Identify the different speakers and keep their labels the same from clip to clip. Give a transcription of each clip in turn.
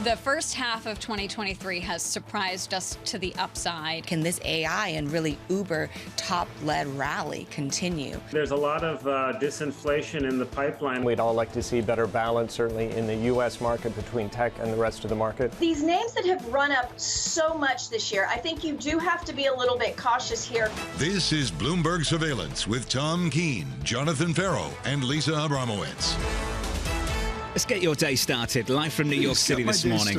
Speaker 1: The first half of 2023 has surprised us to the upside.
Speaker 2: Can this AI and really Uber top-led rally continue?
Speaker 3: There's a lot of disinflation in the pipeline.
Speaker 4: We'd all like to see better balance, certainly in the U.S. market between tech and the rest of the market.
Speaker 5: These names that have run up so much this year, I think you do have to be a little bit cautious here.
Speaker 6: This is Bloomberg Surveillance with Tom Keene, Jonathan Ferro, and Lisa Abramowicz.
Speaker 7: Let's get your day started. Live from New York City this morning.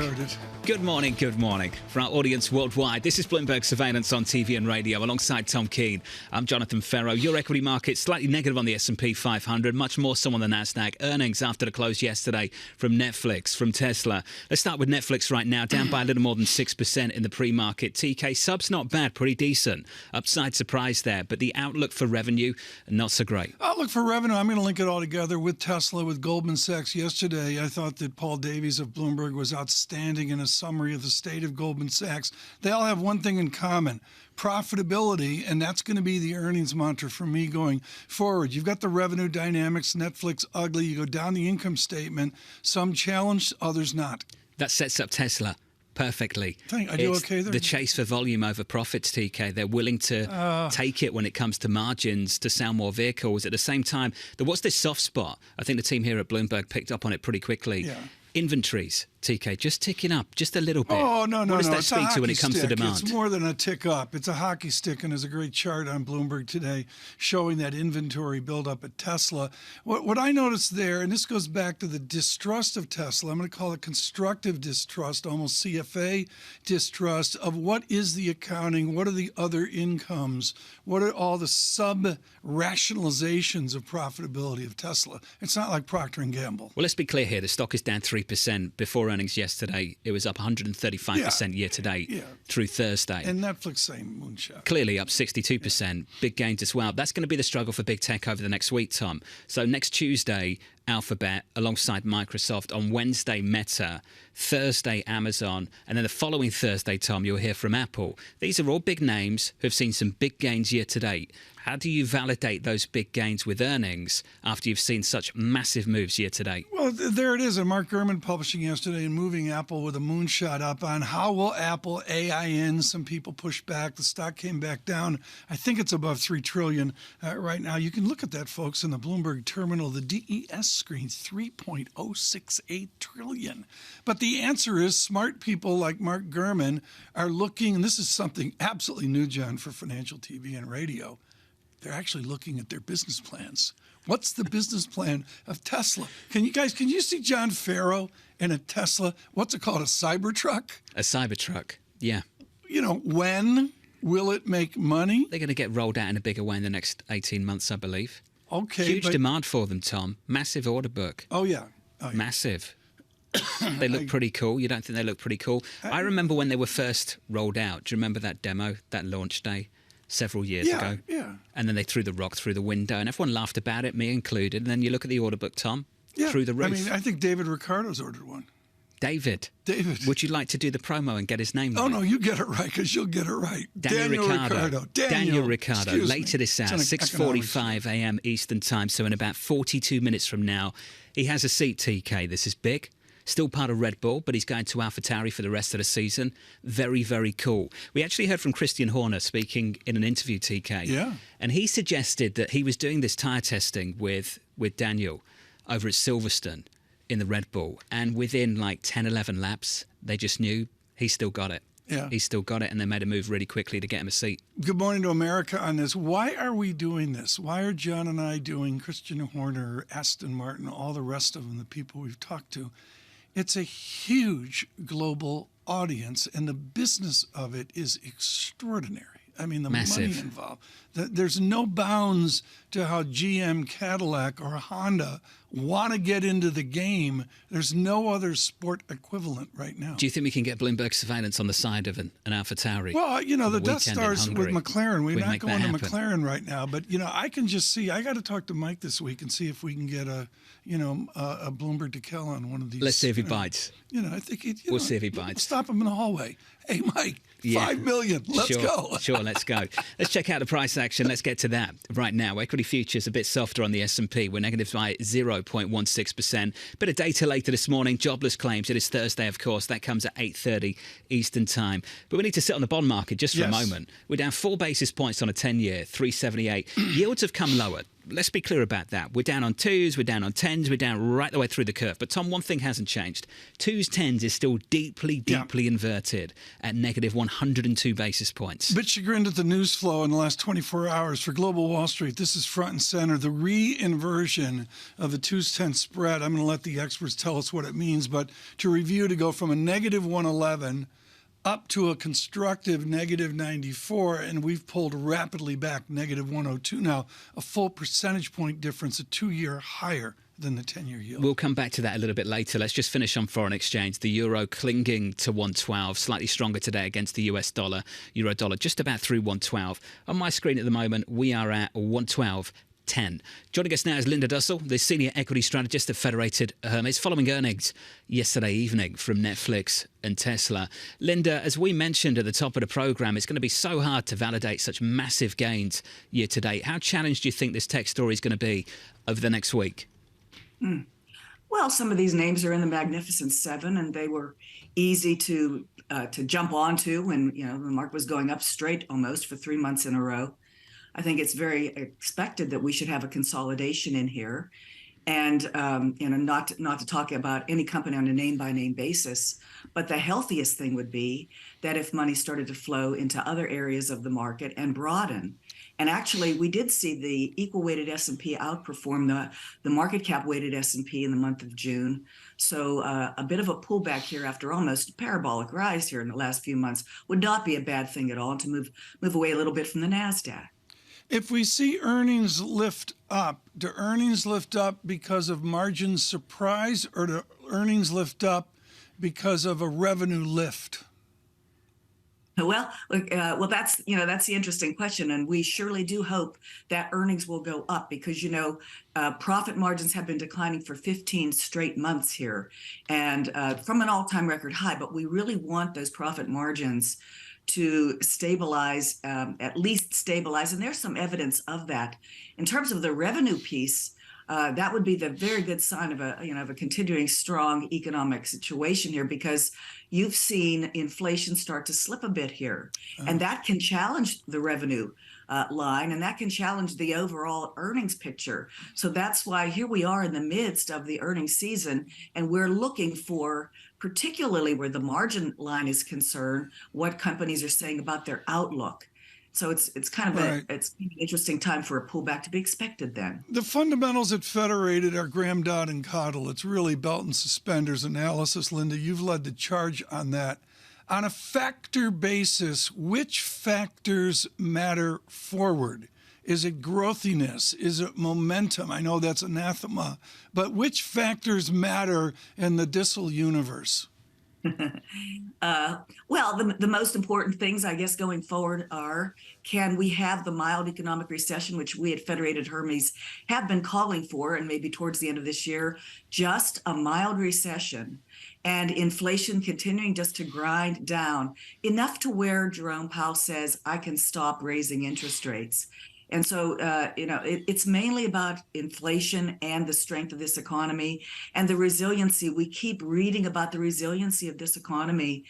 Speaker 7: Good morning, good morning. For our audience worldwide, this is Bloomberg Surveillance on TV and radio alongside Tom Keene. I'm Jonathan Ferro. Your equity market slightly negative on the S&P 500, much more so on the NASDAQ. Earnings after the close yesterday from Netflix, from Tesla. Let's start with Netflix right now, down by a little more than 6% in the pre-market. TK, sub's not bad, pretty decent. Upside surprise there, but the outlook for revenue, not so great.
Speaker 8: Outlook for revenue, I'm going to link it all together with Tesla, with Goldman Sachs. Yesterday, I thought that Paul Davies of Bloomberg was outstanding in a summary of the state of Goldman Sachs. They all have one thing in common: profitability, and that's going to be the earnings mantra for me going forward. You've got the revenue dynamics, Netflix ugly, you go down the income statement, some challenged, others not.
Speaker 7: That sets up Tesla perfectly.
Speaker 8: I do okay there.
Speaker 7: The chase for volume over profits, TK. They're willing to take it when it comes to margins to sell more vehicles. At the same time, there was this soft spot. I think the team here at Bloomberg picked up on it pretty quickly.
Speaker 8: Yeah.
Speaker 7: Inventories, TK, just ticking up just a little bit.
Speaker 8: Oh, no.
Speaker 7: What does that
Speaker 8: It's
Speaker 7: speak to when it comes to demand?
Speaker 8: It's more than a tick up. It's a hockey stick, and there's a great chart on Bloomberg today showing that inventory buildup at Tesla. What I noticed there, and this goes back to the distrust of Tesla, I'm going to call it constructive distrust, almost CFA distrust of what is the accounting, what are the other incomes, what are all the sub-rationalizations of profitability of Tesla. It's not like Procter & Gamble.
Speaker 7: Well, let's be clear here. The stock is down 3% before earnings yesterday. It was up 135% year to date through Thursday.
Speaker 8: And Netflix, same moonshot.
Speaker 7: Clearly up 62%. Big gains as well. That's going to be the struggle for big tech over the next week, Tom. So next Tuesday, Alphabet alongside Microsoft. On Wednesday, Meta. Thursday, Amazon. And then the following Thursday, Tom, you'll hear from Apple. These are all big names who have seen some big gains year to date. How do you validate those big gains with earnings after you've seen such massive moves year to date?
Speaker 8: Well, there it is. And Mark Gurman publishing yesterday and moving Apple with a moonshot up on how will Apple AIN. Some people push back. The stock came back down. I think it's above $3 trillion right now. You can look at that, folks, in the Bloomberg terminal. The DES screen, $3.068 trillion. But the answer is smart people like Mark Gurman are looking, and this is something absolutely new, John, for financial TV and radio. They're actually looking at their business plans. What's the business plan of Tesla? Can you see John Ferro in a Tesla? What's it called? A Cybertruck?
Speaker 7: A Cybertruck, yeah.
Speaker 8: You know, when will it make money?
Speaker 7: They're going to get rolled out in a bigger way in the next 18 months, I believe.
Speaker 8: Okay.
Speaker 7: Huge demand for them, Tom. Massive order book.
Speaker 8: Oh, yeah.
Speaker 7: Massive. They look pretty cool. You don't think they look pretty cool? I remember when they were first rolled out. Do you remember that demo, that launch day? Several years ago.
Speaker 8: Yeah.
Speaker 7: And then they threw the rock through the window and everyone laughed about it, me included. And then you look at the order book, Tom, through the roof.
Speaker 8: I mean, I think David Ricciardo's ordered one.
Speaker 7: David. Would you like to do the promo and get his name right?
Speaker 8: Oh, no, you get it right because you'll get it right.
Speaker 7: Daniel Ricciardo. Daniel Ricciardo. Later this hour, 6:45 a.m. Eastern Time. So in about 42 minutes from now, he has a seat, TK. This is big. Still part of Red Bull, but he's going to AlphaTauri for the rest of the season. Very, very cool. We actually heard from Christian Horner speaking in an interview, TK.
Speaker 8: Yeah.
Speaker 7: And he suggested that he was doing this tyre testing with Daniel over at Silverstone in the Red Bull. And within like 10, 11 laps, they just knew he's still got it.
Speaker 8: Yeah.
Speaker 7: He's still got it, and they made a move really quickly to get him a seat.
Speaker 8: Good morning to America on this. Why are we doing this? Why are John and I doing Christian Horner, Aston Martin, all the rest of them, the people we've talked to? It's a huge global audience, and the business of it is extraordinary. I mean, the
Speaker 7: Massive.
Speaker 8: money involved. There's no bounds to how GM, Cadillac, or Honda want to get into the game. There's no other sport equivalent right now.
Speaker 7: Do you think we can get Bloomberg Surveillance on the side of an Alpha-Tauri?
Speaker 8: Well, you know, the Death Stars with McLaren. We're not going to
Speaker 7: happen.
Speaker 8: McLaren right now, but, you know, I can just see. I got to talk to Mike this week and see if we can get a Bloomberg Decal on one of these.
Speaker 7: Let's see if he bites.
Speaker 8: You know, I think
Speaker 7: we'll see if he bites.
Speaker 8: Stop him in the hallway. Hey, Mike, $5 million. Let's go.
Speaker 7: Sure, let's go. Let's check out the price action action. Let's get to that right now. Equity futures a bit softer on the S&P. We're negative by 0.16%. Bit of data later this morning. Jobless claims. It is Thursday, of course. That comes at 8:30 Eastern time. But we need to sit on the bond market just for a moment. We're down 4 basis points on a 10-year, 378. Yields have come lower. Let's be clear about that. We're down on 2s, we're down on 10s, we're down right the way through the curve. But, Tom, one thing hasn't changed. 2s, 10s is still deeply inverted at negative 102 basis points.
Speaker 8: Bit chagrined at the news flow in the last 24 hours. For Global Wall Street, this is front and center. The re-inversion of the 2s, 10 spread. I'm going to let the experts tell us what it means. But to review, to go from a negative 111 up to a constructive negative 94, and we've pulled rapidly back negative 102 now, a full percentage point difference, a 2-year higher than the 10-year yield.
Speaker 7: We'll come back to that a little bit later. Let's just finish on foreign exchange. The euro clinging to 112, slightly stronger today against the US dollar. Euro dollar just about through 112. On my screen at the moment, we are at 112.10. Joining us now is Linda Dussel, the senior equity strategist at Federated Hermes, following earnings yesterday evening from Netflix and Tesla. Linda, as we mentioned at the top of the program, it's going to be so hard to validate such massive gains year to date. How challenged do you think this tech story is going to be over the next week?
Speaker 9: Well, some of these names are in the Magnificent Seven, and they were easy to jump onto when the market was going up straight almost for 3 months in a row. I think it's very expected that we should have a consolidation in here, and not to talk about any company on a name-by-name basis, but the healthiest thing would be that if money started to flow into other areas of the market and broaden. And actually, we did see the equal-weighted S&P outperform the market cap-weighted S&P in the month of June. So a bit of a pullback here after almost a parabolic rise here in the last few months would not be a bad thing at all, to move away a little bit from the NASDAQ.
Speaker 8: If we see earnings lift up, do earnings lift up because of margin surprise, or do earnings lift up because of a revenue lift?
Speaker 9: Well, that's the interesting question, and we surely do hope that earnings will go up because profit margins have been declining for 15 straight months here, and from an all-time record high. But we really want those profit margins to stabilize, at least stabilize, and there's some evidence of that. In terms of the revenue piece, that would be the very good sign of a continuing strong economic situation here, because you've seen inflation start to slip a bit here, and that can challenge the revenue line, and that can challenge the overall earnings picture. So that's why here we are in the midst of the earnings season, and we're looking for, particularly where the margin line is concerned, what companies are saying about their outlook. So it's kind of an interesting time for a pullback to be expected then.
Speaker 8: The fundamentals at Federated are grammed out and coddled. It's really belt and suspenders analysis. Linda, you've led the charge on that. On a factor basis, which factors matter forward? Is it growthiness? Is it momentum? I know that's anathema, but which factors matter in the Dussel universe?
Speaker 9: Well, the most important things, I guess, going forward are, can we have the mild economic recession, which we at Federated Hermes have been calling for, and maybe towards the end of this year, just a mild recession, and inflation continuing just to grind down enough to where Jerome Powell says, I can stop raising interest rates. And so, it's mainly about inflation and the strength of this economy and the resiliency. We keep reading about the resiliency of this economy.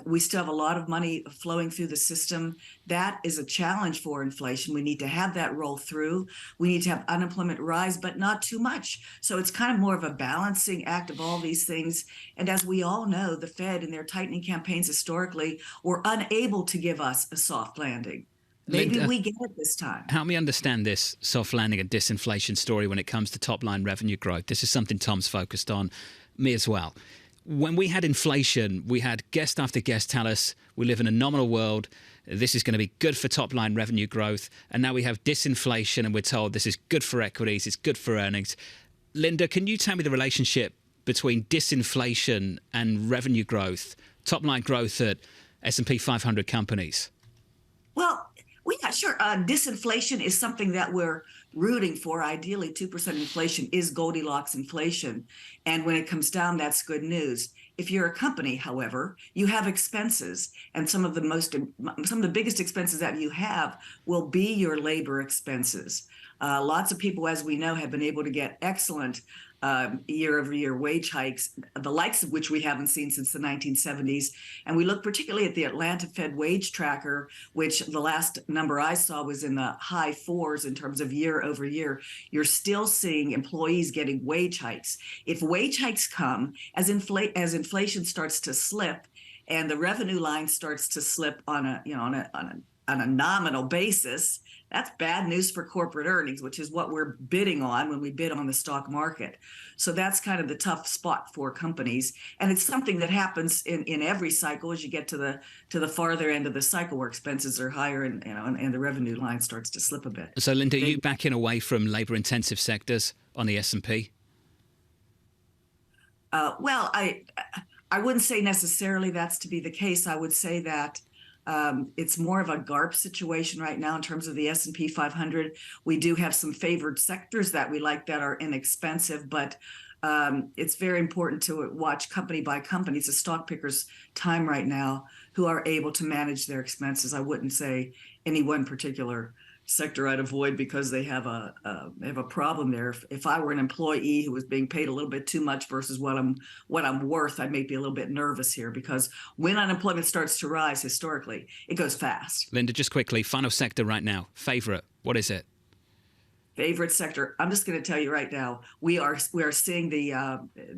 Speaker 9: We still have a lot of money flowing through the system. That is a challenge for inflation. We need to have that roll through. We need to have unemployment rise, but not too much. So it's kind of more of a balancing act of all these things. And as we all know, the Fed in their tightening campaigns historically were unable to give us a soft landing. Maybe
Speaker 7: Linda,
Speaker 9: we get it this time.
Speaker 7: Help me understand this soft landing and disinflation story when it comes to top-line revenue growth. This is something Tom's focused on, me as well. When we had inflation, we had guest after guest tell us we live in a nominal world, this is going to be good for top-line revenue growth, and now we have disinflation and we're told this is good for equities, it's good for earnings. Linda, can you tell me the relationship between disinflation and revenue growth, top-line growth at S&P 500 companies?
Speaker 9: Well, sure. Disinflation is something that we're rooting for ideally 2% inflation is Goldilocks inflation. And when it comes down, that's good news. If you're a company, however, you have expenses, and some of the biggest expenses that you have will be your labor expenses. Lots of people, as we know, have been able to get excellent year-over-year wage hikes, the likes of which we haven't seen since the 1970s. And we look particularly at the Atlanta Fed wage tracker, which the last number I saw was in the high 4s in terms of year-over-year. You're still seeing employees getting wage hikes. If wage hikes come, as inflation starts to slip and the revenue line starts to slip on a nominal basis, that's bad news for corporate earnings, which is what we're bidding on when we bid on the stock market. So that's kind of the tough spot for companies. And it's something that happens in every cycle as you get to the farther end of the cycle where expenses are higher and the revenue line starts to slip a bit.
Speaker 7: So, Linda, are you backing away from labor-intensive sectors on the S&P?
Speaker 9: Well, I wouldn't say necessarily that's to be the case. I would say that it's more of a GARP situation right now in terms of the S&P 500. We do have some favored sectors that we like that are inexpensive, but it's very important to watch company by company. It's a stock picker's time right now who are able to manage their expenses. I wouldn't say any one particular sector I'd avoid because they have a problem there. If I were an employee who was being paid a little bit too much versus what I'm worth, I may be a little bit nervous here because when unemployment starts to rise historically, it goes fast.
Speaker 7: Linda, just quickly, final sector right now, favorite, what is it?
Speaker 9: Favorite sector, I'm just going to tell you right now, we are seeing the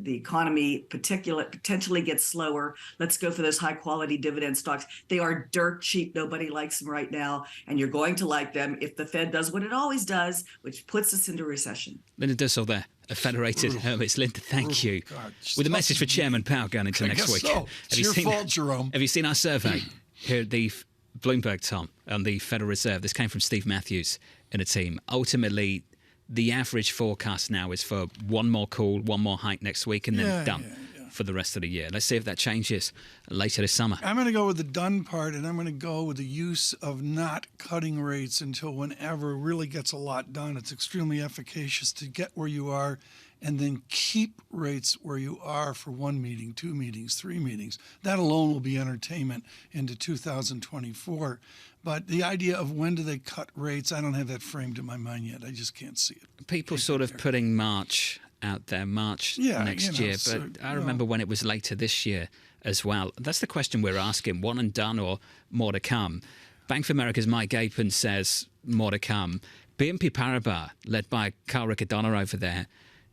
Speaker 9: economy potentially get slower. Let's go for those high quality dividend stocks. They are dirt cheap. Nobody likes them right now, and you're going to like them if the Fed does what it always does, which puts us into recession.
Speaker 7: Linda Dussel there, a Federated Hermits. Linda, thank you.
Speaker 8: God,
Speaker 7: with a message for Chairman Powell going into next week.
Speaker 8: So. It's your fault, Jerome.
Speaker 7: Have you seen our survey here at the Bloomberg, Tom, on the Federal Reserve? This came from Steve Matthews and a team. Ultimately, the average forecast now is for one more call, one more hike next week, and then done for the rest of the year. Let's see if that changes later this summer.
Speaker 8: I'm going to go with the done part, and I'm going to go with the use of not cutting rates until whenever really gets a lot done. It's extremely efficacious to get where you are and then keep rates where you are for 1 meeting, 2 meetings, 3 meetings. That alone will be entertainment into 2024. But the idea of when do they cut rates, I don't have that framed in my mind yet. I just can't see it.
Speaker 7: People sort of putting March out there, March next year. But I remember when it was later this year as well. That's the question we're asking, one and done or more to come? Bank of America's Mike Gapin says more to come. BNP Paribas, led by Carl Ricciardo over there,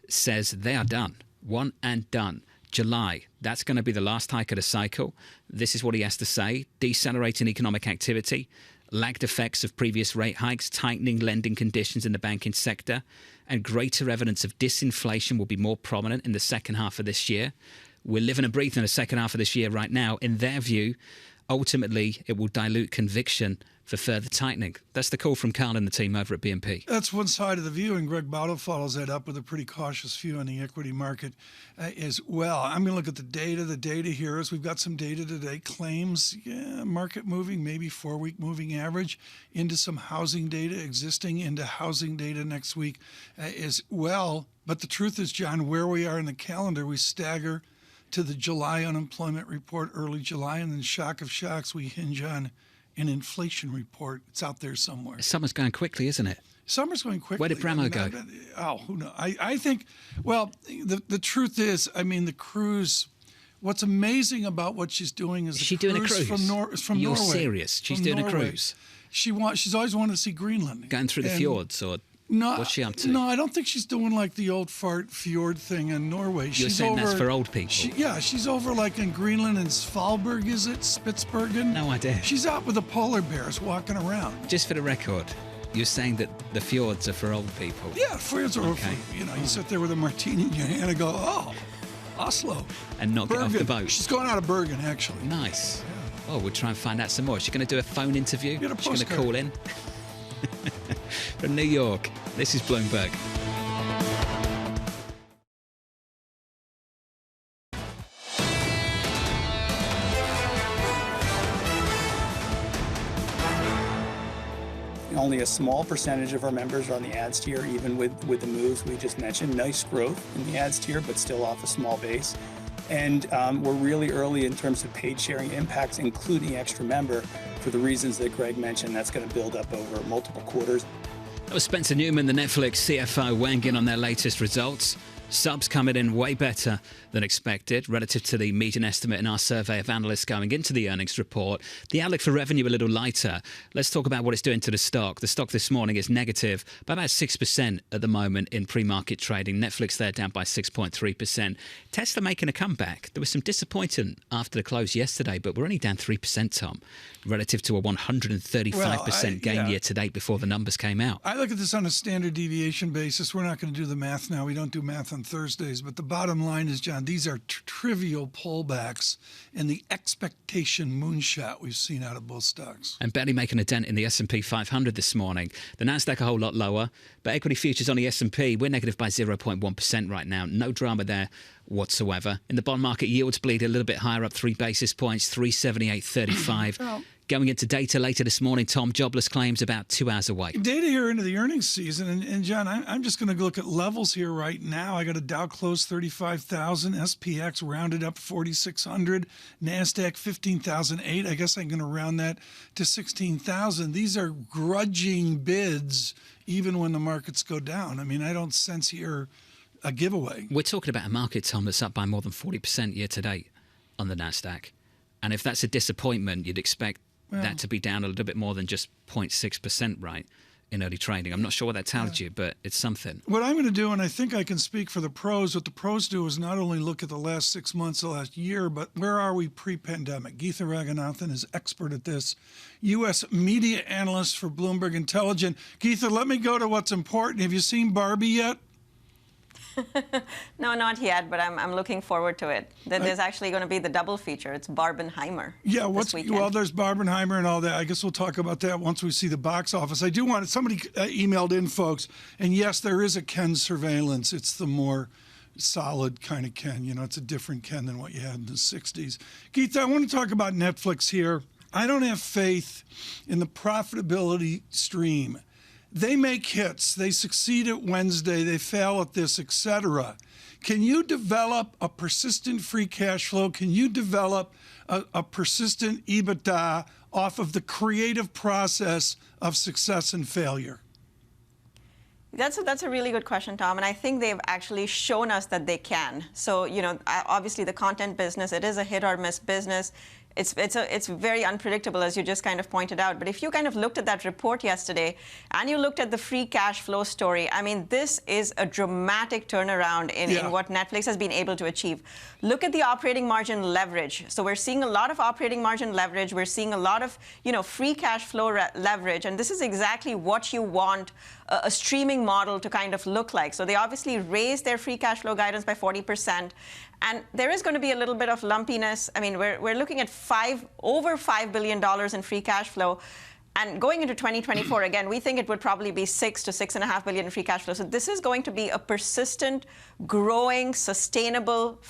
Speaker 7: says they are done. One and done. July, that's going to be the last hike of the cycle. This is what he has to say. Decelerating economic activity, lagged effects of previous rate hikes, tightening lending conditions in the banking sector, and greater evidence of disinflation will be more prominent in the second half of this year. We're living and breathing in the second half of this year right now. In their view, ultimately, it will dilute conviction for further tightening. That's the call from Carl and the team over at BNP.
Speaker 8: That's one side of the view, and Greg Bottle follows that up with a pretty cautious view on the equity market as well. I'm going to look at the data. The data here is we've got some data today. Claims, market moving, maybe 4-week moving average into some housing data, existing into housing data next week as well. But the truth is, John, where we are in the calendar, we stagger to the July unemployment report, early July, and then shock of shocks, we hinge on an inflation report. It's out there somewhere.
Speaker 7: Summer's going quickly, isn't it?
Speaker 8: Summer's going quickly.
Speaker 7: Where did Bramo go?
Speaker 8: Who knows? I think, well, the truth is, I mean, the cruise, what's amazing about what she's doing is
Speaker 7: she doing a cruise
Speaker 8: from
Speaker 7: You're
Speaker 8: Norway.
Speaker 7: Serious? She's doing
Speaker 8: Norway.
Speaker 7: A cruise?
Speaker 8: She's always wanted to see Greenland.
Speaker 7: Going through the fjords or...
Speaker 8: No,
Speaker 7: what's she up to?
Speaker 8: No, I don't think she's doing like the old fart fjord thing in Norway.
Speaker 7: You're
Speaker 8: she's
Speaker 7: saying
Speaker 8: over,
Speaker 7: that's for old people?
Speaker 8: She's over like in Greenland and Svalbard, is it? Spitsbergen?
Speaker 7: No idea.
Speaker 8: She's out with the polar bears walking around.
Speaker 7: Just for the record, you're saying that the fjords are for old people?
Speaker 8: Yeah, fjords are okay. You sit there with a martini in your hand and go, oh, Oslo.
Speaker 7: And not
Speaker 8: Bergen.
Speaker 7: Get off the boat.
Speaker 8: She's going out of Bergen, actually.
Speaker 7: Nice. Yeah. Oh, we'll try and find out some more. Is she going to do a phone interview? She's going to call in? From New York, this is Bloomberg.
Speaker 10: Only a small percentage of our members are on the ads tier, even with the moves we just mentioned. Nice growth in the ads tier, but still off a small base. And we're really early in terms of paid sharing impacts, including extra member, for the reasons that Greg mentioned. That's going to build up over multiple quarters.
Speaker 7: That was Spencer Newman, the Netflix CFO, weighing in on their latest results. Subs coming in way better than expected relative to the median estimate in our survey of analysts going into the earnings report. The outlook for revenue a little lighter. Let's talk about what it's doing to the stock. The stock this morning is negative by about 6% at the moment in pre-market trading. Netflix there down by 6.3%. Tesla making a comeback. There was some disappointment after the close yesterday, but we're only down 3%, Tom, relative to a 135% gain year to date before the numbers came out.
Speaker 8: I look at this on a standard deviation basis. We're not going to do the math now. We don't do math on Thursdays, but the bottom line is, John, these are trivial pullbacks in the expectation moonshot we've seen out of both stocks.
Speaker 7: And barely making a dent in the S&P 500 this morning. The Nasdaq a whole lot lower, but equity futures on the S&P, we're negative by 0.1% right now. No drama there whatsoever. In the bond market, yields bleed a little bit higher, up 3 basis points, 378.35. Going into data later this morning, Tom, jobless claims about 2 hours away.
Speaker 8: Data here into the earnings season. And John, I'm just going to look at levels here right now. I got a Dow close 35,000, SPX rounded up 4,600, NASDAQ 15,008. I guess I'm going to round that to 16,000. These are grudging bids even when the markets go down. I mean, I don't sense here a giveaway.
Speaker 7: We're talking about a market, Tom, that's up by more than 40% year to date on the NASDAQ. And if that's a disappointment, you'd expect that to be down a little bit more than just 0.6%, right, in early trading. I'm not sure what that tells you, but it's something.
Speaker 8: What I'm going to do, and I think I can speak for the pros, what the pros do is not only look at the last 6 months, the last year, but where are we pre-pandemic? Geetha Raghunathan is expert at this. U.S. media analyst for Bloomberg Intelligence. Geetha, let me go to what's important. Have you seen Barbie yet?
Speaker 11: No, not yet, but I'm looking forward to it. There's actually going to be the double feature. It's Barbenheimer.
Speaker 8: Yeah, well, there's Barbenheimer and all that. I guess we'll talk about that once we see the box office. I do want somebody emailed in, folks, and yes, there is a Ken surveillance. It's the more solid kind of Ken. You know, it's a different Ken than what you had in the 60s. Geetha, I want to talk about Netflix here. I don't have faith in the profitability stream. They make hits. They succeed at Wednesday. They fail at this, etc. Can you develop a persistent free cash flow? Can you develop a persistent EBITDA off of the creative process of success and failure?
Speaker 11: That's a really good question, Tom, and I think they've actually shown us that they can. So, you know, obviously the content business, it is a hit or miss business. It's very unpredictable, as you just kind of pointed out. But if you kind of looked at that report yesterday and you looked at the free cash flow story, I mean, this is a dramatic turnaround in what Netflix has been able to achieve. Look at the operating margin leverage. So we're seeing a lot of operating margin leverage. We're seeing a lot of, you know, free cash flow leverage. And this is exactly what you want a streaming model to kind of look like. So they obviously raised their free cash flow guidance by 40%. And there is going to be a little bit of lumpiness. I mean, we're looking at over $5 billion in free cash flow. And going into 2024, again, we think it would probably be $6 to $6.5 billion in free cash flow. So this is going to be a persistent, growing, sustainable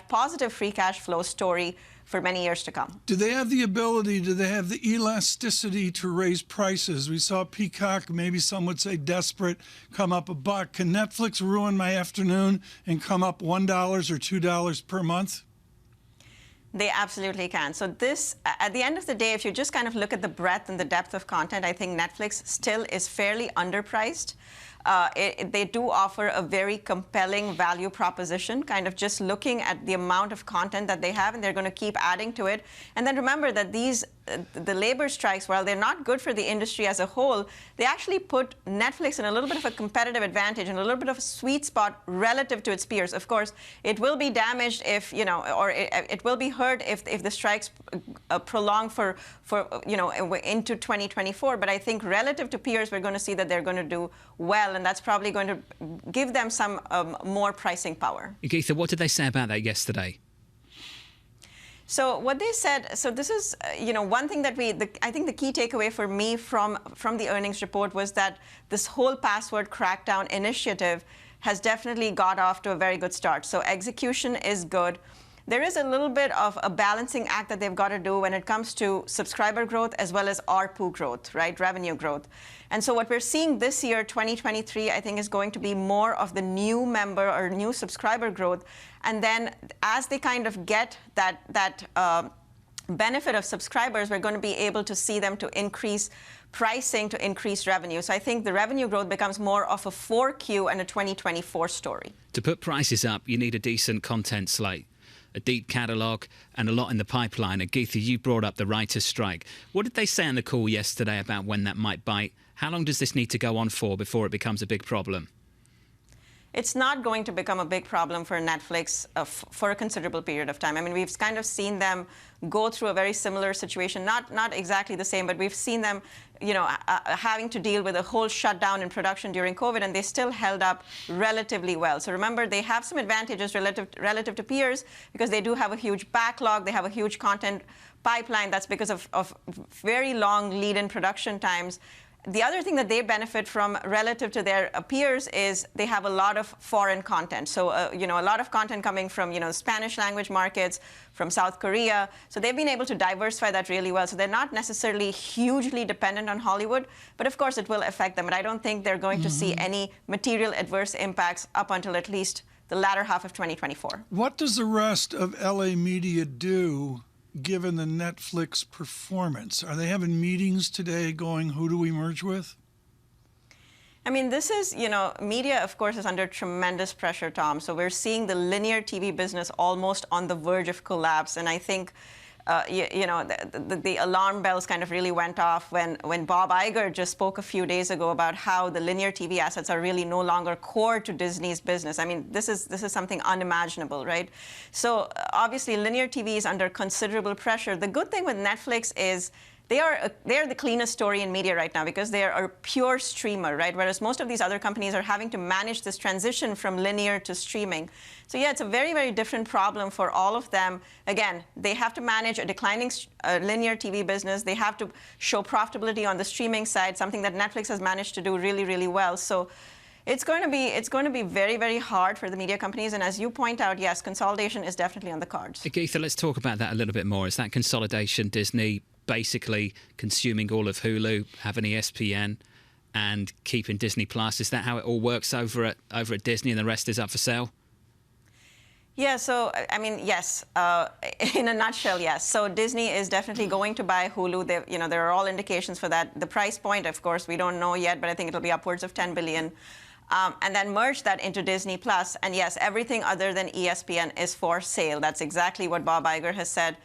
Speaker 11: positive free cash flow story for many years to come.
Speaker 8: Do they have the ability, do they have the elasticity to raise prices? We saw Peacock, maybe some would say desperate, come up $1. Can Netflix ruin my afternoon and come up $1 or $2 per month?
Speaker 11: They absolutely can. So this, at the end of the day, if you just kind of look at the breadth and the depth of content, I think Netflix still is fairly underpriced. They do offer a very compelling value proposition, kind of just looking at the amount of content that they have, and they're going to keep adding to it. And then remember that the labor strikes, while they're not good for the industry as a whole, they actually put Netflix in a little bit of a competitive advantage and a little bit of a sweet spot relative to its peers. Of course, it will be damaged if, you know, or it will be hurt if the strikes prolong for you know, into 2024. But I think relative to peers, we're going to see that they're going to do well, and that's probably going to give them some more pricing power.
Speaker 7: Geetha, what did they say about that yesterday?
Speaker 11: So what they said, so this is, you know, one thing that I think the key takeaway for me from the earnings report was that this whole password crackdown initiative has definitely got off to a very good start. So execution is good. there is a little bit of a balancing act that they've got to do when it comes to subscriber growth as well as ARPU growth, right? Revenue growth. And so what we're seeing this year, 2023, I think is going to be more of the new member or new subscriber growth. And then as they kind of get that benefit of subscribers, we're going to be able to see them to increase pricing, to increase revenue. So I think the revenue growth becomes more of a 4Q and a 2024 story.
Speaker 7: To put prices up, you need a decent content slate, a deep catalogue, and a lot in the pipeline. And Geetha, you brought up the writer's strike. What did they say on the call yesterday about when that might bite? How long does this need to go on for before it becomes a big problem?
Speaker 11: It's not going to become a big problem for Netflix for a considerable period of time. I mean, we've kind of seen them go through a very similar situation, not exactly the same, but we've seen them, having to deal with a whole shutdown in production during COVID, and they still held up relatively well. So remember, they have some advantages relative to peers because they do have a huge backlog, they have a huge content pipeline. That's because of very long lead-in production times. The other thing that they benefit from relative to their peers is they have a lot of foreign content. So, a lot of content coming from, Spanish language markets, from South Korea. So they've been able to diversify that really well. So they're not necessarily hugely dependent on Hollywood, but of course it will affect them. And I don't think they're going to see any material adverse impacts up until at least the latter half of 2024.
Speaker 8: What does the rest of LA media do given the Netflix performance? Are they having meetings today going, who do we merge with?
Speaker 11: I mean, this is, media, of course, is under tremendous pressure, Tom. So we're seeing the linear TV business almost on the verge of collapse. And I think, the alarm bells kind of really went off when Bob Iger just spoke a few days ago about how the linear TV assets are really no longer core to Disney's business. I mean, this is something unimaginable, right? So obviously, linear TV is under considerable pressure. The good thing with Netflix is they are the cleanest story in media right now because they are a pure streamer, right? Whereas most of these other companies are having to manage this transition from linear to streaming. So yeah, it's a very, very different problem for all of them. Again, they have to manage a declining linear TV business. They have to show profitability on the streaming side, something that Netflix has managed to do really, really well. So it's going to be very, very hard for the media companies. And as you point out, yes, consolidation is definitely on the cards.
Speaker 7: Geetha, let's talk about that a little bit more. Is that consolidation, Disney basically consuming all of Hulu, having ESPN, and keeping Disney Plus? Is that how it all works over at Disney, and the rest is up for sale?
Speaker 11: Yeah, so, I mean, yes. In a nutshell, yes. So Disney is definitely going to buy Hulu. There are all indications for that. The price point, of course, we don't know yet, but I think it'll be upwards of $10 billion. And then merge that into Disney Plus. And yes, everything other than ESPN is for sale. That's exactly what Bob Iger has said.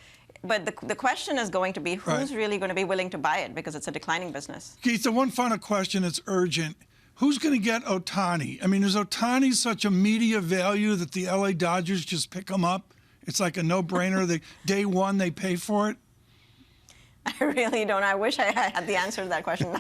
Speaker 11: But the question is going to be who's really going to be willing to buy it because it's a declining business.
Speaker 8: Geetha, one final question that's urgent. Who's going to get Ohtani? I mean, is Ohtani such a media value that the LA Dodgers just pick him up? It's like a no-brainer. Day one, they pay for it?
Speaker 11: I really don't. I wish I had the answer to that question.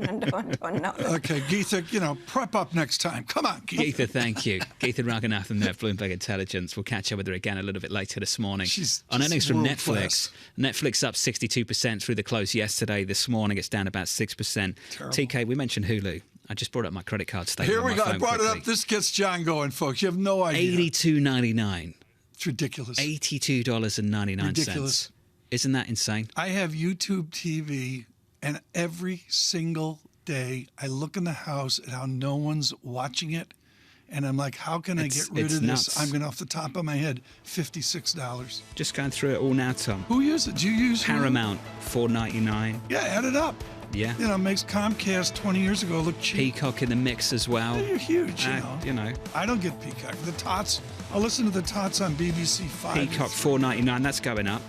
Speaker 11: Don't know.
Speaker 8: Okay, Geetha, prep up next time. Come on, Geetha.
Speaker 7: Geetha, thank you. Geetha Raghunathan there, Bloomberg Intelligence. We'll catch up with her again a little bit later this morning. On earnings from Netflix. Netflix up 62% through the close yesterday. This morning, it's down about 6%. Terrible. TK, we mentioned Hulu. I just brought up my credit card statement.
Speaker 8: Here we go. I brought it up. This gets John going, folks. You have no idea.
Speaker 7: $82.99.
Speaker 8: It's ridiculous.
Speaker 7: $82.99.
Speaker 8: Ridiculous.
Speaker 7: Isn't that insane?
Speaker 8: I have YouTube TV, and every single day I look in the house at how no one's watching it, and I'm like, how can I get rid of
Speaker 7: nuts.
Speaker 8: this? I'm going to, off the top of my head, $56.
Speaker 7: Just going through it all now, Tom.
Speaker 8: Who uses it? Do you use
Speaker 7: Paramount, $4.99.
Speaker 8: Yeah, add it up.
Speaker 7: Yeah.
Speaker 8: Makes Comcast 20 years ago look cheap.
Speaker 7: Peacock in the mix as well.
Speaker 8: They're huge,
Speaker 7: you know.
Speaker 8: I don't get Peacock. The Tots, I'll listen to the Tots on BBC 5.
Speaker 7: Peacock, $4.99. That's going up.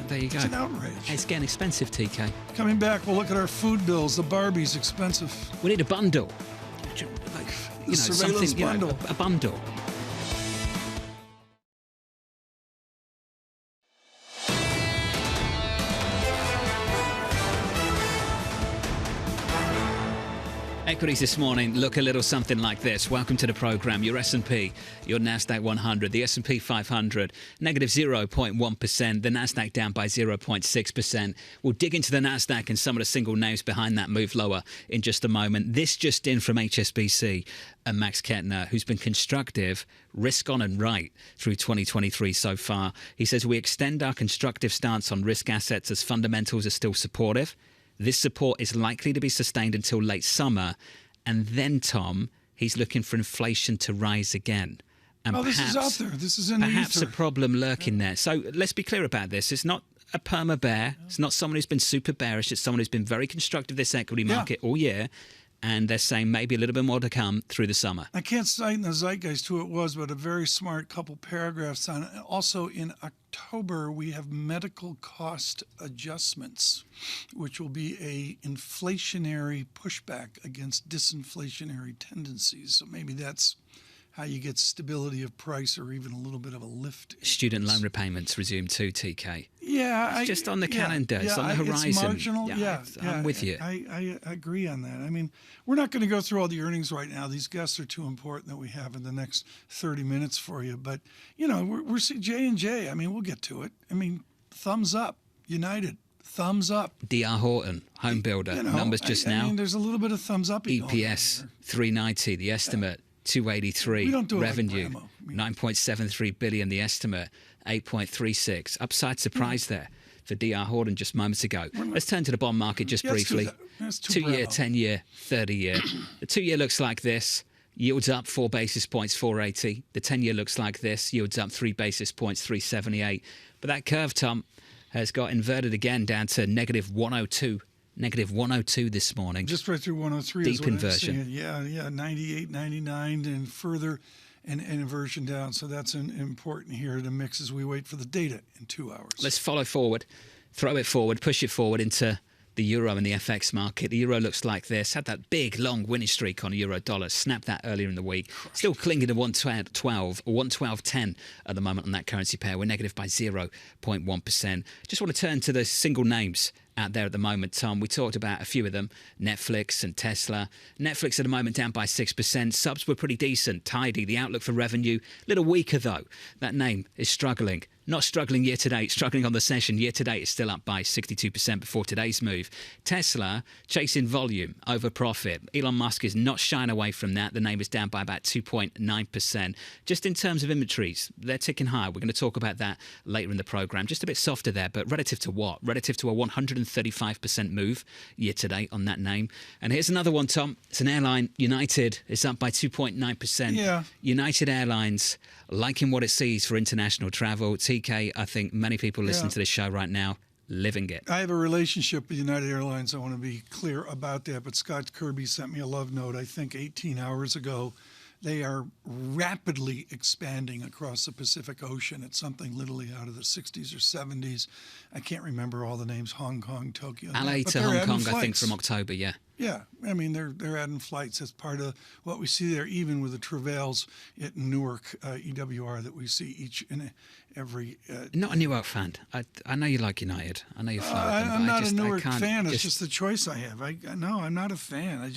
Speaker 7: There you go.
Speaker 8: It's an outrage.
Speaker 7: It's getting expensive, TK.
Speaker 8: Coming back, we'll look at our food bills. The Barbie's expensive.
Speaker 7: We need a bundle.
Speaker 8: Surveillance bundle.
Speaker 7: A bundle. Equities this morning look a little something like this. Welcome to the program. Your S&P, your Nasdaq 100, the S&P 500, negative 0.1%. The Nasdaq down by 0.6%. We'll dig into the Nasdaq and some of the single names behind that move lower in just a moment. This just in from HSBC and Max Kettner, who's been constructive, risk on and right through 2023 so far. He says we extend our constructive stance on risk assets as fundamentals are still supportive. This support is likely to be sustained until late summer. And then, Tom, he's looking for inflation to rise again. And
Speaker 8: this is out there. This is in the
Speaker 7: perhaps
Speaker 8: ether.
Speaker 7: a problem lurking there. So let's be clear about this. It's not a perma bear. It's not someone who's been super bearish. It's someone who's been very constructive this equity market all year. And they're saying maybe a little bit more to come through the summer.
Speaker 8: I can't cite in the zeitgeist who it was, but a very smart couple paragraphs on it. Also in October, we have medical cost adjustments, which will be a inflationary pushback against disinflationary tendencies. So maybe that's how you get stability of price or even a little bit of a lift.
Speaker 7: Student loan repayments resume too, TK.
Speaker 8: Yeah.
Speaker 7: It's just on the calendar. It's on the horizon.
Speaker 8: It's marginal.
Speaker 7: I'm with you.
Speaker 8: I agree on that. I mean, we're not going to go through all the earnings right now. These guests are too important that we have in the next 30 minutes for you. But, you know, we're seeing J&J. I mean, we'll get to it. I mean, thumbs up. United. Thumbs up.
Speaker 7: D.R. Horton, home builder. Numbers just now.
Speaker 8: I mean, there's a little bit of thumbs up.
Speaker 7: EPS, 390. The estimate. 283
Speaker 8: we don't do
Speaker 7: revenue,
Speaker 8: like
Speaker 7: 9.73 billion. The estimate, 8.36. Upside surprise there for D.R. Horton just moments ago. Let's turn to the bond market just briefly. 2-year, 10-year, 30-year. The 2-year looks like this. Yields up 4 basis points, 480. The 10-year looks like this. Yields up 3 basis points, 378. But that curve, Tom, has got inverted again down to negative 102. Negative 102 this morning.
Speaker 8: Just right through 103.
Speaker 7: Deep
Speaker 8: is what
Speaker 7: inversion.
Speaker 8: I'm saying. Yeah, 98, 99, and further an inversion down. So that's important here to mix as we wait for the data in 2 hours.
Speaker 7: Let's follow forward, throw it forward, push it forward into the euro and the FX market. The euro looks like this. Had that big, long winning streak on euro dollar. Snapped that earlier in the week. Still clinging to 112 or 112.10 at the moment on that currency pair. We're negative by 0.1%. Just want to turn to the single names out there at the moment, Tom. We talked about a few of them, Netflix and Tesla. Netflix at the moment down by 6%. Subs were pretty decent, tidy. The outlook for revenue, a little weaker though. That name is struggling. Not struggling year to date, struggling on the session. Year to date is still up by 62% before today's move. Tesla chasing volume over profit. Elon Musk is not shying away from that. The name is down by about 2.9%. Just in terms of inventories, they're ticking higher. We're going to talk about that later in the program. Just a bit softer there, but relative to what? Relative to a 135% move year to date on that name. And here's another one, Tom. It's an airline. United is up by 2.9%.
Speaker 8: Yeah.
Speaker 7: United Airlines liking what it sees for international travel. TK, I think many people listening to this show right now, living it.
Speaker 8: I have a relationship with United Airlines. I want to be clear about that. But Scott Kirby sent me a love note, I think 18 hours ago. They are rapidly expanding across the Pacific Ocean. It's something literally out of the 60s or 70s. I can't remember all the names, Hong Kong, Tokyo.
Speaker 7: LA to Hong Kong, I think, from October, yeah.
Speaker 8: Yeah, I mean, they're adding flights as part of what we see there, even with the travails at Newark, EWR, that we see each and every...
Speaker 7: Not a Newark fan. I know you like United. I know you fly with them,
Speaker 8: I'm not a Newark
Speaker 7: fan.
Speaker 8: It's just the choice I have. No, I'm not a fan.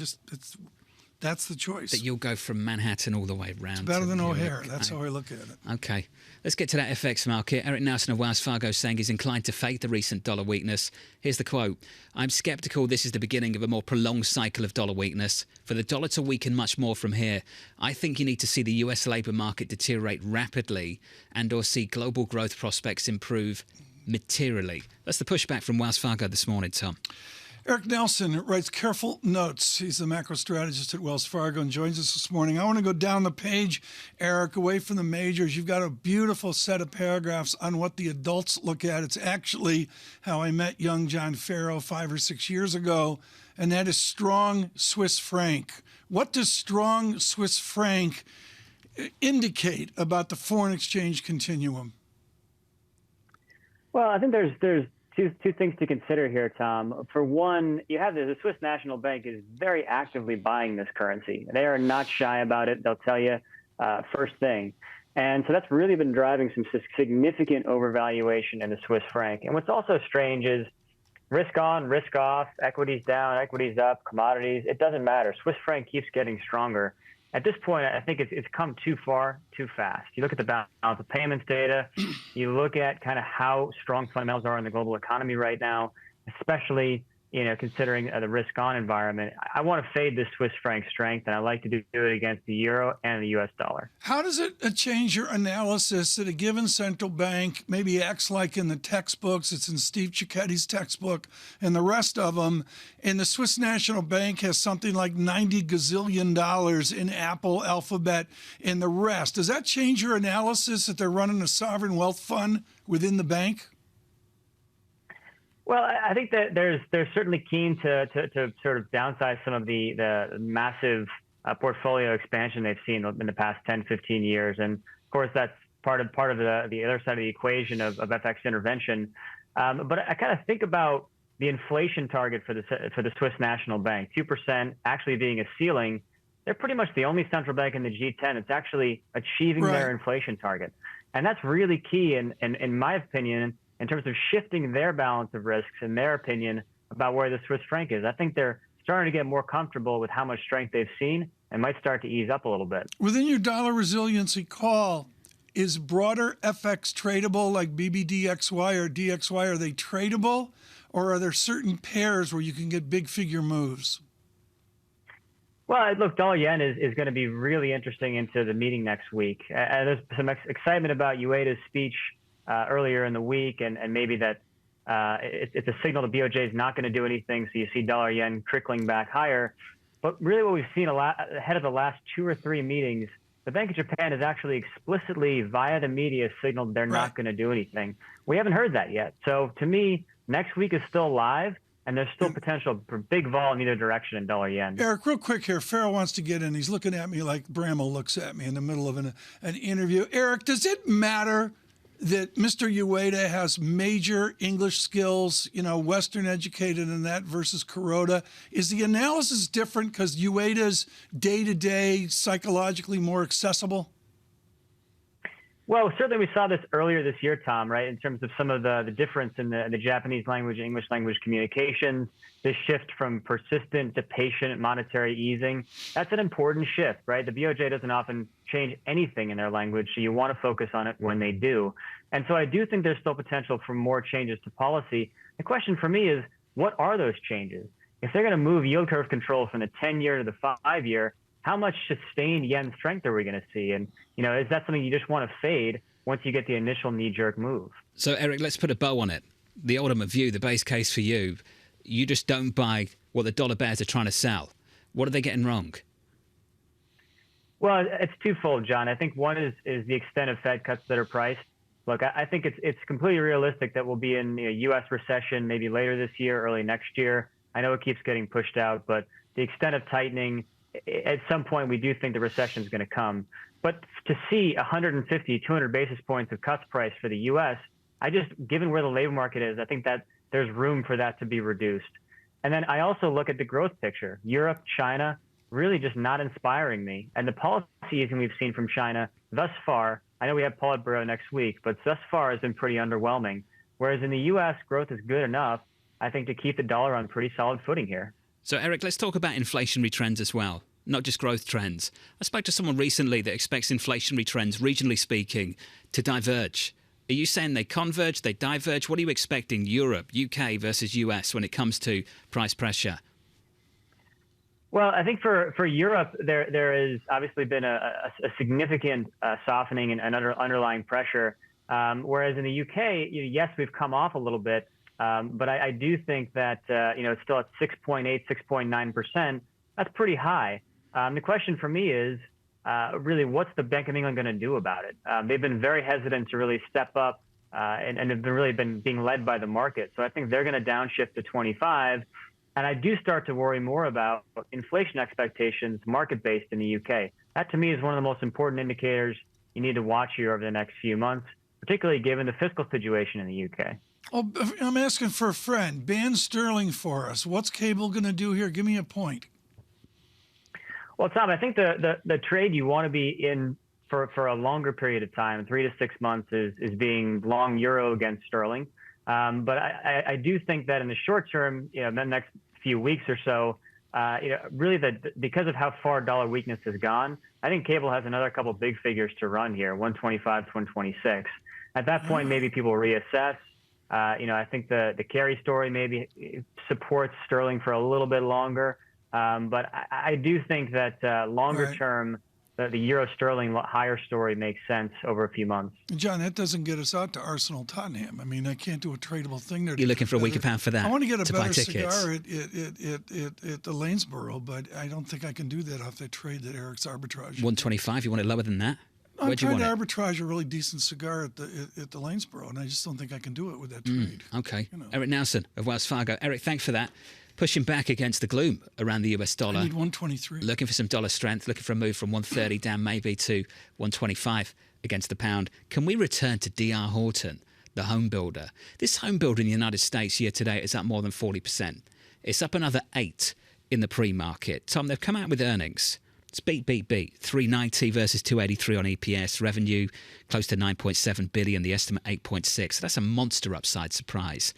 Speaker 8: That's the choice.
Speaker 7: That you'll go from Manhattan all the way round.
Speaker 8: It's better than O'Hare. That's how I look at it.
Speaker 7: Okay. Let's get to that FX market. Eric Nelson of Wells Fargo saying he's inclined to fade the recent dollar weakness. Here's the quote. I'm sceptical this is the beginning of a more prolonged cycle of dollar weakness. For the dollar to weaken much more from here, I think you need to see the US labour market deteriorate rapidly and or see global growth prospects improve materially. That's the pushback from Wells Fargo this morning, Tom.
Speaker 8: Eric Nelson writes careful notes. He's the macro strategist at Wells Fargo and joins us this morning. I want to go down the page, Eric, away from the majors. You've got a beautiful set of paragraphs on what the adults look at. It's actually how I met young John Farrow 5 or 6 years ago, and that is strong Swiss franc. What does strong Swiss franc indicate about the foreign exchange continuum?
Speaker 12: Well, I think there's two things to consider here, Tom. For one, you have the Swiss National Bank is very actively buying this currency. They are not shy about it. They'll tell you first thing. And so that's really been driving some significant overvaluation in the Swiss franc. And what's also strange is risk on, risk off, equities down, equities up, commodities. It doesn't matter. Swiss franc keeps getting stronger. At this point, I think it's come too far, too fast. You look at the balance of payments data. You look at kind of how strong fundamentals are in the global economy right now, especially considering the risk-on environment. I want to fade this Swiss franc strength, and I like to do it against the euro and the U.S. dollar.
Speaker 8: How does it change your analysis that a given central bank maybe acts like in the textbooks? It's in Steve Cicchetti's textbook and the rest of them. And the Swiss National Bank has something like $90 gazillion in Apple, Alphabet, and the rest. Does that change your analysis that they're running a sovereign wealth fund within the bank?
Speaker 12: Well, I think that they're certainly keen to sort of downsize some of the massive portfolio expansion they've seen in the past 10, 15 years. And of course, that's part of the other side of the equation of FX intervention. But I kind of think about the inflation target for the Swiss National Bank, 2% actually being a ceiling. They're pretty much the only central bank in the G10 that's actually achieving their inflation target. And that's really key, in my opinion, in terms of shifting their balance of risks and their opinion about where the Swiss franc is. I think they're starting to get more comfortable with how much strength they've seen and might start to ease up a little bit.
Speaker 8: Within your dollar resiliency call, is broader FX tradable like BBDXY or DXY? Are they tradable, or are there certain pairs where you can get big figure moves?
Speaker 12: Well, look, dollar yen is going to be really interesting into the meeting next week. There's some excitement about Ueda's speech earlier in the week, and maybe that it's a signal the BOJ is not going to do anything, so you see dollar yen trickling back higher. But really what we've seen ahead of the last 2 or 3 meetings, the Bank of Japan has actually explicitly, via the media, signaled they're not going to do anything. We haven't heard that yet. So to me, next week is still live, and there's still potential for big vol in either direction in dollar yen.
Speaker 8: Eric, real quick here. Ferro wants to get in. He's looking at me like Bramall looks at me in the middle of an interview. Eric, does it matter that Mr. Ueda has major English skills, Western educated in that versus Kuroda? Is the analysis different because Ueda's day-to-day psychologically more accessible?
Speaker 12: Well, certainly we saw this earlier this year, Tom, right, in terms of some of the difference in the Japanese language and English language communications, this shift from persistent to patient monetary easing. That's an important shift, right? The BOJ doesn't often change anything in their language, so you want to focus on it when they do. And so I do think there's still potential for more changes to policy. The question for me is, what are those changes? If they're going to move yield curve control from the 10-year to the 5-year, how much sustained yen strength are we going to see? And, is that something you just want to fade once you get the initial knee-jerk move?
Speaker 7: So, Eric, let's put a bow on it. The ultimate view, the base case for you, you just don't buy what the dollar bears are trying to sell. What are they getting wrong?
Speaker 12: Well, it's twofold, John. I think one is the extent of Fed cuts that are priced. Look, I think it's completely realistic that we'll be in a U.S. recession maybe later this year, early next year. I know it keeps getting pushed out, but the extent of tightening, at some point, we do think the recession is going to come. But to see 150, 200 basis points of cuts priced for the U.S., given where the labor market is, I think that there's room for that to be reduced. And then I also look at the growth picture. Europe, China, really just not inspiring me. And the policy easing we've seen from China thus far, I know we have Politburo next week, but thus far has been pretty underwhelming. Whereas in the U.S., growth is good enough, I think, to keep the dollar on pretty solid footing here.
Speaker 7: So, Eric, let's talk about inflationary trends as well, not just growth trends. I spoke to someone recently that expects inflationary trends, regionally speaking, to diverge. Are you saying they converge, they diverge? What are you expecting, Europe, UK versus US, when it comes to price pressure?
Speaker 12: Well, I think for Europe, there has obviously been a significant softening and underlying pressure. Whereas in the UK, yes, we've come off a little bit. But I do think that, it's still at 6.8, 6.9%. That's pretty high. The question for me is really, what's the Bank of England going to do about it? They've been very hesitant to really step up and have been being led by the market. So I think they're going to downshift to 25. And I do start to worry more about inflation expectations, market-based in the UK. That, to me, is one of the most important indicators you need to watch here over the next few months, particularly given the fiscal situation in the UK.
Speaker 8: Oh, I'm asking for a friend. Ban sterling for us. What's cable going to do here? Give me a point.
Speaker 12: Well, Tom, I think the trade you want to be in for a longer period of time, 3 to 6 months, is being long euro against sterling. But I do think that in the short term, the next few weeks or so, really because of how far dollar weakness has gone, I think cable has another couple big figures to run here, 125 to 126. At that point, maybe people reassess. I think the carry story maybe supports sterling for a little bit longer. But I do think that longer term, the euro sterling higher story makes sense over a few months.
Speaker 8: John, that doesn't get us out to Arsenal Tottenham. I mean, I can't do a tradable thing there.
Speaker 7: You're looking for a weaker pound for that.
Speaker 8: I want to get a better
Speaker 7: cigar
Speaker 8: at the Lanesboro, but I don't think I can do that off that trade that Eric's arbitrage.
Speaker 7: 125. You want it lower than that?
Speaker 8: I'm trying to arbitrage a really decent cigar at the Lanesboro, and I just don't think I can do it with that trade.
Speaker 7: Okay. Eric Nelson of Wells Fargo. Eric, thanks for that. Pushing back against the gloom around the US dollar.
Speaker 8: I need 123.
Speaker 7: Looking for some dollar strength, looking for a move from 130 down maybe to 125 against the pound. Can we return to D.R. Horton, the home builder? This home builder in the United States year to date is up more than 40%. It's up another 8% in the pre-market. Tom, they've come out with earnings. It's beat. 390 versus 283 on EPS. Revenue close to 9.7 billion. The estimate 8.6. So that's a monster upside surprise.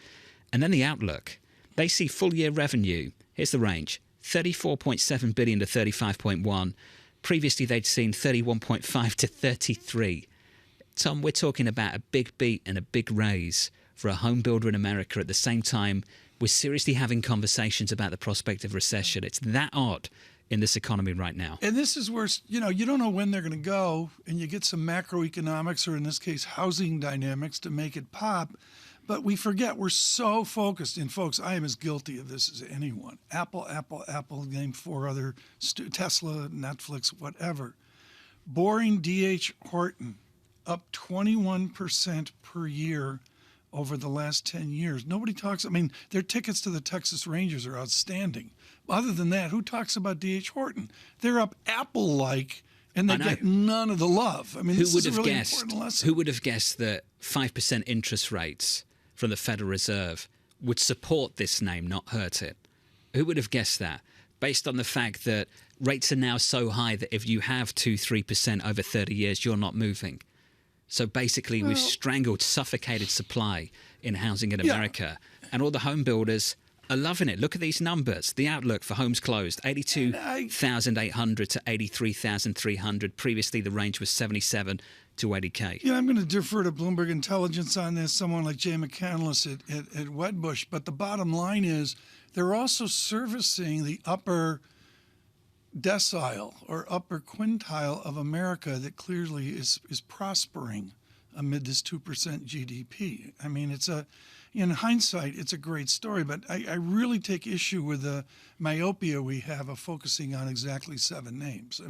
Speaker 7: And then the outlook. They see full year revenue. Here's the range: 34.7 billion to 35.1. Previously, they'd seen 31.5 to 33. Tom, we're talking about a big beat and a big raise for a home builder in America. At the same time, we're seriously having conversations about the prospect of recession. It's that odd in this economy right now.
Speaker 8: And this is where, you don't know when they're going to go, and you get some macroeconomics, or in this case, housing dynamics to make it pop. But we forget, we're so focused, and folks, I am as guilty of this as anyone. Apple, name 4 other, Tesla, Netflix, whatever. Boring D.H. Horton, up 21% per year over the last 10 years. Nobody talks, their tickets to the Texas Rangers are outstanding. Other than that, who talks about D.H. Horton? They're up Apple-like, and they get none of the love. This is a really important lesson.
Speaker 7: Who would have guessed that 5% interest rates from the Federal Reserve would support this name, not hurt it? Who would have guessed that? Based on the fact that rates are now so high that if you have 2-3% over 30 years, you're not moving. So basically, we've strangled, suffocated supply in housing in America. And all the home builders are loving it. Look at these numbers. The outlook for homes closed, 82,800 to 83,300. Previously, the range was 77 to 80K.
Speaker 8: I'm going to defer to Bloomberg Intelligence on this, someone like Jay McCandless at Wedbush. But the bottom line is they're also servicing the upper decile or upper quintile of America that clearly is prospering amid this 2% GDP. In hindsight, it's a great story, but I really take issue with the myopia we have of focusing on exactly 7 names.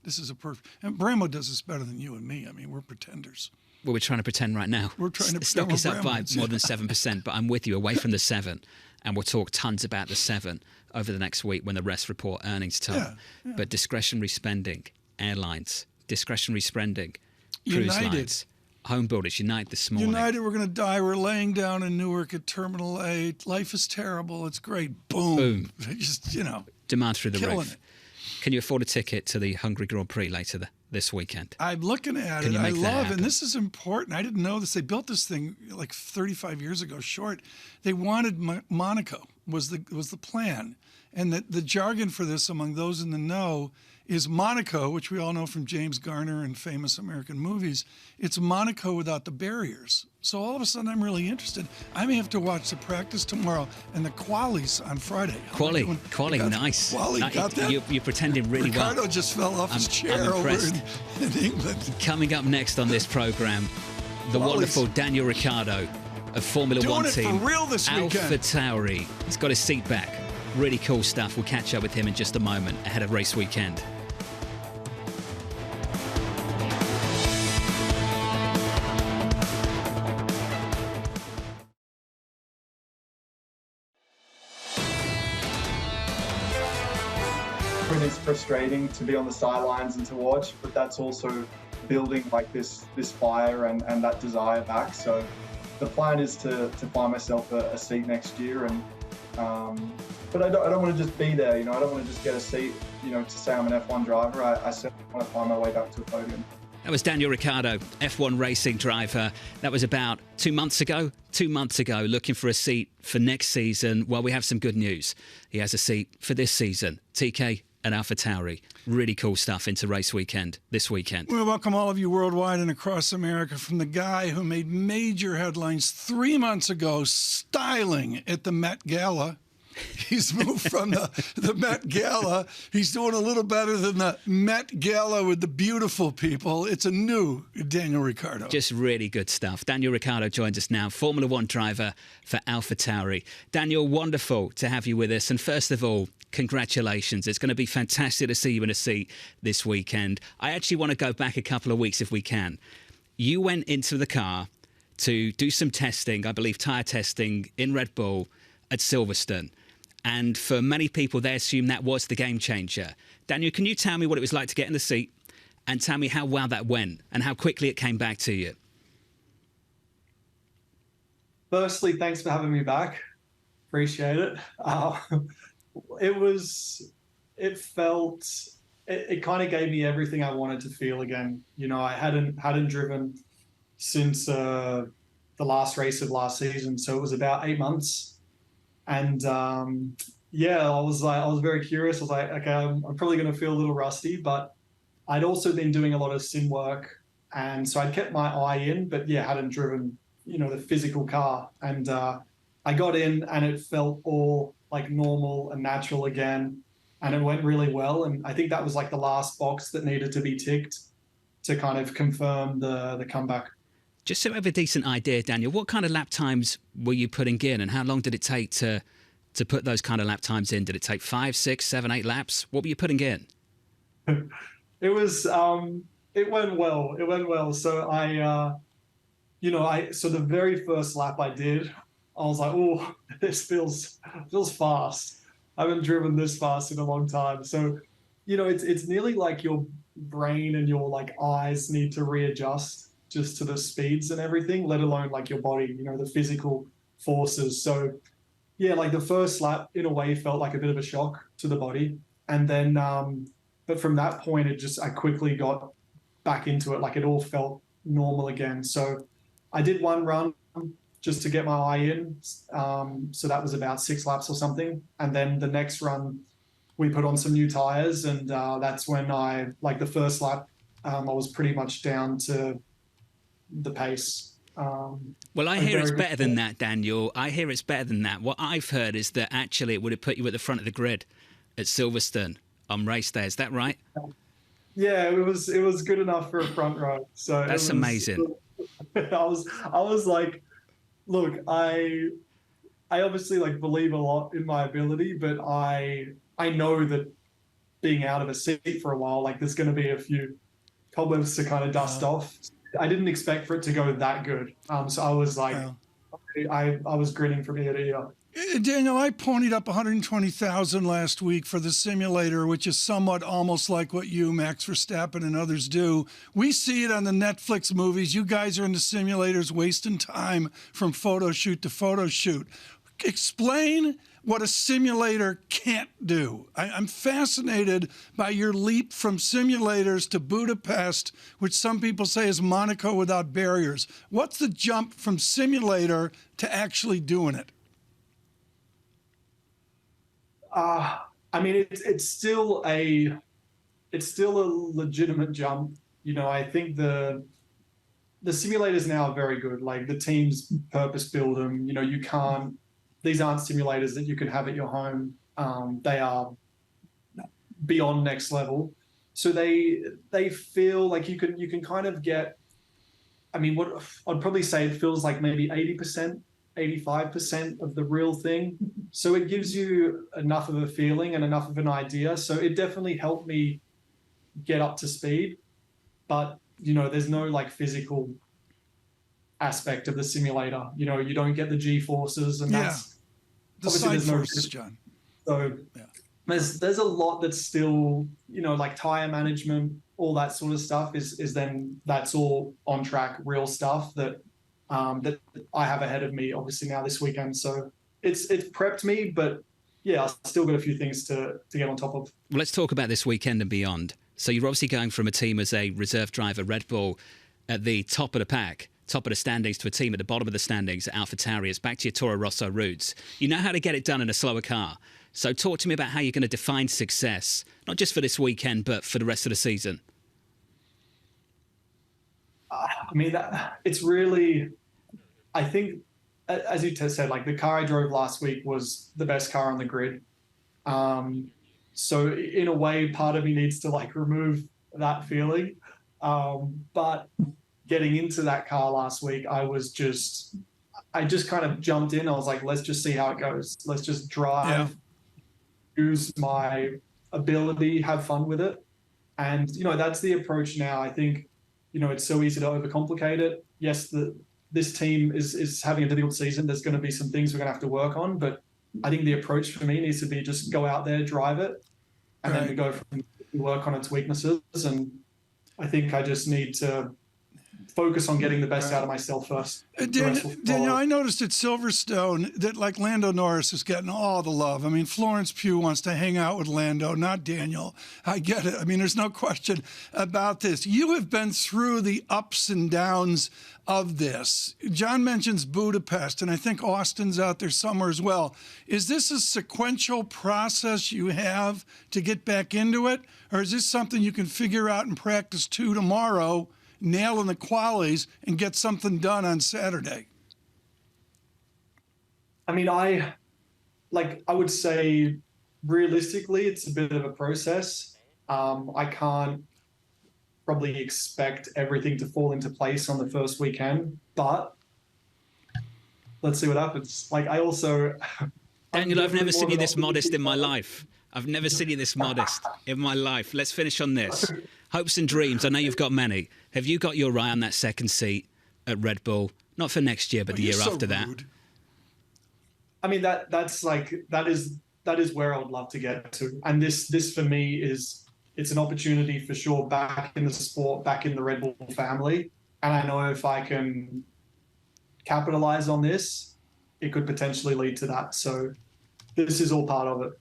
Speaker 8: This is and Bramo does this better than you and me. We're pretenders.
Speaker 7: Well, we're trying to pretend right now.
Speaker 8: We're trying to
Speaker 7: The stock is up by more than 7%, but I'm with you, away from the 7. And we'll talk tons about the 7 over the next week when the rest report earnings, Tom. Yeah. But discretionary spending, airlines, discretionary spending, cruise lines, home builders, United this morning.
Speaker 8: United, we're going to die. We're laying down in Newark at Terminal 8. Life is terrible. It's great. Boom. Just,
Speaker 7: demand through the roof.
Speaker 8: It.
Speaker 7: Can you afford a ticket to the Hungary Grand Prix later this weekend?
Speaker 8: I'm looking at it. I love it. And this is important. I didn't know this. They built this thing like 35 years ago, short. They wanted Monaco was the plan. And the jargon for this among those in the know is Monaco, which we all know from James Garner and famous American movies. It's Monaco without the barriers. So all of a sudden, I'm really interested. I may have to watch the practice tomorrow and the qualies on Friday.
Speaker 7: Quali, nice.
Speaker 8: Quali, got that?
Speaker 7: You're pretending really
Speaker 8: Ricciardo
Speaker 7: well.
Speaker 8: just fell off his chair over in England.
Speaker 7: Coming up next on this program, the wonderful Daniel Ricciardo of Formula One team.
Speaker 8: Doing it for real this weekend.
Speaker 7: AlphaTauri. He's got his seat back. Really cool stuff. We'll catch up with him in just a moment ahead of race weekend.
Speaker 13: It's frustrating to be on the sidelines and to watch, but that's also building like this fire and that desire back. So the plan is to find myself a seat next year, and but I don't want to just be there. I don't want to just get a seat, to say I'm an F1 driver. I certainly want to find my way back to a podium.
Speaker 7: That was Daniel Ricciardo, F1 racing driver. That was about 2 months ago. 2 months ago, looking for a seat for next season. Well, we have some good news. He has a seat for this season. TK and AlphaTauri. Really cool stuff into race weekend this weekend.
Speaker 8: We welcome all of you worldwide and across America from the guy who made major headlines 3 months ago, styling at the Met Gala. He's moved from the Met Gala. He's doing a little better than the Met Gala with the beautiful people. It's a new Daniel Ricciardo.
Speaker 7: Just really good stuff. Daniel Ricciardo joins us now, Formula One driver for AlphaTauri. Daniel, wonderful to have you with us. And first of all, congratulations. It's going to be fantastic to see you in a seat this weekend. I actually want to go back a couple of weeks if we can. You went into the car to do some testing, I believe tyre testing in Red Bull at Silverstone. And for many people, they assume that was the game changer. Daniel, can you tell me what it was like to get in the seat and tell me how well that went and how quickly it came back to you?
Speaker 13: Firstly, thanks for having me back. Appreciate it. It kind of gave me everything I wanted to feel again. You know, I hadn't driven since the last race of last season. So it was about 8 months. And I was very curious. I was like, okay, I'm probably going to feel a little rusty, but I'd also been doing a lot of sim work, and so I'd kept my eye in, but hadn't driven, the physical car. And I got in, and it felt all like normal and natural again, and it went really well. And I think that was like the last box that needed to be ticked to kind of confirm the comeback.
Speaker 7: Just so I have a decent idea, Daniel, what kind of lap times were you putting in, and how long did it take to put those kind of lap times in? Did it take 5, 6, 7, 8 laps? What were you putting in?
Speaker 13: It was, it went well. It went well. So so the very first lap I did, I was like, oh, this feels fast. I haven't driven this fast in a long time. So, it's nearly like your brain and your like eyes need to readjust just to the speeds and everything, let alone like your body, the physical forces. So like the first lap in a way felt like a bit of a shock to the body. And then, but from that point, I quickly got back into it. Like it all felt normal again. So I did one run just to get my eye in. So that was about 6 laps or something. And then the next run, we put on some new tires. And that's when the first lap, I was pretty much down to the pace.
Speaker 7: Well, I hear it's better than that, Daniel. I hear it's better than that. What I've heard is that actually it would have put you at the front of the grid at Silverstone on race day. Is that right?
Speaker 13: Yeah, it was good enough for a front row. So
Speaker 7: that's amazing.
Speaker 13: I was like, look, I obviously like believe a lot in my ability, but I know that being out of a seat for a while, like there's going to be a few cobwebs to kind of dust off. I didn't expect for it to go that good. So I was like, I was grinning from ear to ear.
Speaker 8: Daniel, I ponied up $120,000 last week for the simulator, which is somewhat almost like what you, Max Verstappen, and others do. We see it on the Netflix movies. You guys are in the simulators wasting time from photo shoot to photo shoot. Explain what a simulator can't do. I'm fascinated by your leap from simulators to Budapest, which some people say is Monaco without barriers. What's the jump from simulator to actually doing it?
Speaker 13: I mean, it's still a legitimate jump. I think the simulators now are very good. Like the teams purpose build them. These aren't simulators that you can have at your home. They are beyond next level. So they feel like you can kind of get, what I'd probably say it feels like maybe 80%, 85% of the real thing. So it gives you enough of a feeling and enough of an idea. So it definitely helped me get up to speed. But, there's no like physical aspect of the simulator. You don't get the G-forces and that's
Speaker 8: the side forces, John.
Speaker 13: So there's a lot that's still, like tire management, all that sort of stuff is then that's all on track, real stuff that that I have ahead of me, obviously now this weekend. So it's prepped me, but I've still got a few things to get on top of.
Speaker 7: Well, let's talk about this weekend and beyond. So you're obviously going from a team as a reserve driver, Red Bull, at the top of the pack, top of the standings, to a team at the bottom of the standings, AlphaTauri. It's back to your Toro Rosso roots. You know how to get it done in a slower car. So talk to me about how you're going to define success, not just for this weekend, but for the rest of the season.
Speaker 14: I mean, it's really, I think, as you said, like the car I drove last week was the best car on the grid. So in a way, part of me needs to like remove that feeling. But getting into that car last week, I just kind of jumped in. I was like, let's just see how it goes. Let's just drive, use my ability, have fun with it. And, that's the approach now. I think, it's so easy to overcomplicate it. Yes, this team is having a difficult season. There's going to be some things we're going to have to work on, but I think the approach for me needs to be just go out there, drive it, and then we go from work on its weaknesses. And I think I just need to focus on getting the best out of myself first.
Speaker 8: Daniel, I noticed at Silverstone that like Lando Norris is getting all the love. I mean, Florence Pugh wants to hang out with Lando, not Daniel. I get it. I mean, there's no question about this. You have been through the ups and downs of this. John mentions Budapest, and I think Austin's out there somewhere as well. Is this a sequential process you have to get back into it, or is this something you can figure out and practice to tomorrow, nail in the qualies, and get something done on Saturday?
Speaker 14: I mean, I would say realistically, it's a bit of a process. I can't probably expect everything to fall into place on the first weekend, but let's see what happens. Like, I also...
Speaker 7: Daniel, I've never seen you this modest in my life. I've never seen you this modest in my life. Let's finish on this. Hopes and dreams. I know you've got many. Have you got your eye on that second seat at Red Bull? Not for next year, but the year after that.
Speaker 14: I mean, that is where I would love to get to. And this for me it's an opportunity for sure, back in the sport, back in the Red Bull family. And I know if I can capitalize on this, it could potentially lead to that. So this is all part of it.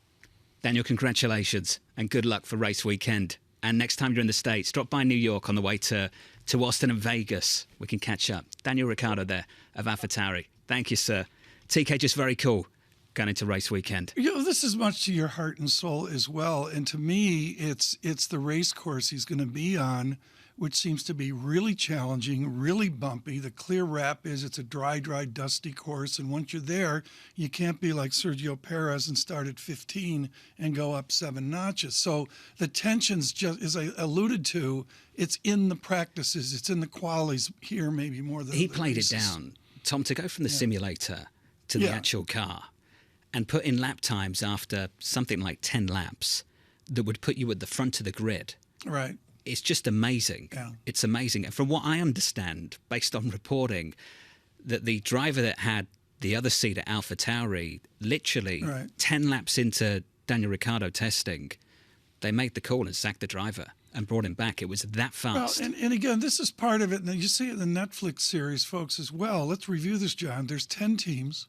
Speaker 7: Daniel, congratulations and good luck for race weekend. And next time you're in the States, drop by New York on the way to Austin and Vegas. We can catch up. Daniel Ricciardo there of AlphaTauri. Thank you, sir. TK, just very cool going into race weekend.
Speaker 8: This is much to your heart and soul as well. And to me, it's the race course he's going to be on, which seems to be really challenging, really bumpy. The clear wrap is it's a dry, dusty course. And once you're there, you can't be like Sergio Perez and start at 15 and go up 7 notches. So the tension's just, as I alluded to, it's in the practices. It's in the qualities here maybe more than
Speaker 7: he played races. It down. Tom, to go from the simulator to the actual car and put in lap times after something like 10 laps that would put you at the front of the grid.
Speaker 8: Right.
Speaker 7: It's just amazing. Yeah. It's amazing. And from what I understand, based on reporting, that the driver that had the other seat at AlphaTauri, literally 10 laps into Daniel Ricciardo testing, they made the call and sacked the driver and brought him back. It was that fast.
Speaker 8: Well, and again, this is part of it. And you see it in the Netflix series, folks, as well. Let's review this, John. There's 10 teams.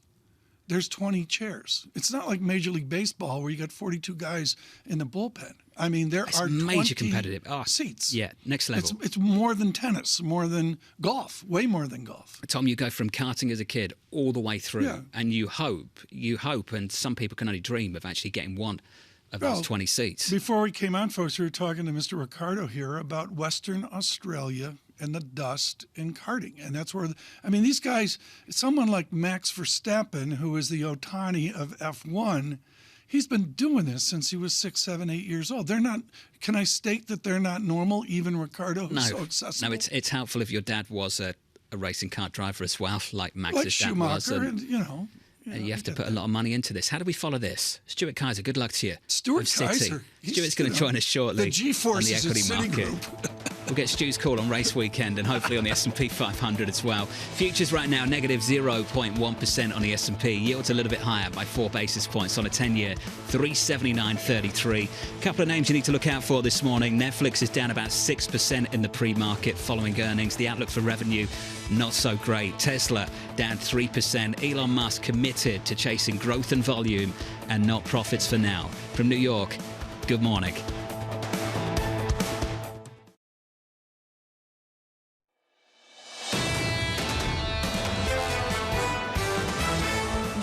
Speaker 8: There's 20 chairs. It's not like Major League Baseball where you got 42 guys in the bullpen. I mean, there are
Speaker 7: major
Speaker 8: 20
Speaker 7: competitive
Speaker 8: seats.
Speaker 7: Yeah, next level.
Speaker 8: It's more than tennis, more than golf, way more than golf.
Speaker 7: Tom, you go from karting as a kid all the way through, and you hope, and some people can only dream of actually getting one of those 20 seats.
Speaker 8: Before we came on, folks, we were talking to Mr. Ricciardo here about Western Australia and the dust in karting. And that's where, these guys, someone like Max Verstappen, who is the Otani of F1, he's been doing this since he was 6, 7, 8 years old. They're not, can I state that they're not normal, even Ricciardo, who's so accessible?
Speaker 7: No, it's helpful if your dad was a racing car driver as well, like Max's dad was.
Speaker 8: And
Speaker 7: you have to put a lot of money into this. How do we follow this? Stuart Kaiser, good luck to you.
Speaker 8: Stuart Kaiser.
Speaker 7: Stuart's going to join us shortly.
Speaker 8: The G-forces
Speaker 7: on the equity market. We'll get Stu's call on race weekend and hopefully on the S&P 500 as well. Futures right now, negative 0.1% on the S&P. Yields a little bit higher by 4 basis points on a 10-year, 379.33. Couple of names you need to look out for this morning. Netflix is down about 6% in the pre-market following earnings. The outlook for revenue, not so great. Tesla down 3%. Elon Musk committed to chasing growth and volume and not profits for now. From New York, good morning.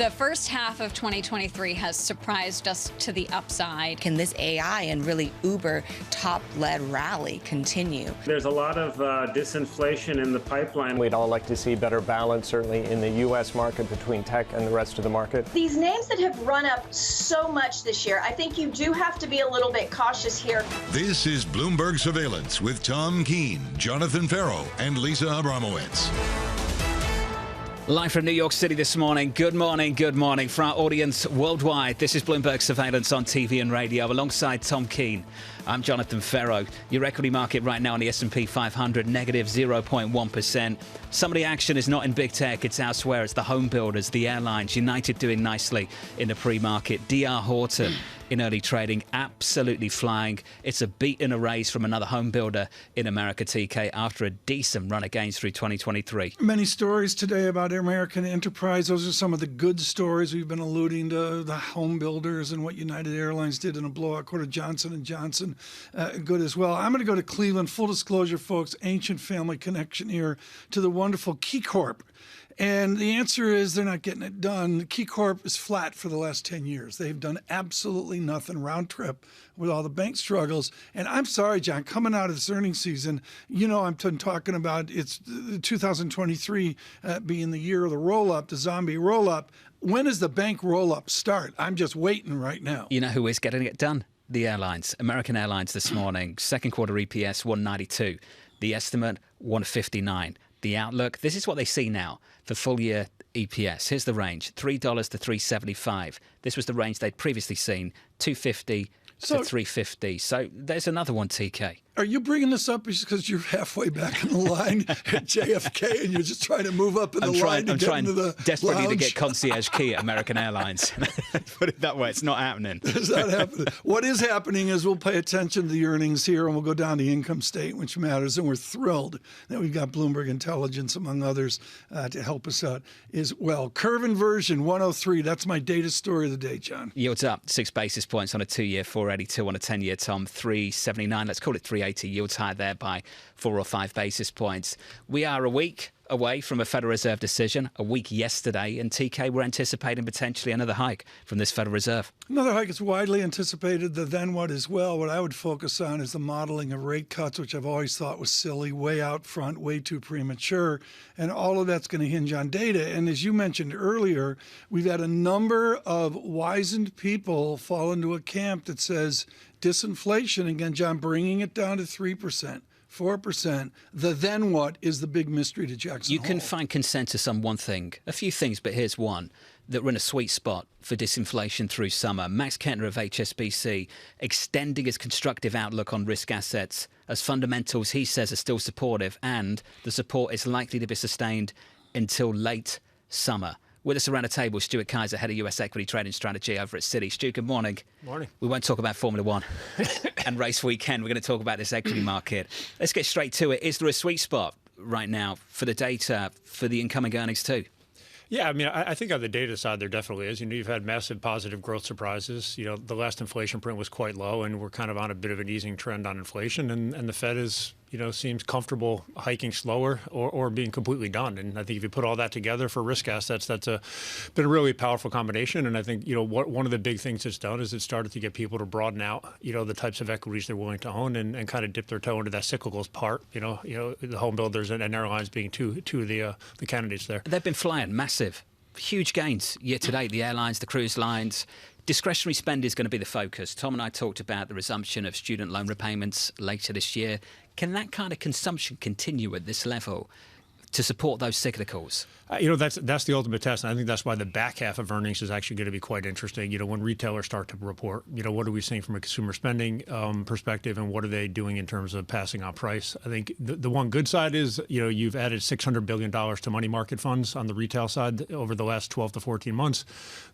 Speaker 1: The first half of 2023 has surprised us to the upside.
Speaker 2: Can this AI and really uber top-led rally continue?
Speaker 3: There's a lot of disinflation in the pipeline.
Speaker 4: We'd all like to see better balance, certainly in the U.S. market between tech and the rest of the market.
Speaker 5: These names that have run up so much this year, I think you do have to be a little bit cautious here.
Speaker 6: This is Bloomberg Surveillance with Tom Keene, Jonathan Ferro, and Lisa Abramowicz.
Speaker 7: Live from New York City this morning. Good morning, good morning. For our audience worldwide, this is Bloomberg Surveillance on TV and radio alongside Tom Keene. I'm Jonathan Ferro. Your equity market right now on the S&P 500, negative 0.1%. Some of the action is not in big tech, it's elsewhere. It's the home builders, the airlines, United doing nicely in the pre-market. DR Horton in early trading, absolutely flying. It's a beat in a race from another home builder in America, TK, after a decent run of gains through 2023.
Speaker 8: Many stories today about American enterprise. Those are some of the good stories. We've been alluding to the home builders and what United Airlines did in a blowout quarter. Johnson & Johnson, good as well. I'm going to go to Cleveland. Full disclosure, folks, ancient family connection here to the wonderful Key Corp. And the answer is they're not getting it done. Key Corp is flat for the last 10 years. They've done absolutely nothing round trip with all the bank struggles. And I'm sorry, John, coming out of this earnings season, you know I'm talking about it's 2023 being the year of the roll-up, the zombie roll-up. When does the bank roll-up start? I'm just waiting right now.
Speaker 7: You know who is getting it done? The airlines. American Airlines this morning, second quarter EPS 192. The estimate 159. The outlook, this is what they see now for full year EPS. Here's the range, $3 to $3.75. This was the range they'd previously seen, $2.50 to $3.50. So there's another one, TK.
Speaker 8: Are you bringing this up because you're halfway back in the line at JFK and you're just trying to move up in the line to get into the
Speaker 7: desperately
Speaker 8: lounge?
Speaker 7: to get concierge key at American Airlines. Put it that way, it's not happening.
Speaker 8: It's not happening. What is happening is we'll pay attention to the earnings here and we'll go down the income statement, which matters. And we're thrilled that we've got Bloomberg Intelligence, among others, to help us out as well. Curve inversion, 103. That's my data story of the day, John.
Speaker 7: Yields up 6 basis points on a 2-year, 482 on a 10-year, Tom, 379. Let's call it 380. Yields higher there by 4 or 5 basis points. We are a week away from a Federal Reserve decision, a week yesterday, and TK, we're anticipating potentially another hike from this Federal Reserve.
Speaker 8: Another hike is widely anticipated. The then what as well. What I would focus on is the modeling of rate cuts, which I've always thought was silly, way out front, way too premature. And all of that's going to hinge on data. And as you mentioned earlier, we've had a number of wizened people fall into a camp that says disinflation, again, John, bringing it down to 3%. 4%. The then what is the big mystery to Jackson Hole.
Speaker 7: You can find consensus on one thing, a few things, but here's one, that we're in a sweet spot for disinflation through summer. Max Kentner of HSBC extending his constructive outlook on risk assets as fundamentals, he says, are still supportive, and the support is likely to be sustained until late summer. With us around the table, Stuart Kaiser, head of US equity trading strategy over at Citi. Stu, good morning.
Speaker 15: Morning.
Speaker 7: We won't talk about Formula One and race weekend. We're going to talk about this equity market. Let's get straight to it. Is there a sweet spot right now for the data, for the incoming earnings too?
Speaker 15: Yeah, I mean, I think on the data side, there definitely is. You know, you've had massive positive growth surprises. You know, the last inflation print was quite low, and we're kind of on a bit of an easing trend on inflation. And the Fed is, you know, seems comfortable hiking slower or being completely done. And I think if you put all that together for risk assets, that's been a really powerful combination. And I think, you know, one of the big things it's done is it started to get people to broaden out, you know, the types of equities they're willing to own and kind of dip their toe into that cyclicals part. You know, the home builders and airlines being two of the candidates there.
Speaker 7: They've been flying massive. Huge gains year to date, the airlines, the cruise lines. Discretionary spend is going to be the focus. Tom and I talked about the resumption of student loan repayments later this year. Can that kind of consumption continue at this level to support those cyclicals?
Speaker 15: You know, that's the ultimate test. And I think that's why the back half of earnings is actually going to be quite interesting. You know, when retailers start to report, you know, what are we seeing from a consumer spending perspective and what are they doing in terms of passing on price? I think the one good side is, you know, you've added $600 billion to money market funds on the retail side over the last 12 to 14 months.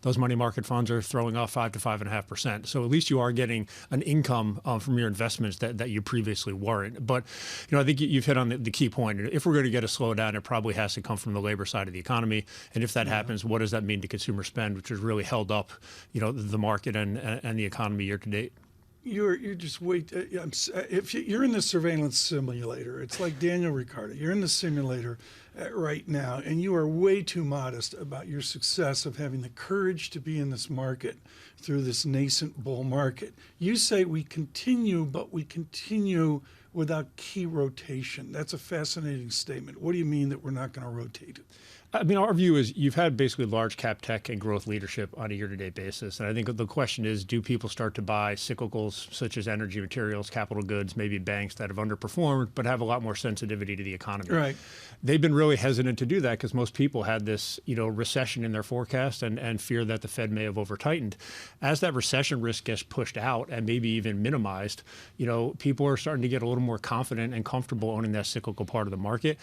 Speaker 15: Those money market funds are throwing off 5 to 5.5%. So at least you are getting an income from your investments that you previously weren't. But, you know, I think you've hit on the key point. If we're going to get a slowdown, it probably has to come from the labor side of the economy. And if that happens, what does that mean to consumer spend, which has really held up, you know, the market and the economy year to date?
Speaker 8: you're just if you're in the surveillance simulator, it's like Daniel Ricciardo. You're in the simulator right now, and you are way too modest about your success of having the courage to be in this market through this nascent bull market. You say we continue, but we continue without key rotation. That's a fascinating statement. What do you mean that we're not going to rotate it?
Speaker 15: I mean, our view is you've had basically large cap tech and growth leadership on a year-to-date basis. And I think the question is, do people start to buy cyclicals such as energy materials, capital goods, maybe banks that have underperformed, but have a lot more sensitivity to the economy?
Speaker 8: Right.
Speaker 15: They've been really hesitant to do that because most people had this, recession in their forecast and fear that the Fed may have over-tightened. As that recession risk gets pushed out and maybe even minimized, people are starting to get a little more confident and comfortable owning that cyclical part of the market.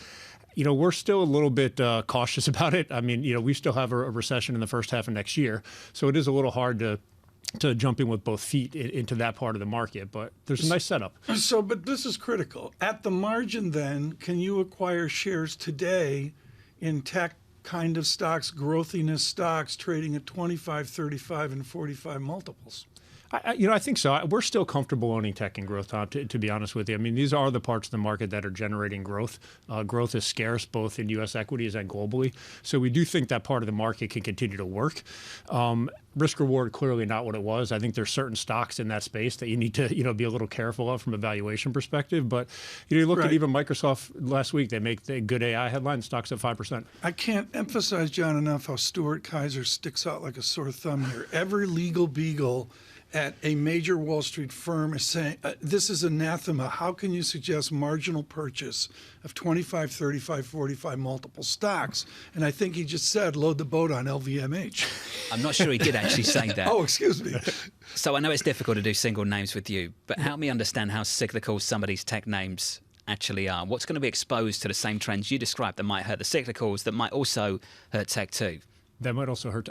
Speaker 15: We're still a little bit cautious about it. I mean, we still have a recession in the first half of next year. So it is a little hard to jump in with both feet into that part of the market. But there's a nice setup.
Speaker 8: But this is critical. At the margin, then, can you acquire shares today in tech kind of stocks, growthiness stocks, trading at 25, 35, and 45 multiples?
Speaker 15: I think so. We're still comfortable owning tech and growth, Tom, to be honest with you. I mean, these are the parts of the market that are generating growth. Growth is scarce both in U.S. equities and globally. So we do think that part of the market can continue to work. Risk reward, clearly not what it was. I think there's certain stocks in that space that you need to, be a little careful of from a valuation perspective. But you look at even Microsoft last week, they make the good AI headline, stocks at 5%.
Speaker 8: I can't emphasize, John, enough how Stuart Kaiser sticks out like a sore thumb here. Every legal beagle at a major Wall Street firm is saying, this is anathema. How can you suggest marginal purchase of 25, 35, 45 multiple stocks? And I think he just said, load the boat on LVMH.
Speaker 7: I'm not sure he did actually say that.
Speaker 8: Oh, excuse me.
Speaker 7: So I know it's difficult to do single names with you, but help me understand how cyclical some of these tech names actually are. What's going to be exposed to the same trends you described that might hurt the cyclicals, that might also hurt tech too?
Speaker 15: That might also hurt.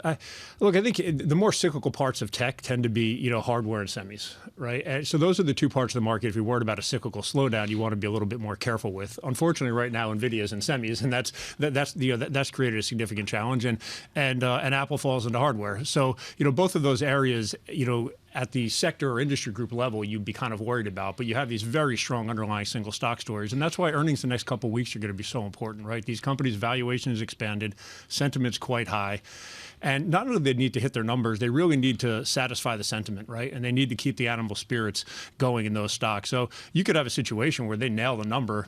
Speaker 15: Look, I think the more cyclical parts of tech tend to be, hardware and semis, right? And so those are the two parts of the market. If you're worried about a cyclical slowdown, you want to be a little bit more careful with. Unfortunately, right now, Nvidia's in semis, and that's created a significant challenge. And Apple falls into hardware. So both of those areas, at the sector or industry group level, you'd be kind of worried about, but you have these very strong underlying single stock stories. And that's why earnings the next couple of weeks are going to be so important, right? These companies' valuation is expanded, sentiment's quite high. And not only do they need to hit their numbers, they really need to satisfy the sentiment, right? And they need to keep the animal spirits going in those stocks. So you could have a situation where they nail the number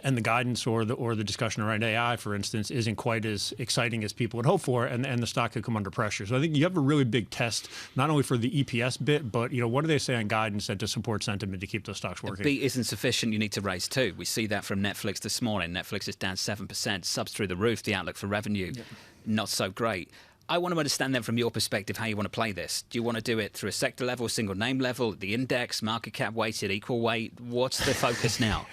Speaker 15: and the guidance or the discussion around AI, for instance, isn't quite as exciting as people would hope for, and the stock could come under pressure. So I think you have a really big test, not only for the EPS bit, but what do they say on guidance and to support sentiment to keep those stocks working?
Speaker 7: The beat isn't sufficient. You need to raise too. We see that from Netflix this morning. Netflix is down 7%, subs through the roof. The outlook for revenue, not so great. I want to understand then from your perspective how you want to play this. Do you want to do it through a sector level, single name level, the index, market cap weighted, equal weight? What's the focus now?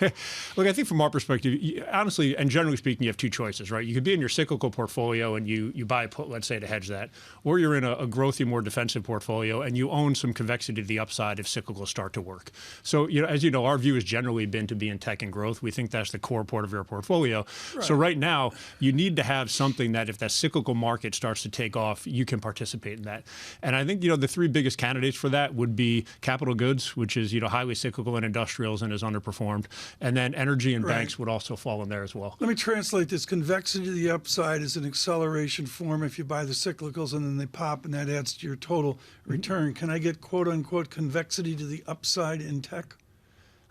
Speaker 15: Look, I think from our perspective, honestly and generally speaking, you have two choices, right? You could be in your cyclical portfolio and you buy a put, let's say, to hedge that, or you're in a growthy, more defensive portfolio and you own some convexity to the upside if cyclicals start to work. So, as you know, our view has generally been to be in tech and growth. We think that's the core part of your portfolio. Right. So right now, you need to have something that if that cyclical market starts to take off, you can participate in that. And I think, the three biggest candidates for that would be capital goods, which is, highly cyclical, and industrials and has underperformed. And then energy and banks would also fall in there as well.
Speaker 8: Let me translate this. Convexity to the upside is an acceleration form if you buy the cyclicals and then they pop and that adds to your total return. Can I get quote unquote convexity to the upside in tech?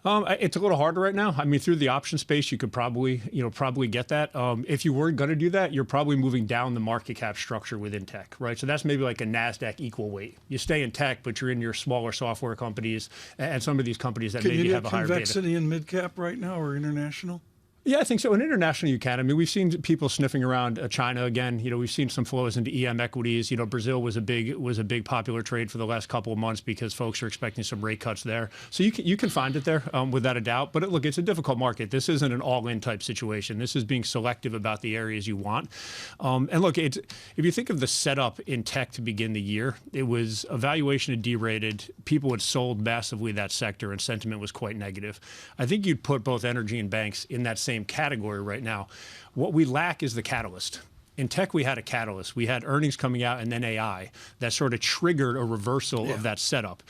Speaker 15: It's a little harder right now. I mean, through the option space, you could probably get that. If you were going to do that, you're probably moving down the market cap structure within tech, right? So that's maybe like a NASDAQ equal weight. You stay in tech, but you're in your smaller software companies and some of these companies that maybe have a higher beta.
Speaker 8: Can you get convexity in mid-cap right now or international?
Speaker 15: Yeah, I think so. In international, you can. I mean, we've seen people sniffing around China again. We've seen some flows into EM equities. Brazil was a big popular trade for the last couple of months because folks are expecting some rate cuts there. So you can find it there without a doubt. But look, it's a difficult market. This isn't an all-in type situation. This is being selective about the areas you want. And look, if you think of the setup in tech to begin the year, it was a valuation had derated. People had sold massively that sector, and sentiment was quite negative. I think you'd put both energy and banks in that same category right now. What we lack is the catalyst. In tech, we had a catalyst. We had earnings coming out and then AI that sort of triggered a reversal of that setup.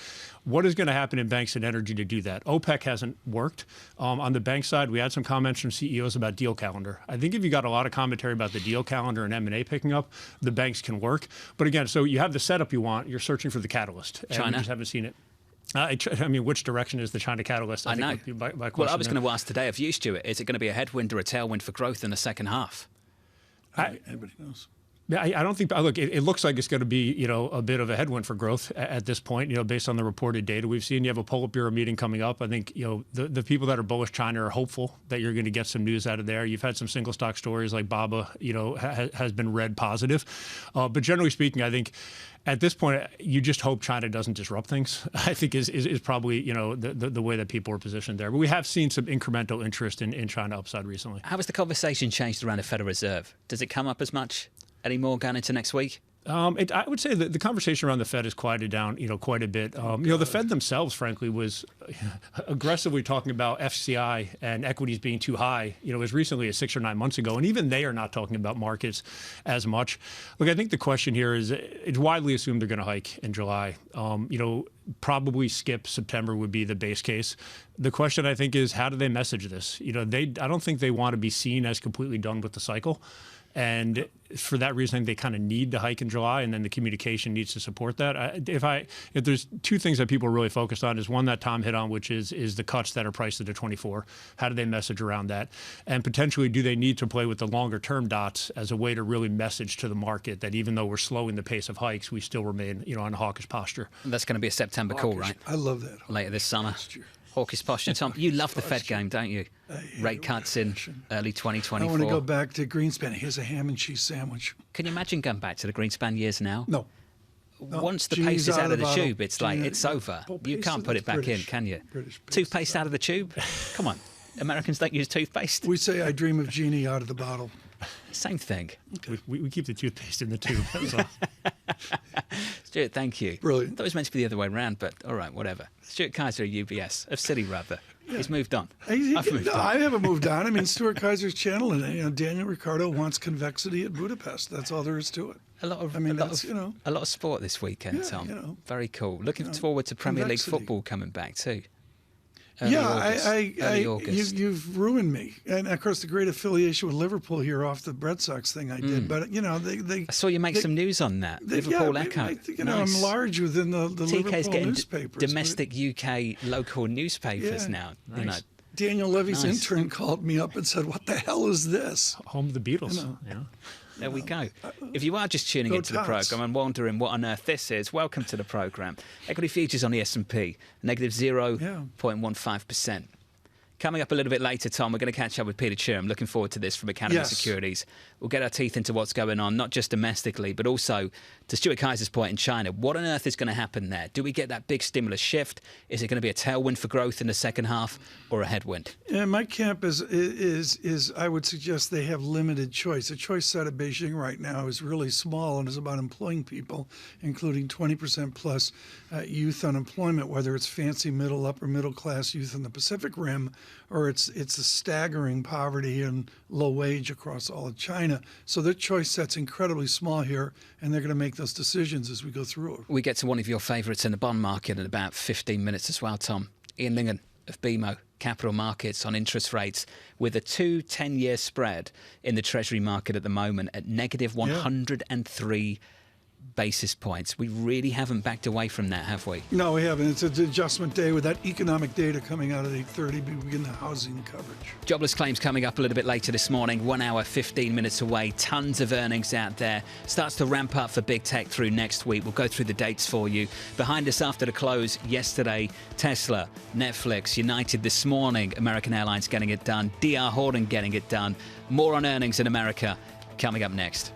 Speaker 15: What is going to happen in banks and energy to do that? OPEC hasn't worked. On the bank side, we had some comments from CEOs about deal calendar. I think if you got a lot of commentary about the deal calendar and M&A picking up, the banks can work. But again, so you have the setup you want. You're searching for the catalyst.
Speaker 7: China.
Speaker 15: And we just haven't seen it. I mean, which direction is the China catalyst?
Speaker 7: I know.
Speaker 15: Well,
Speaker 7: I was going to ask today of you, Stuart, is it going to be a headwind or a tailwind for growth in the second half?
Speaker 8: Anybody knows.
Speaker 15: I don't think. Look, it looks like it's going to be, a bit of a headwind for growth at this point. Based on the reported data we've seen. You have a Politburo meeting coming up. I think the people that are bullish China are hopeful that you're going to get some news out of there. You've had some single stock stories like BABA, has been read positive. But generally speaking, I think at this point you just hope China doesn't disrupt things. I think is probably the way that people are positioned there. But we have seen some incremental interest in China upside recently.
Speaker 7: How has the conversation changed around the Federal Reserve? Does it come up as much anymore going into next week?
Speaker 15: I would say that the conversation around the Fed has quieted down, quite a bit. The Fed themselves, frankly, was aggressively talking about FCI and equities being too high, as recently as 6 or 9 months ago. And even they are not talking about markets as much. Look, I think the question here is it's widely assumed they're going to hike in July. Probably skip September would be the base case. The question, I think, is how do they message this? I don't think they want to be seen as completely done with the cycle. And for that reason, they kind of need to hike in July, and then the communication needs to support that. If there's two things that people are really focused on, is one that Tom hit on, which is the cuts that are priced at 24. How do they message around that? And potentially, do they need to play with the longer term dots as a way to really message to the market that even though we're slowing the pace of hikes, we still remain, on a hawkish posture?
Speaker 7: And that's going to be a September call, right?
Speaker 8: I love that.
Speaker 7: Later this summer. Hawkish posture. Tom, you love the Fed game, don't you? Rate cuts in early 2024.
Speaker 8: I want to go back to Greenspan. Here's a ham and cheese sandwich.
Speaker 7: Can you imagine going back to the Greenspan years now?
Speaker 8: No.
Speaker 7: Once the paste is out of the tube, it's like, it's over. You can't put it back in, can you? Toothpaste out of the tube? Come on. Americans don't use toothpaste.
Speaker 8: We say, I dream of genie out of the bottle.
Speaker 7: Same thing.
Speaker 15: Okay. We keep the toothpaste in the tube. That's all.
Speaker 7: Stuart, thank you.
Speaker 8: Brilliant.
Speaker 7: I thought it was meant to be the other way around, but all right, whatever. Stuart Kaiser of UBS, of Citi rather. Yeah. He's moved on.
Speaker 8: I haven't moved on. I mean, Stuart Kaiser's channel, and Daniel Ricciardo wants convexity at Budapest. That's all there is to it.
Speaker 7: A lot of sport this weekend, Tom. Very cool. Looking forward to Premier League football coming back too. Early August.
Speaker 8: You've ruined me. And of course, the great affiliation with Liverpool here off the Red Sox thing I did. But I
Speaker 7: saw you make some news on that. Liverpool Echo.
Speaker 8: Nice. I'm large within the
Speaker 7: TK's
Speaker 8: Liverpool newspapers.
Speaker 7: Domestic UK local newspapers now.
Speaker 15: Nice.
Speaker 8: Daniel Levy's intern called me up and said, "What the hell is this?"
Speaker 15: Home of the Beatles.
Speaker 7: There we go. If you are just tuning into the programme and wondering what on earth this is, welcome to the programme. Equity futures on the S&P, negative 0.15%. Coming up a little bit later, Tom, we're going to catch up with Peter Chirm. Looking forward to this from Academy Securities. We'll get our teeth into what's going on, not just domestically, but also, to Stuart Kaiser's point, in China. What on earth is going to happen there? Do we get that big stimulus shift? Is it going to be a tailwind for growth in the second half or a headwind?
Speaker 8: My camp is I would suggest they have limited choice. The choice set of Beijing right now is really small and is about employing people, including 20% plus youth unemployment, whether it's fancy middle, upper middle class youth in the Pacific Rim, or it's a staggering poverty and low wage across all of China. So their choice set's incredibly small here, and they're going to make those decisions as we go through it.
Speaker 7: We get to one of your favourites in the bond market in about 15 minutes as well, Tom. Ian Lingen of BMO Capital Markets on interest rates, with a 2 10-year spread in the Treasury market at the moment at negative 103 basis points. We really haven't backed away from that, have we?
Speaker 8: No, we haven't. It's an adjustment day with that economic data coming out at 8:30. We begin the housing coverage.
Speaker 7: Jobless claims coming up a little bit later this morning. 1 hour, 15 minutes away. Tons of earnings out there. Starts to ramp up for big tech through next week. We'll go through the dates for you. Behind us after the close yesterday, Tesla, Netflix, United this morning, American Airlines getting it done, DR Horton getting it done. More on earnings in America coming up next.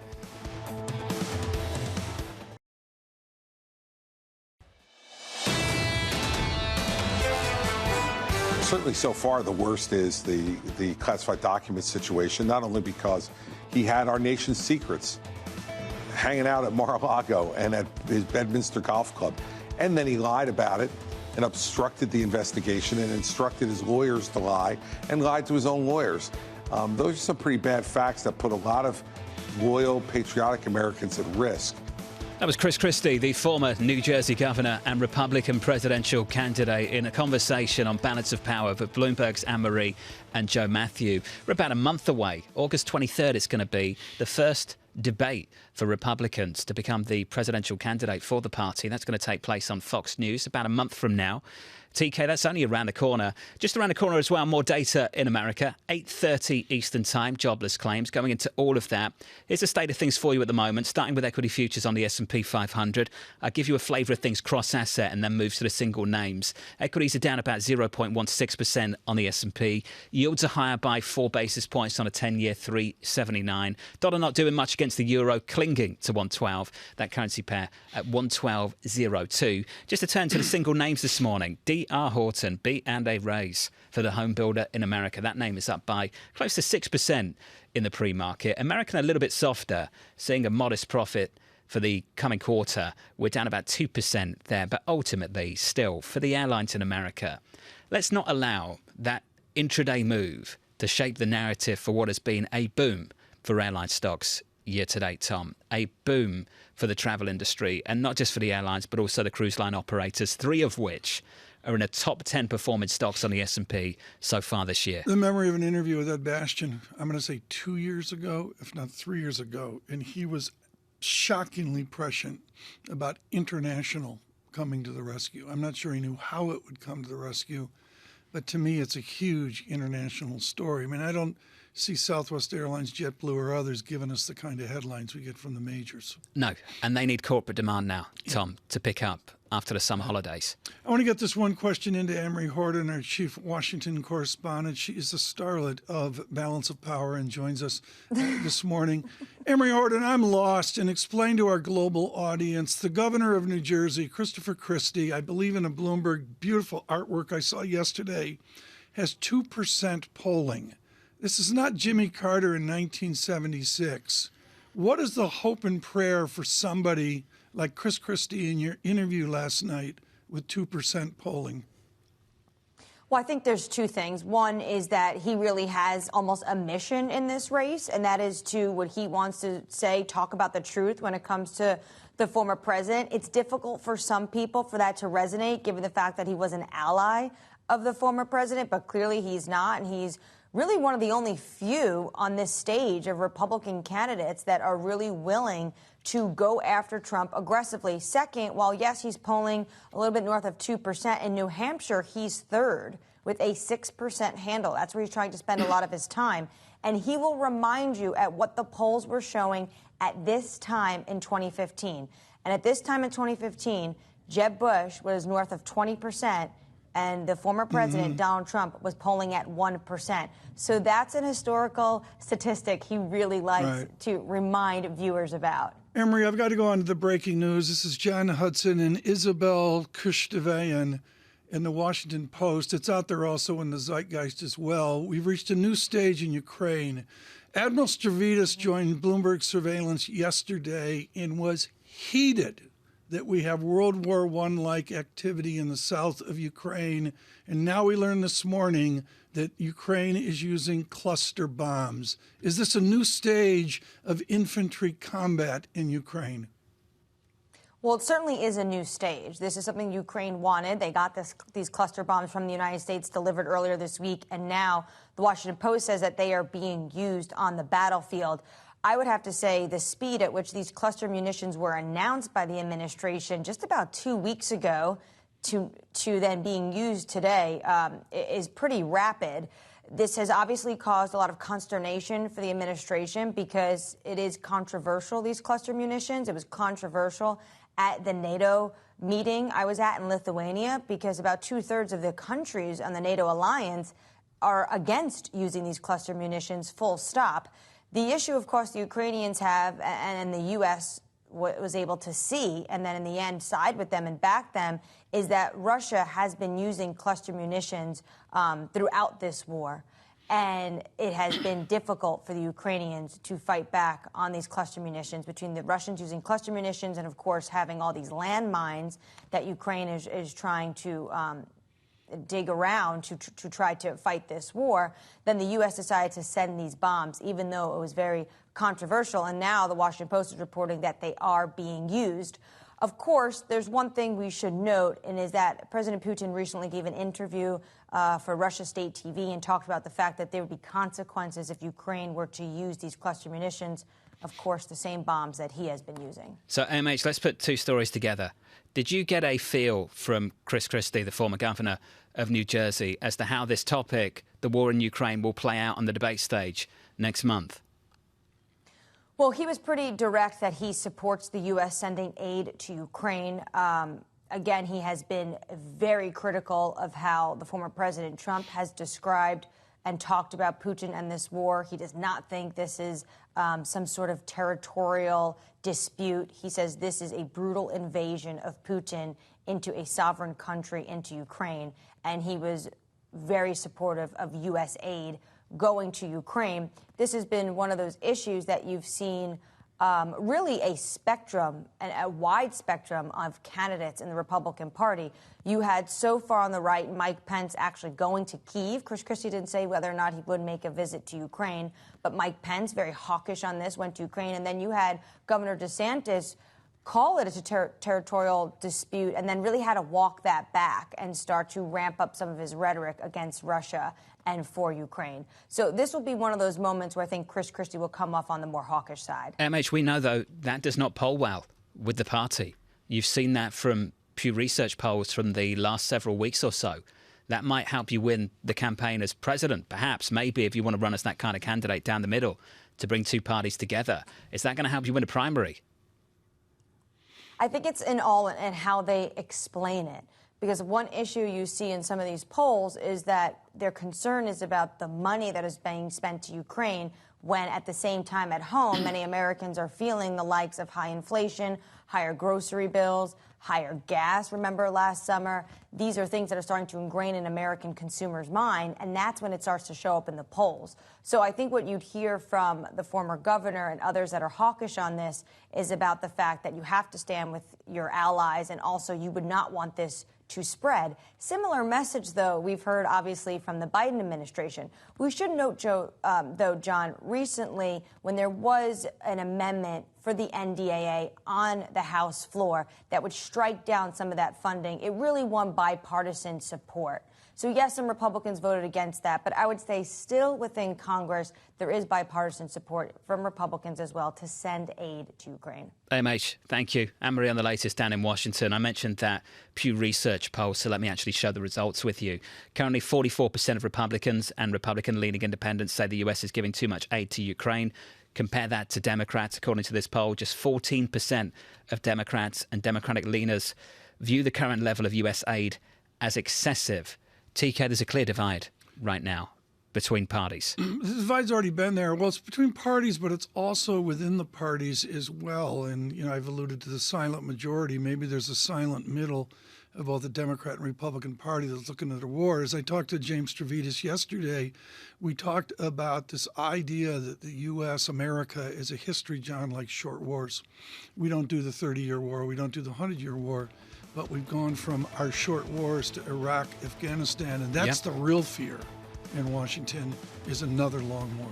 Speaker 16: Certainly so far, the worst is the classified document situation, not only because he had our nation's secrets hanging out at Mar-a-Lago and at his Bedminster Golf Club, and then he lied about it and obstructed the investigation and instructed his lawyers to lie and lied to his own lawyers. Those are some pretty bad facts that put a lot of loyal, patriotic Americans at risk.
Speaker 7: That was Chris Christie, the former New Jersey governor and Republican presidential candidate, in a conversation on balance of power with Bloomberg's Anne-Marie and Joe Matthew. We're about a month away. August 23rd is going to be the first debate for Republicans to become the presidential candidate for the party. That's going to take place on Fox News about a month from now. TK, that's only around the corner. Just around the corner as well, more data in America. 8:30 Eastern Time, jobless claims. Going into all of that. Here's the state of things for you at the moment, starting with equity futures on the S&P 500. I'll give you a flavour of things cross-asset and then move to the single names. Equities are down about 0.16% on the S&P. Yields are higher by 4 basis points on a 10-year, 3.79. Dollar not doing much against the euro, clinging to 112. That currency pair at 112.02. Just to turn to the single names this morning. D.R. Horton, beat and a raise for the home builder in America. That name is up by close to 6% in the pre-market. American a little bit softer, seeing a modest profit for the coming quarter. We're down about 2% there, but ultimately still for the airlines in America. Let's not allow that intraday move to shape the narrative for what has been a boom for airline stocks year to date, Tom. A boom for the travel industry, and not just for the airlines, but also the cruise line operators, 3 of which are in the top 10 performing stocks on the S&P so far this year.
Speaker 8: The memory of an interview with Ed Bastian, I'm going to say 2 years ago, if not 3 years ago, and he was shockingly prescient about international coming to the rescue. I'm not sure he knew how it would come to the rescue, but to me, it's a huge international story. I mean, I don't see Southwest Airlines, JetBlue, or others giving us the kind of headlines we get from the majors.
Speaker 7: No, and they need corporate demand now, Tom, to pick up after the summer holidays.
Speaker 8: I want to get this one question into Anne-Marie Horton, our chief Washington correspondent. She is the starlet of Balance of Power and joins us this morning. Anne-Marie Horton, I'm lost, and explain to our global audience, the governor of New Jersey, Christopher Christie, I believe in a Bloomberg beautiful artwork I saw yesterday, has 2% polling. This is not Jimmy Carter in 1976. What is the hope and prayer for somebody like Chris Christie in your interview last night with 2% polling?
Speaker 17: Well, I think there's 2 things. One is that he really has almost a mission in this race, and that is to, what he wants to say, talk about the truth when it comes to the former president. It's difficult for some people for that to resonate, given the fact that he was an ally of the former president, but clearly he's not, and he's really one of the only few on this stage of Republican candidates that are really willing to go after Trump aggressively. Second, while yes, he's polling a little bit north of 2%, in New Hampshire, he's third with a 6% handle. That's where he's trying to spend a lot of his time. And he will remind you at what the polls were showing at this time in 2015. And at this time in 2015, Jeb Bush was north of 20%. And the former president, Donald Trump, was polling at 1%. So that's an historical statistic he really likes to remind viewers about.
Speaker 8: Anne-Marie, I've got to go on to the breaking news. This is John Hudson and Isabel Kushtaveyan in the Washington Post. It's out there also in the Zeitgeist as well. We've reached a new stage in Ukraine. Admiral Stavridis joined Bloomberg Surveillance yesterday and was heated that we have World War I-like activity in the south of Ukraine. And now we learned this morning that Ukraine is using cluster bombs. Is this a new stage of infantry combat in Ukraine?
Speaker 17: Well, it certainly is a new stage. This is something Ukraine wanted. They got these cluster bombs from the United States delivered earlier this week. And now the Washington Post says that they are being used on the battlefield. I would have to say the speed at which these cluster munitions were announced by the administration just about 2 weeks ago to then being used today is pretty rapid. This has obviously caused a lot of consternation for the administration because it is controversial, these cluster munitions. It was controversial at the NATO meeting I was at in Lithuania because about 2/3 of the countries on the NATO alliance are against using these cluster munitions, full stop. The issue, of course, the Ukrainians have, and the U.S. was able to see, and then in the end side with them and back them, is that Russia has been using cluster munitions throughout this war. And it has been difficult for the Ukrainians to fight back on these cluster munitions, between the Russians using cluster munitions and, of course, having all these landmines that Ukraine is trying to dig around to try to fight this war, then the U.S. decided to send these bombs, even though it was very controversial. And now the Washington Post is reporting that they are being used. Of course, there's one thing we should note, and is that President Putin recently gave an interview for Russia State TV and talked about the fact that there would be consequences if Ukraine were to use these cluster munitions, of course, the same bombs that he has been using.
Speaker 7: So, MH, let's put two stories together. Did you get a feel from Chris Christie, the former governor of New Jersey, as to how this topic, the war in Ukraine, will play out on the debate stage next month?
Speaker 17: Well, he was pretty direct that he supports the U.S. sending aid to Ukraine. Again, he has been very critical of how the former President Trump has described and talked about Putin and this war. He does not think this is some sort of territorial dispute. He says this is a brutal invasion of Putin into a sovereign country, into Ukraine. And he was very supportive of U.S. aid going to Ukraine. This has been one of those issues that you've seen really a spectrum, a wide spectrum of candidates in the Republican Party. You had so far on the right Mike Pence actually going to Kyiv. Chris Christie didn't say whether or not he would make a visit to Ukraine, but Mike Pence, very hawkish on this, went to Ukraine. And then you had Governor DeSantis call it a territorial dispute and then really had to walk that back and start to ramp up some of his rhetoric against Russia and for Ukraine. So this will be one of those moments where I think Chris Christie will come off on the more hawkish side.
Speaker 7: MH, we know, though, that does not poll well with the party. You've seen that from Pew Research polls from the last several weeks or so. That might help you win the campaign as president, perhaps, maybe, if you want to run as that kind of candidate down the middle to bring two parties together. Is that going to help you win a primary?
Speaker 17: I think it's in all in how they explain it. Because one issue you see in some of these polls is that their concern is about the money that is being spent to Ukraine, when at the same time at home, many Americans are feeling the likes of high inflation, higher grocery bills, higher gas. Remember last summer? These are things that are starting to ingrain in American consumers' mind, and that's when it starts to show up in the polls. So I think what you'd hear from the former governor and others that are hawkish on this is about the fact that you have to stand with your allies, and also you would not want this to spread. Similar message, though, we've heard obviously from the Biden administration. We should note, though, John, recently when there was an amendment for the NDAA on the House floor that would strike down some of that funding, it really won bipartisan support. So, yes, some Republicans voted against that, but I would say still within Congress, there is bipartisan support from Republicans as well to send aid to Ukraine.
Speaker 7: AMH, thank you. Anne-Marie on the latest down in Washington. I mentioned that Pew Research poll, so let me actually show the results with you. Currently, 44% of Republicans and Republican-leaning independents say the US is giving too much aid to Ukraine. Compare that to Democrats. According to this poll, just 14% of Democrats and Democratic leaners view the current level of US aid as excessive. TK, there's a clear divide right now between parties.
Speaker 8: The divide's already been there. Well, it's between parties, but it's also within the parties as well. And, you know, I've alluded to the silent majority. Maybe there's a silent middle of both the Democrat and Republican Party that's looking at a war. As I talked to James Stavridis yesterday, we talked about this idea that the U.S., America, is a history, John, like short wars. We don't do the 30-year war. We don't do the 100-year war. But we've gone from our short wars to Iraq, Afghanistan, and that's the real fear in Washington, is another long war.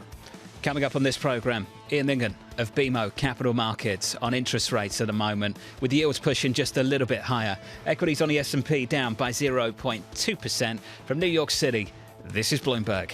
Speaker 7: Coming up on this programme, Ian Lingen of BMO Capital Markets on interest rates at the moment, with yields pushing just a little bit higher. Equities on the S&P down by 0.2%. From New York City, this is Bloomberg.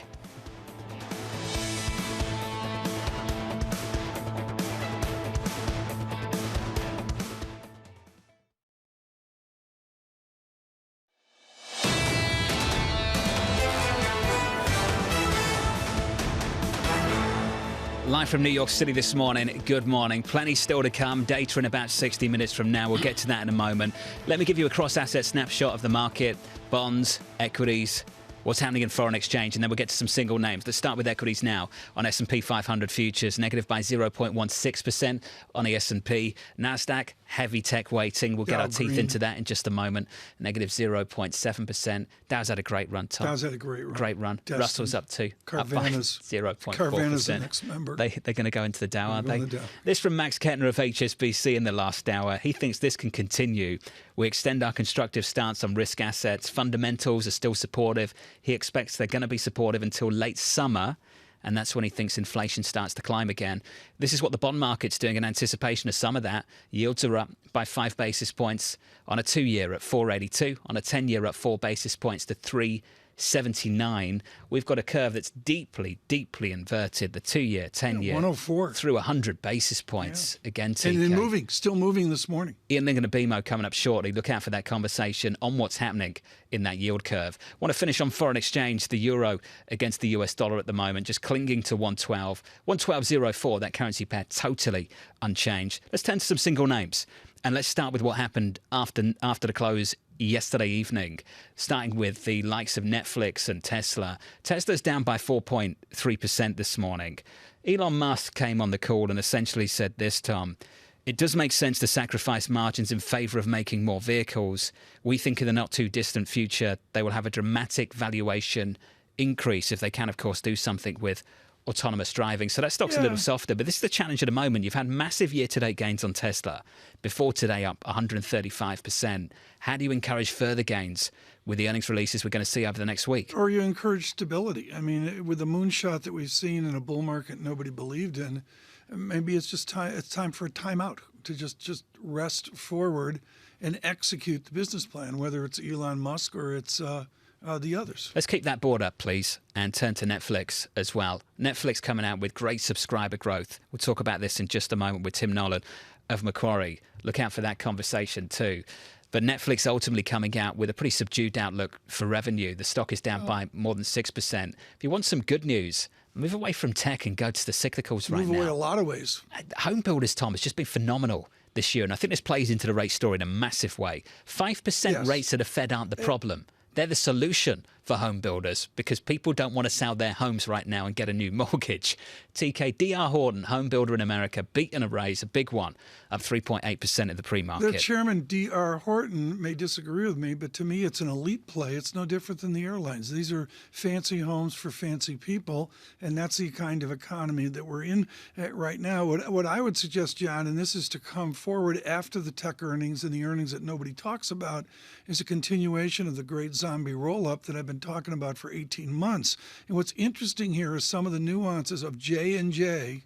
Speaker 7: Live from New York City this morning. Good morning. Plenty still to come. Data in about 60 minutes from now. We'll get to that in a moment. Let me give you a cross-asset snapshot of the market. Bonds, equities. what's happening in foreign exchange, and then we'll get to some single names. Let's start with equities now. On S&P 500 futures, negative by 0.16% on the S&P. NASDAQ, heavy tech weighting. We'll get our teeth into that in just a moment. Negative 0.7%. Dow's had a great run, Tom.
Speaker 8: Dow's had a great run.
Speaker 7: Great run.
Speaker 8: Destin.
Speaker 7: Russell's up too.
Speaker 8: Carvana's
Speaker 7: 0.4%.
Speaker 8: Carvana's the next member.
Speaker 7: They're going to go into the Dow, aren't they? This from Max Kettner of HSBC in the last hour. He thinks this can continue. We extend our constructive stance on risk assets. Fundamentals are still supportive. He expects they're going to be supportive until late summer, and that's when he thinks inflation starts to climb again. This is what the bond market's doing in anticipation of some of that. Yields are up by 5 basis points on a 2-year at 482, on a 10-year up 4 basis points to 379. We've got a curve that's deeply, deeply inverted. The 2-year, 10-year,
Speaker 8: 104
Speaker 7: through 100 basis points again. TK.
Speaker 8: And then still moving this morning.
Speaker 7: Ian Lincoln and BMO coming up shortly. Look out for that conversation on what's happening in that yield curve. Want to finish on foreign exchange. The euro against the US dollar at the moment, just clinging to 112. 112.04, that currency pair totally unchanged. Let's turn to some single names. And let's start with what happened after the close yesterday evening, starting with the likes of Netflix and Tesla. Tesla's down by 4.3% this morning. Elon Musk came on the call and essentially said this, Tom: it does make sense to sacrifice margins in favor of making more vehicles. We think in the not too distant future, they will have a dramatic valuation increase if they can, of course, do something with autonomous driving. So that stock's a little softer, but this is the challenge at the moment. You've had massive year-to-date gains on Tesla. Before today, up 135%. How do you encourage further gains with the earnings releases we're going to see over the next week?
Speaker 8: Or you encourage stability. I mean, with the moonshot that we've seen in a bull market nobody believed in, maybe it's just time. It's time for a timeout to just rest forward and execute the business plan, whether it's Elon Musk or it's the others.
Speaker 7: Let's keep that board up, please, and turn to Netflix as well. Netflix coming out with great subscriber growth. We'll talk about this in just a moment with Tim Nolan of Macquarie. Look out for that conversation too. But Netflix ultimately coming out with a pretty subdued outlook for revenue. The stock is down by more than 6%. If you want some good news, move away from tech and go to the cyclicals right now.
Speaker 8: Move away a lot of ways.
Speaker 7: Home builders, Tom, has just been phenomenal this year, and I think this plays into the rate story in a massive way. 5% rates at the Fed aren't the problem. They're the solution for home builders because people don't want to sell their homes right now and get a new mortgage. TK, D.R. Horton, home builder in America, beaten a raise, a big one, up 3.8% in the pre-market.
Speaker 8: Their chairman, D.R. Horton, may disagree with me, but to me it's an elite play. It's no different than the airlines. These are fancy homes for fancy people, and that's the kind of economy that we're in right now. What I would suggest, John, and this is to come forward after the tech earnings and the earnings that nobody talks about, is a continuation of the great zombie roll-up that I've been talking about for 18 months. And what's interesting here is some of the nuances of J&J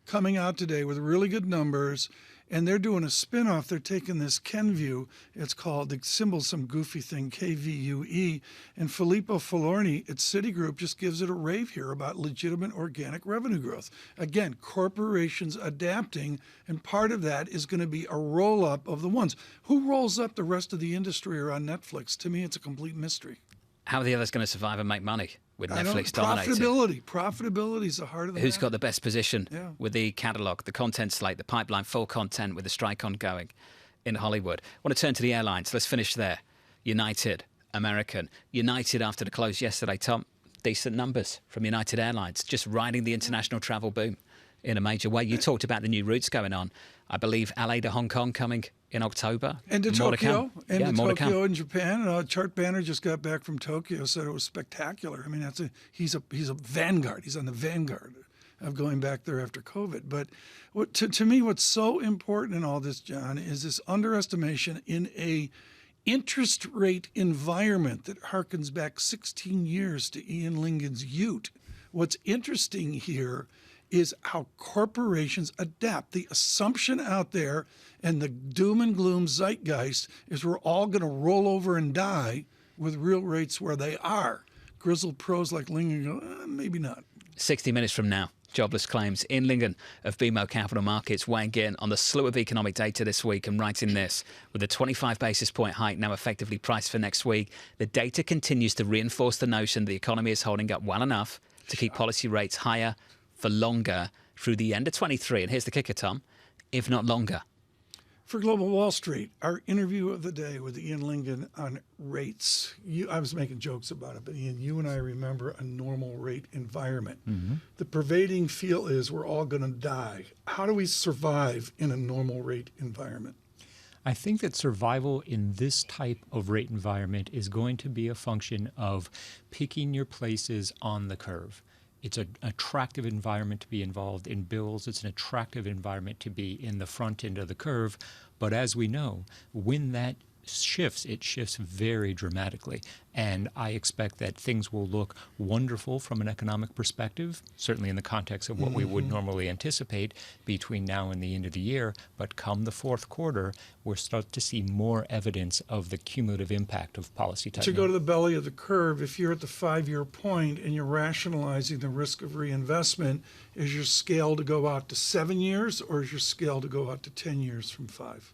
Speaker 8: coming out today with really good numbers, and they're doing a spin-off. They're taking this Kenvue, it's called, the symbol's some goofy thing, KVUE, and Filippo Falorni at Citigroup just gives it a rave here about legitimate organic revenue growth. Again, corporations adapting, and part of that is going to be a roll-up of the ones. Who rolls up the rest of the industry or on Netflix? To me, it's a complete mystery.
Speaker 7: How are the others going to survive and make money with Netflix dominating?
Speaker 8: Profitability is the heart of the
Speaker 7: Who's
Speaker 8: matter.
Speaker 7: got the best position with the catalogue, the content slate, the pipeline, full content with the strike ongoing in Hollywood? I want to turn to the airlines. Let's finish there. United, American. United after the close yesterday, Tom, decent numbers from United Airlines, just riding the international travel boom in a major way. You talked about the new routes going on. I believe LA to Hong Kong coming in October.
Speaker 8: And to Tokyo. And to Tokyo in Japan. Chart Banner just got back from Tokyo, said it was spectacular. I mean, he's a vanguard. He's on the vanguard of going back there after COVID. But to me, what's so important in all this, John, is this underestimation in a interest rate environment that harkens back 16 years to Ian Lincoln's Ute. What's interesting here is how corporations adapt. The assumption out there and the doom and gloom zeitgeist is we're all going to roll over and die with real rates where they are. Grizzled pros like Lincoln go, maybe not.
Speaker 7: 60 minutes from now, jobless claims. Ian Lincoln of BMO Capital Markets weighing in on the slew of economic data this week and writing this. With a 25 basis point hike now effectively priced for next week, the data continues to reinforce the notion the economy is holding up well enough to keep policy rates higher for longer through the end of 23. And here's the kicker, Tom, if not longer.
Speaker 8: For Global Wall Street, our interview of the day with Ian Lingen on rates. I was making jokes about it, but Ian, you and I remember a normal rate environment.
Speaker 18: Mm-hmm.
Speaker 8: The pervading feel is we're all going to die. How do we survive in a normal rate environment?
Speaker 18: I think that survival in this type of rate environment is going to be a function of picking your places on the curve. It's an attractive environment to be involved in bills. It's an attractive environment to be in the front end of the curve. But as we know, when that shifts, it shifts very dramatically. And I expect that things will look wonderful from an economic perspective, certainly in the context of what we would normally anticipate between now and the end of the year. But come the fourth quarter, we'll start to see more evidence of the cumulative impact of policy tightening.
Speaker 8: To go to the belly of the curve, if you're at the 5-year point and you're rationalizing the risk of reinvestment, is your scale to go out to 7 years, or is your scale to go out to 10 years from 5?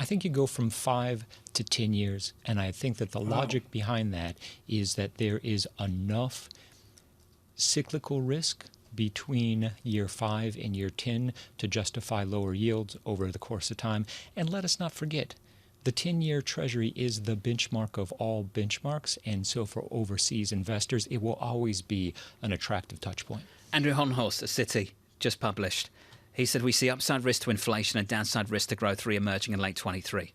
Speaker 18: I think you go from 5 to 10 years, and I think that the logic behind that is that there is enough cyclical risk between year 5 and year 10 to justify lower yields over the course of time. And let us not forget, the 10-year Treasury is the benchmark of all benchmarks, and so for overseas investors, it will always be an attractive touch point.
Speaker 7: Andrew Honhorst at Citi just published. He said we see upside risk to inflation and downside risk to growth re-emerging in late 23.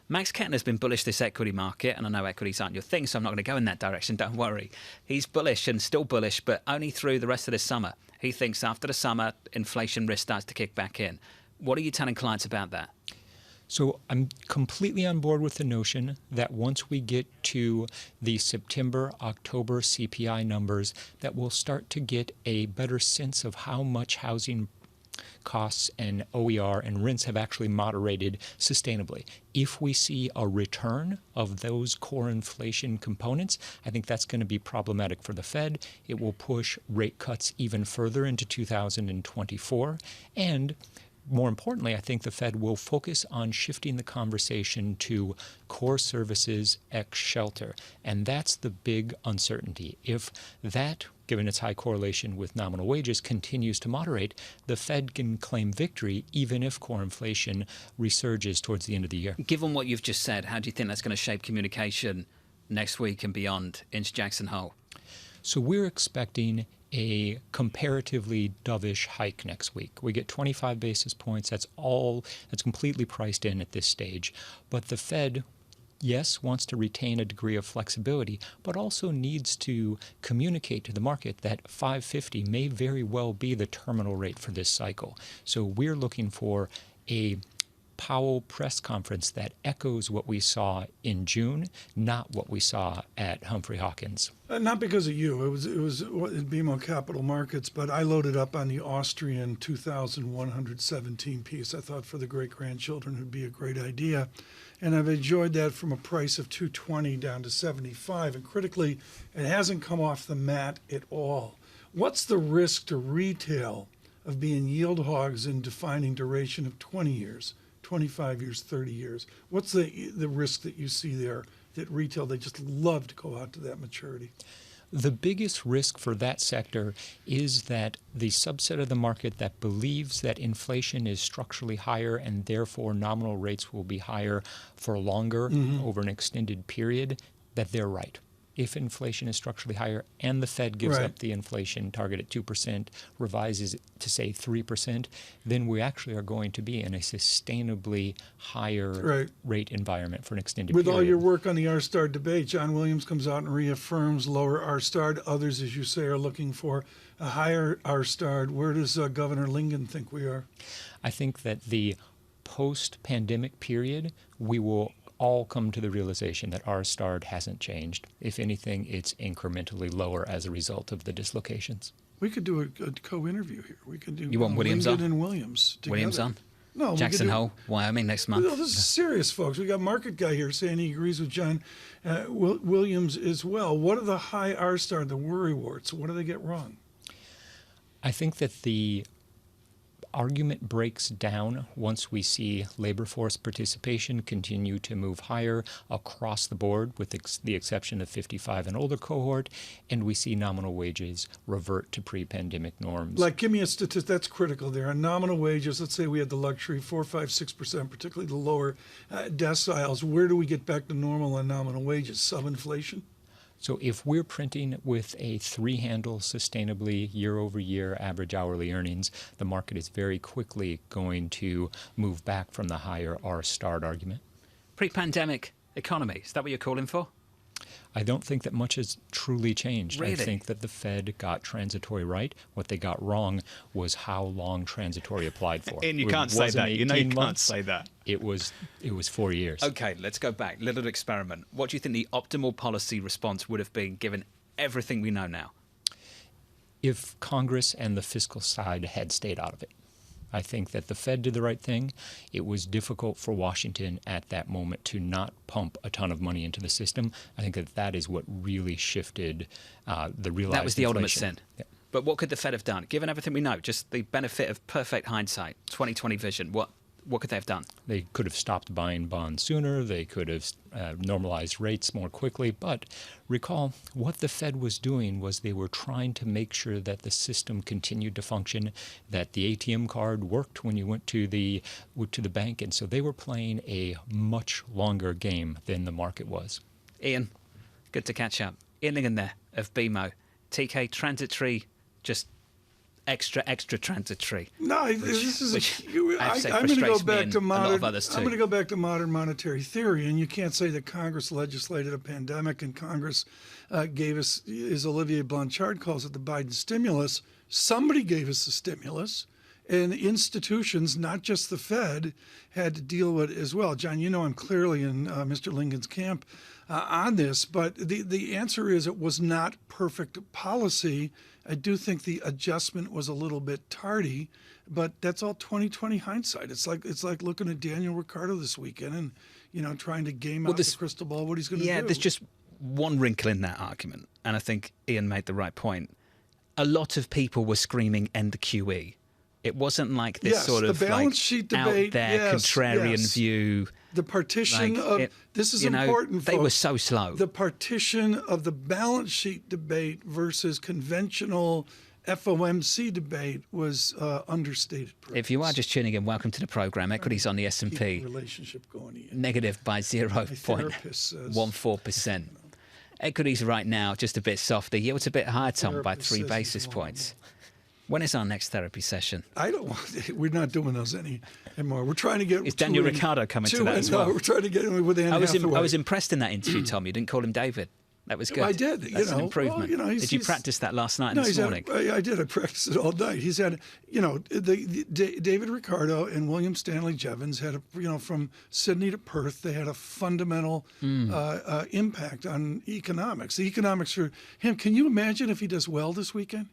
Speaker 7: Max Kettner has been bullish this equity market, and I know equities aren't your thing, so I'm not going to go in that direction, don't worry. He's bullish and still bullish, but only through the rest of this summer. He thinks after the summer, inflation risk starts to kick back in. What are you telling clients about that?
Speaker 18: So I'm completely on board with the notion that once we get to the September, October CPI numbers, that we'll start to get a better sense of how much housing costs and OER and rents have actually moderated sustainably. If we see a return of those core inflation components, I think that's going to be problematic for the Fed. It will push rate cuts even further into 2024. And more importantly, I think the Fed will focus on shifting the conversation to core services ex shelter. And that's the big uncertainty. If that, given its high correlation with nominal wages, continues to moderate, the Fed can claim victory even if core inflation resurges towards the end of the year.
Speaker 7: Given what you've just said, how do you think that's going to shape communication next week and beyond into Jackson Hole?
Speaker 18: So we're expecting a comparatively dovish hike next week. We get 25 basis points. That's completely priced in at this stage. But the Fed, yes, wants to retain a degree of flexibility, but also needs to communicate to the market that 550 may very well be the terminal rate for this cycle. So we're looking for a Powell press conference that echoes what we saw in June, not what we saw at Humphrey Hawkins.
Speaker 8: Not because of you. It was at BMO Capital Markets, but I loaded up on the Austrian 2,117 piece. I thought for the great-grandchildren it would be a great idea. And I've enjoyed that from a price of 220 down to 75. And critically, it hasn't come off the mat at all. What's the risk to retail of being yield hogs and defining duration of 20 years? 25 years, 30 years. What's the risk that you see there that retail, they just love to go out to that maturity?
Speaker 18: The biggest risk for that sector is that the subset of the market that believes that inflation is structurally higher and therefore nominal rates will be higher for longer over an extended period, that they're right. If inflation is structurally higher and the Fed gives up the inflation target at 2%, revises it to, say, 3%, then we actually are going to be in a sustainably higher rate environment for an extended period.
Speaker 8: With all your work on the R-star debate, John Williams comes out and reaffirms lower R-star. Others, as you say, are looking for a higher R-star. Where does Governor Lingen think we are?
Speaker 18: I think that the post-pandemic period, we will all come to the realization that R-star hasn't changed. If anything, it's incrementally lower as a result of the dislocations.
Speaker 8: We could do a co-interview here. We could do
Speaker 7: you want Williams
Speaker 8: Lingen
Speaker 7: on?
Speaker 8: and Williams together.
Speaker 7: Williams on?
Speaker 8: No,
Speaker 7: Jackson Hole, Wyoming next month.
Speaker 8: No, this is serious, folks. We got Market Guy here saying he agrees with John Williams as well. What are the high R-star, the worry warts? What do they get wrong?
Speaker 18: I think that the argument breaks down once we see labor force participation continue to move higher across the board, with the exception of 55 and older cohort, and we see nominal wages revert to pre-pandemic norms.
Speaker 8: Like, give me a statistic that's critical there. On nominal wages, let's say we had the luxury 4, 5, 6%, particularly the lower deciles. Where do we get back to normal on nominal wages? Sub-inflation?
Speaker 18: So if we're printing with a 3-handle sustainably year-over-year average hourly earnings, the market is very quickly going to move back from the higher R-starred argument.
Speaker 7: Pre-pandemic economy, is that what you're calling for?
Speaker 18: I don't think that much has truly changed.
Speaker 7: Really?
Speaker 18: I think that the Fed got transitory right. What they got wrong was how long transitory applied for.
Speaker 7: And you can't say that. You know you can't say that.
Speaker 18: It was 4 years.
Speaker 7: Okay, let's go back. Little experiment. What do you think the optimal policy response would have been given everything we know now?
Speaker 18: If Congress and the fiscal side had stayed out of it. I think that the Fed did the right thing. It was difficult for Washington at that moment to not pump a ton of money into the system. I think that is what really shifted the realized
Speaker 7: That was the ultimate
Speaker 18: inflation.
Speaker 7: sin. Yeah. But what could the Fed have done? Given everything we know, just the benefit of perfect hindsight, 20/20 vision, what could they have done?
Speaker 18: They could have stopped buying bonds sooner. They could have normalized rates more quickly. But recall, what the Fed was doing was they were trying to make sure that the system continued to function, that the ATM card worked when you went to the bank. And so they were playing a much longer game than the market was.
Speaker 7: Ian, good to catch up. Ian Lingan there of BMO. TK, transitory, just extra transitory.
Speaker 8: No, I'm going to go back to modern. I'm going to go back to modern monetary theory, and you can't say that Congress legislated a pandemic and Congress gave us, as Olivier Blanchard calls it, the Biden stimulus. Somebody gave us the stimulus, and the institutions, not just the Fed, had to deal with it as well. John, you know I'm clearly in Mr. Lincoln's camp on this, but the answer is it was not perfect policy. I do think the adjustment was a little bit tardy, but that's all 20/20 hindsight. It's like looking at Daniel Ricciardo this weekend and trying to game out the crystal ball what he's going to do.
Speaker 7: Yeah, there's just one wrinkle in that argument, and I think Ian made the right point. A lot of people were screaming end the QE. It wasn't like this sort of
Speaker 8: the balance sheet debate,
Speaker 7: out there contrarian view.
Speaker 8: The partition this is important.
Speaker 7: They were so slow.
Speaker 8: The partition of the balance sheet debate versus conventional FOMC debate was understated.
Speaker 7: If you are just tuning in, welcome to the program. Equities on the S&P
Speaker 8: relationship going
Speaker 7: negative by 0.14%. Equities right now just a bit softer. Yields a bit higher, Tom, by 3 basis points. When is our next therapy session?
Speaker 8: We're not doing those anymore. We're trying to get.
Speaker 7: Is Daniel Ricciardo coming to that as well?
Speaker 8: No, we're trying to get him with Anne Hathaway.
Speaker 7: I was impressed in that interview, Tom. You didn't call him David. That was good.
Speaker 8: I did.
Speaker 7: That's an improvement. Did you practice that last night and this morning?
Speaker 8: I did. I practiced it all night. He's had, David Ricciardo and William Stanley Jevons had, from Sydney to Perth, they had a fundamental impact on economics. The economics for him. Can you imagine if he does well this weekend?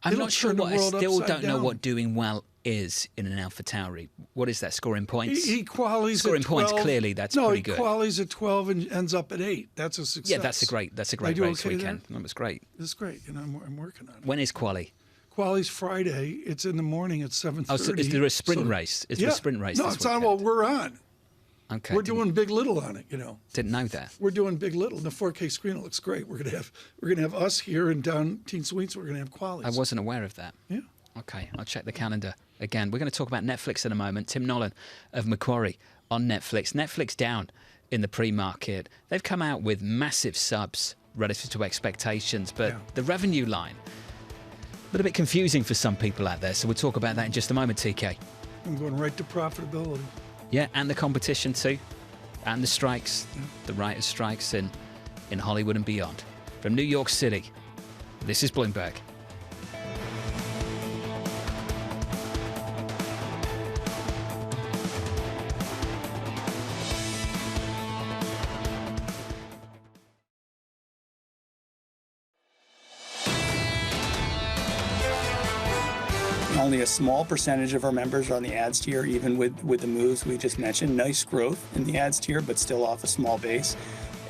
Speaker 7: I'm not sure I still don't know what doing well is in an Alpha Tauri. What is that, scoring points?
Speaker 8: He qualies
Speaker 7: scoring
Speaker 8: at 12.
Speaker 7: Points, clearly, that's pretty good.
Speaker 8: No, he qualies at 12 and ends up at 8. That's a success.
Speaker 7: Yeah, that's a great race weekend. That was great.
Speaker 8: It's great, and I'm working on it.
Speaker 7: When is quali?
Speaker 8: Quali's Friday. It's in the morning at 7:30.
Speaker 7: Oh, so is there a sprint race? Is there a sprint race
Speaker 8: No,
Speaker 7: this
Speaker 8: it's
Speaker 7: weekend?
Speaker 8: on what we're on.
Speaker 7: Okay.
Speaker 8: We're doing Big Little on it,
Speaker 7: Didn't know that.
Speaker 8: We're doing Big Little. The 4K screen looks great. We're gonna have us here and down Teen Suites. We're gonna have qualies.
Speaker 7: I wasn't aware of that.
Speaker 8: Yeah.
Speaker 7: Okay, I'll check the calendar again. We're going to talk about Netflix in a moment. Tim Nolan of Macquarie on Netflix. Netflix down in the pre-market. They've come out with massive subs relative to expectations, but the revenue line, a little bit confusing for some people out there. So we'll talk about that in just a moment, TK.
Speaker 8: I'm going right to profitability.
Speaker 7: Yeah, and the competition too, and the strikes, the writers' strikes in Hollywood and beyond. From New York City, this is Bloomberg.
Speaker 10: Only a small percentage of our members are on the ads tier, even with the moves we just mentioned. Nice growth in the ads tier, but still off a small base.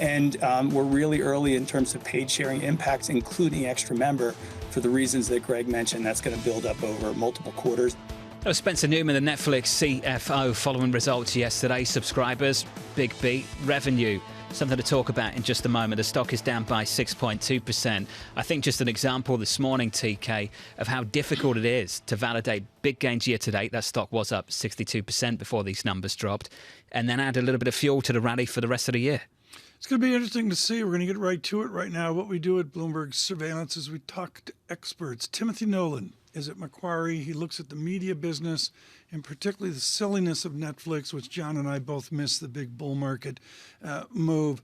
Speaker 10: And we're really early in terms of paid sharing impacts, including extra member, for the reasons that Greg mentioned. That's going to build up over multiple quarters.
Speaker 7: Oh, Spencer Newman, the Netflix CFO, following results yesterday. Subscribers, big beat, revenue. Something to talk about in just a moment. The stock is down by 6.2%. I think just an example this morning, TK, of how difficult it is to validate big gains year to date. That stock was up 62% before these numbers dropped. And then add a little bit of fuel to the rally for the rest of the year.
Speaker 8: It's going to be interesting to see. We're going to get right to it right now. What we do at Bloomberg Surveillance is we talk to experts. Timothy Nolan is at Macquarie. He looks at the media business and particularly the silliness of Netflix, which John and I both missed, the big bull market move.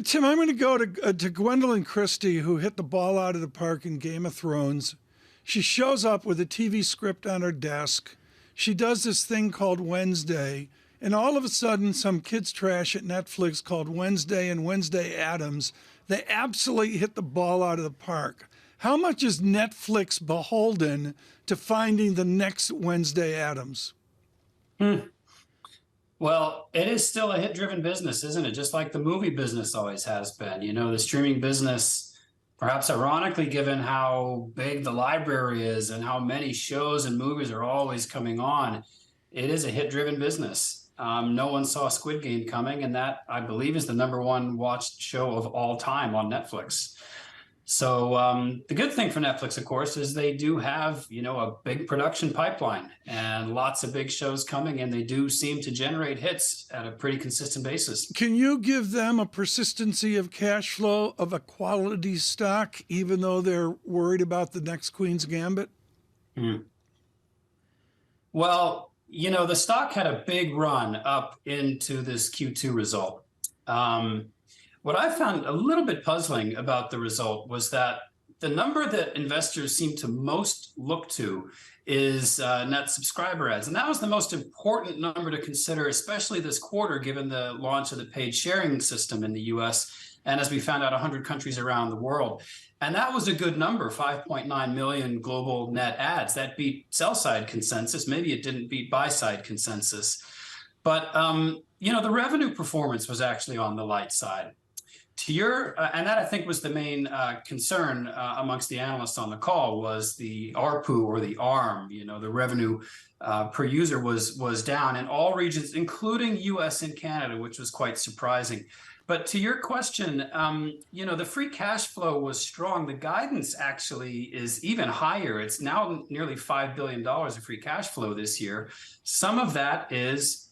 Speaker 8: Tim, I'm going to go to Gwendolyn Christie, who hit the ball out of the park in Game of Thrones. She shows up with a TV script on her desk. She does this thing called Wednesday. And all of a sudden, some kids' trash at Netflix called Wednesday and Wednesday Addams, they absolutely hit the ball out of the park. How much is Netflix beholden to finding the next Wednesday Addams?
Speaker 19: Well, it is still a hit-driven business, isn't it? Just like the movie business always has been. You know, the streaming business, perhaps ironically, given how big the library is and how many shows and movies are always coming on, it is a hit-driven business. No one saw Squid Game coming, and that, I believe, is the #1 watched show of all time on Netflix. So the good thing for Netflix, of course, is they do have, you know, a big production pipeline and lots of big shows coming, and they do seem to generate hits at a pretty consistent basis.
Speaker 8: Can you give them a persistency of cash flow of a quality stock, even though they're worried about the next Queen's Gambit?
Speaker 19: Well, you know, the stock had a big run up into this Q2 result. What I found a little bit puzzling about the result was that the number that investors seem to most look to is net subscriber ads. And that was the most important number to consider, especially this quarter, given the launch of the paid sharing system in the US. And as we found out, 100 countries around the world. And that was a good number, 5.9 million global net ads. That beat sell-side consensus. Maybe it didn't beat buy-side consensus. But, you know, the revenue performance was actually on the light side. To your, and that I think was the main concern amongst the analysts on the call, was the ARPU or the ARM. You know, the revenue per user was down in all regions, including US and Canada, which was quite surprising. But to your question, you know, the free cash flow was strong. The guidance actually is even higher. It's now nearly $5 billion of free cash flow this year. Some of that is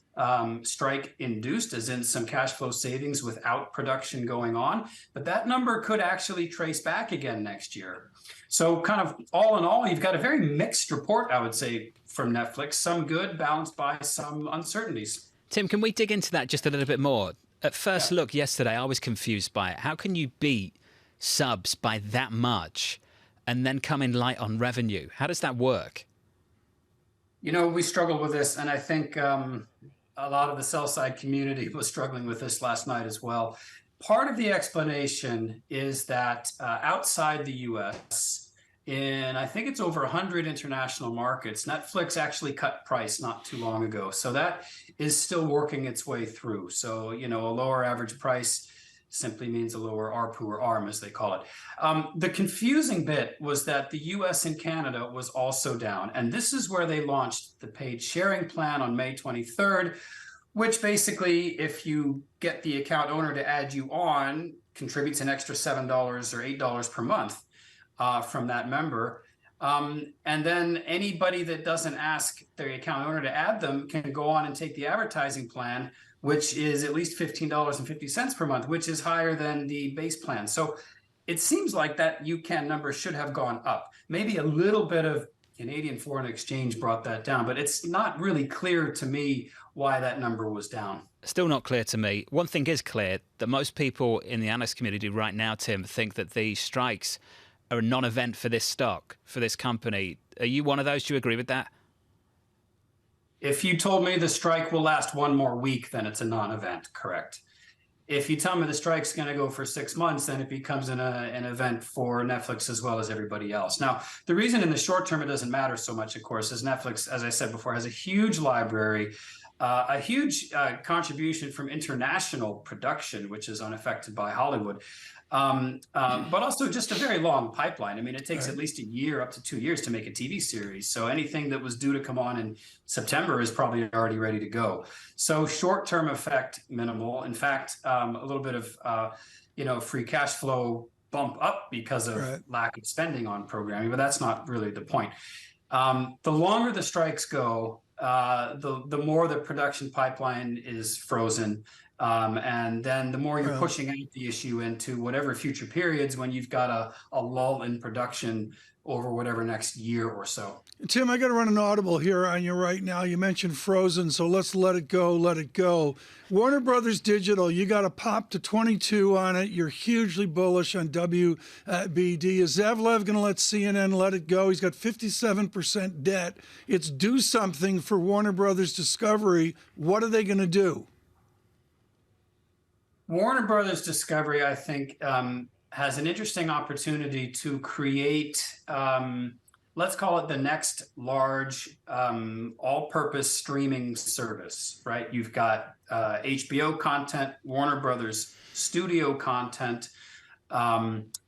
Speaker 19: strike induced, as in some cash flow savings without production going on. But that number could actually trace back again next year. So kind of all in all, you've got a very mixed report, I would say, from Netflix. Some good, balanced by some uncertainties.
Speaker 7: Tim, can we dig into that just a little bit more? At first look yesterday, I was confused by it. How can you beat subs by that much and then come in light on revenue? How does that work?
Speaker 19: You know, we struggled with this, and I think a lot of the sell-side community was struggling with this last night as well. Part of the explanation is that outside the U.S., in I think it's over 100 international markets, Netflix actually cut price not too long ago. So that is still working its way through. So, you know, a lower average price simply means a lower ARPU or ARM, as they call it. The confusing bit was that the US and Canada was also down. And this is where they launched the paid sharing plan on May 23rd, which basically, if you get the account owner to add you on, contributes an extra $7 or $8 per month. From that member. And then anybody that doesn't ask their account owner to add them can go on and take the advertising plan, which is at least $15.50 per month, which is higher than the base plan. So it seems like that UCAN number should have gone up. Maybe a little bit of Canadian foreign exchange brought that down, but it's not really clear to me why that number was down.
Speaker 7: Still not clear to me. One thing is clear, that most people in the analyst community right now, Tim, think that these strikes are a non-event for this stock, for this company. Are you one of those? Do you agree with that?
Speaker 19: If you told me the strike will last one more week, then it's a non-event, correct. If you tell me the strike's going to go for 6 months, then it becomes an event for Netflix as well as everybody else. Now, the reason in the short term it doesn't matter so much, of course, is Netflix, as I said before, has a huge library, a huge contribution from international production, which is unaffected by Hollywood. but also just a very long pipeline. I mean, it takes at least a year, up to 2 years to make a TV series. So anything that was due to come on in September is probably already ready to go. So short-term effect, minimal. In fact, a little bit of, free cash flow bump up because of lack of spending on programming, but that's not really the point. The longer the strikes go, the more the production pipeline is frozen. And then the more you're pushing out the issue into whatever future periods when you've got a lull in production over whatever next year or so.
Speaker 8: Tim, I got to run an audible here on you right now. You mentioned frozen, so let's let it go, let it go. Warner Brothers Digital, you got a pop to 22 on it. You're hugely bullish on WBD. Is Zavlev going to let CNN let it go? He's got 57% debt. It's do something for Warner Brothers Discovery. What are they going to do?
Speaker 19: Warner Brothers Discovery, I think, has an interesting opportunity to create, let's call it the next large all-purpose streaming service, right? You've got HBO content, Warner Brothers studio content,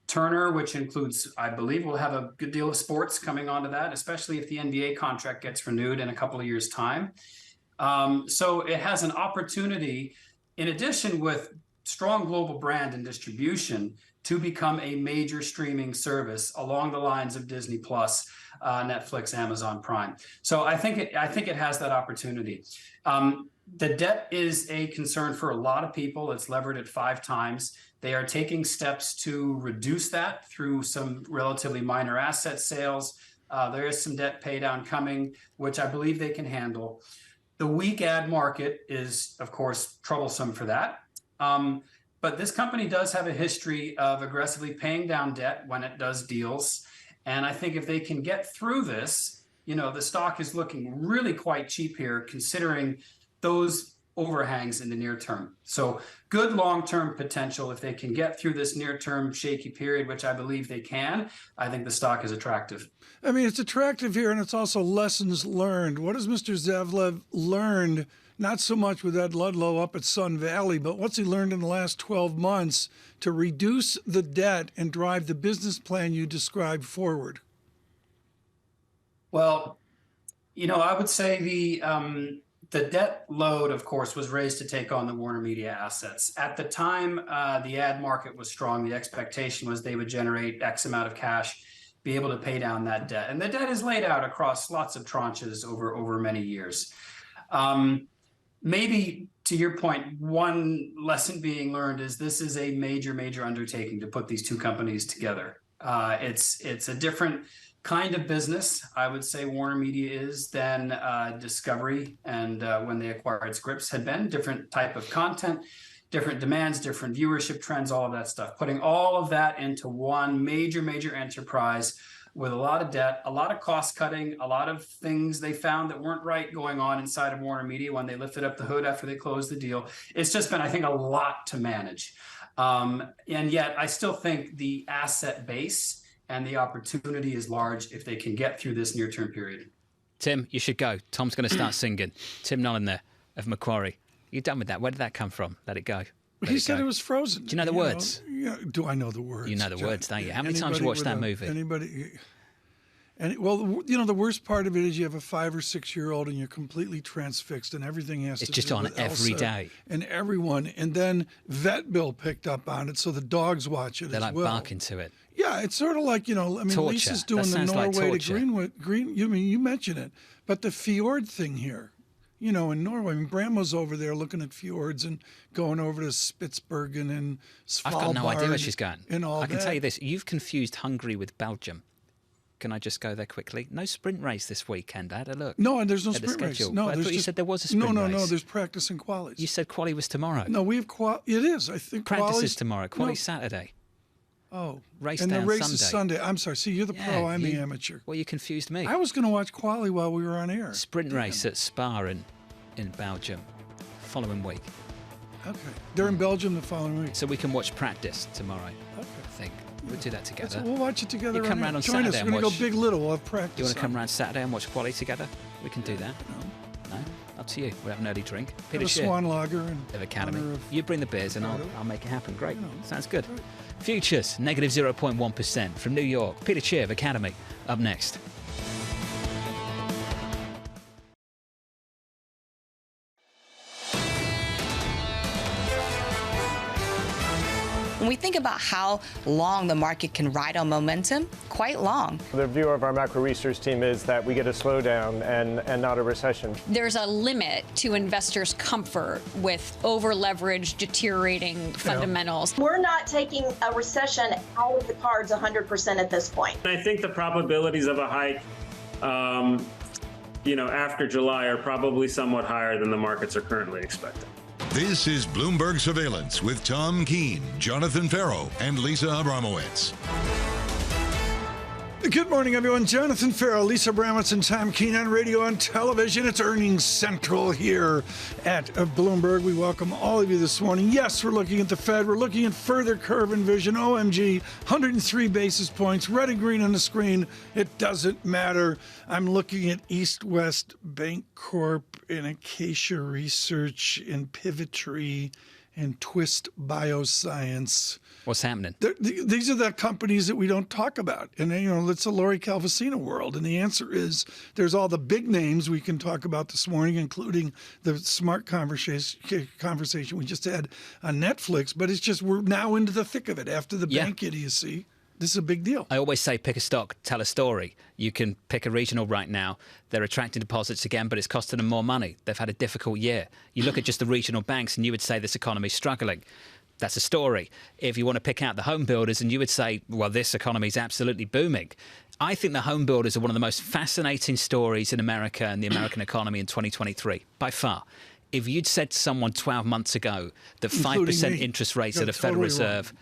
Speaker 19: Turner, which includes, I believe, we'll have a good deal of sports coming onto that, especially if the NBA contract gets renewed in a couple of years' time. So it has an opportunity, in addition with strong global brand and distribution, to become a major streaming service along the lines of Disney Plus, Netflix, Amazon Prime. So I think it has that opportunity. The debt is a concern for a lot of people. It's levered at 5 times. They are taking steps to reduce that through some relatively minor asset sales. There is some debt pay down coming, which I believe they can handle. The weak ad market is, of course, troublesome for that. But this company does have a history of aggressively paying down debt when it does deals. And I think if they can get through this, the stock is looking really quite cheap here, considering those overhangs in the near term. So good long-term potential. If they can get through this near-term shaky period, which I believe they can, I think the stock is attractive.
Speaker 8: I mean, it's attractive here, and it's also lessons learned. What has Mr. Zavlev learned? Not so much with Ed Ludlow up at Sun Valley, but what's he learned in the last 12 months to reduce the debt and drive the business plan you described forward?
Speaker 19: Well, I would say the debt load, of course, was raised to take on the Warner Media assets. At the time, the ad market was strong. The expectation was they would generate X amount of cash, be able to pay down that debt. And the debt is laid out across lots of tranches over many years. Maybe to your point, one lesson being learned is this is a major, major undertaking to put these two companies together. It's a different kind of business, I would say Warner Media is, than Discovery and when they acquired Scripps had been. Different type of content, different demands, different viewership trends, all of that stuff. Putting all of that into one major, major enterprise with a lot of debt, a lot of cost cutting, a lot of things they found that weren't right going on inside of Warner Media when they lifted up the hood after they closed the deal. It's just been, I think, a lot to manage. And yet I still think the asset base and the opportunity is large if they can get through this near-term period.
Speaker 7: Tim, you should go. Tom's going to start singing. Tim Nolan there of Macquarie. You done with that? Where did that come from? Let it go.
Speaker 8: He said it was frozen.
Speaker 7: Do you know the words?
Speaker 8: Do I know the words?
Speaker 7: You know the words, don't you? How many times you watched that movie?
Speaker 8: Well, the worst part of it is you have a 5 or 6 year old and you're completely transfixed and everything has to do with
Speaker 7: It's just on every day.
Speaker 8: And everyone. And then Vet Bill picked up on it, so the dogs watch it
Speaker 7: They're
Speaker 8: as well.
Speaker 7: They're like barking to it.
Speaker 8: Yeah, it's sort of like,
Speaker 7: torture.
Speaker 8: Lisa's doing the Norway to Green. You mentioned it. But the fjord thing here, in Norway, Brammo's over there looking at fjords and going over to Spitsbergen and Svalbard.
Speaker 7: I've got no idea where she's going.
Speaker 8: I
Speaker 7: can tell you this. You've confused Hungary with Belgium. Can I just go there quickly? No sprint race this weekend. I had a look.
Speaker 8: No, and there's no sprint race. No,
Speaker 7: I thought you said there was a sprint race.
Speaker 8: No, there's practice and qualies.
Speaker 7: You said quali was tomorrow.
Speaker 8: No, we have it is. I think
Speaker 7: practice is tomorrow. Quali's Saturday.
Speaker 8: Oh,
Speaker 7: race
Speaker 8: and
Speaker 7: down
Speaker 8: the race
Speaker 7: Sunday.
Speaker 8: is Sunday. I'm sorry. See, you're the pro. I'm the amateur.
Speaker 7: Well, you confused me.
Speaker 8: I was going to watch quali while we were on air.
Speaker 7: Sprint race at Spa in Belgium, following week.
Speaker 8: Okay, they're in Belgium the following week.
Speaker 7: So we can watch practice tomorrow.
Speaker 8: Okay,
Speaker 7: I think we'll do that together.
Speaker 8: We'll watch it together.
Speaker 7: You come round on
Speaker 8: Join
Speaker 7: Saturday
Speaker 8: us.
Speaker 7: and
Speaker 8: We're going
Speaker 7: watch.
Speaker 8: to go big little. We'll have practice.
Speaker 7: You want to come round Saturday and watch quali together? We can do that. don't know. Up to you. We'll have an early drink. Peter
Speaker 8: a
Speaker 7: Schiff
Speaker 8: Swan Lager
Speaker 7: of Academy. You bring the beers and I'll make it happen. Great. Sounds good.
Speaker 8: Right.
Speaker 7: Futures, negative 0.1% from New York. Peter Schiff of Academy up next.
Speaker 2: When we think about how long the market can ride on momentum, quite long.
Speaker 4: The view of our macro research team is that we get a slowdown and not a recession.
Speaker 1: There's a limit to investors' comfort with over-leveraged, deteriorating fundamentals.
Speaker 5: We're not taking a recession out of the cards 100% at this point.
Speaker 3: I think the probabilities of a hike, after July are probably somewhat higher than the markets are currently expecting.
Speaker 6: This is Bloomberg Surveillance with Tom Keene, Jonathan Ferro, and Lisa Abramowicz.
Speaker 8: Good morning, everyone. Jonathan Ferro, Lisa Abramowicz, and Tom Keene on radio and television. It's Earnings Central here at Bloomberg. We welcome all of you this morning. Yes, we're looking at the Fed. We're looking at further curve inversion. OMG, 103 basis points, red and green on the screen. It doesn't matter. I'm looking at East West Bank Corp and Acacia Research and Pivotree and Twist Bioscience.
Speaker 7: What's happening?
Speaker 8: These are the companies that we don't talk about. And, it's a Lori Calvasina world. And the answer is there's all the big names we can talk about this morning, including the smart conversation we just had on Netflix. But it's just we're now into the thick of it after the bank idiocy. This is a big deal.
Speaker 7: I always say pick a stock, tell a story. You can pick a regional right now. They're attracting deposits again, but it's costing them more money. They've had a difficult year. You look at just the regional banks and you would say this economy's struggling. That's a story. If you want to pick out the home builders and you would say, well, this economy is absolutely booming. I think the home builders are one of the most fascinating stories in America and the American economy in 2023, by far. If you'd said to someone 12 months ago that 5% interest rates at a Federal Reserve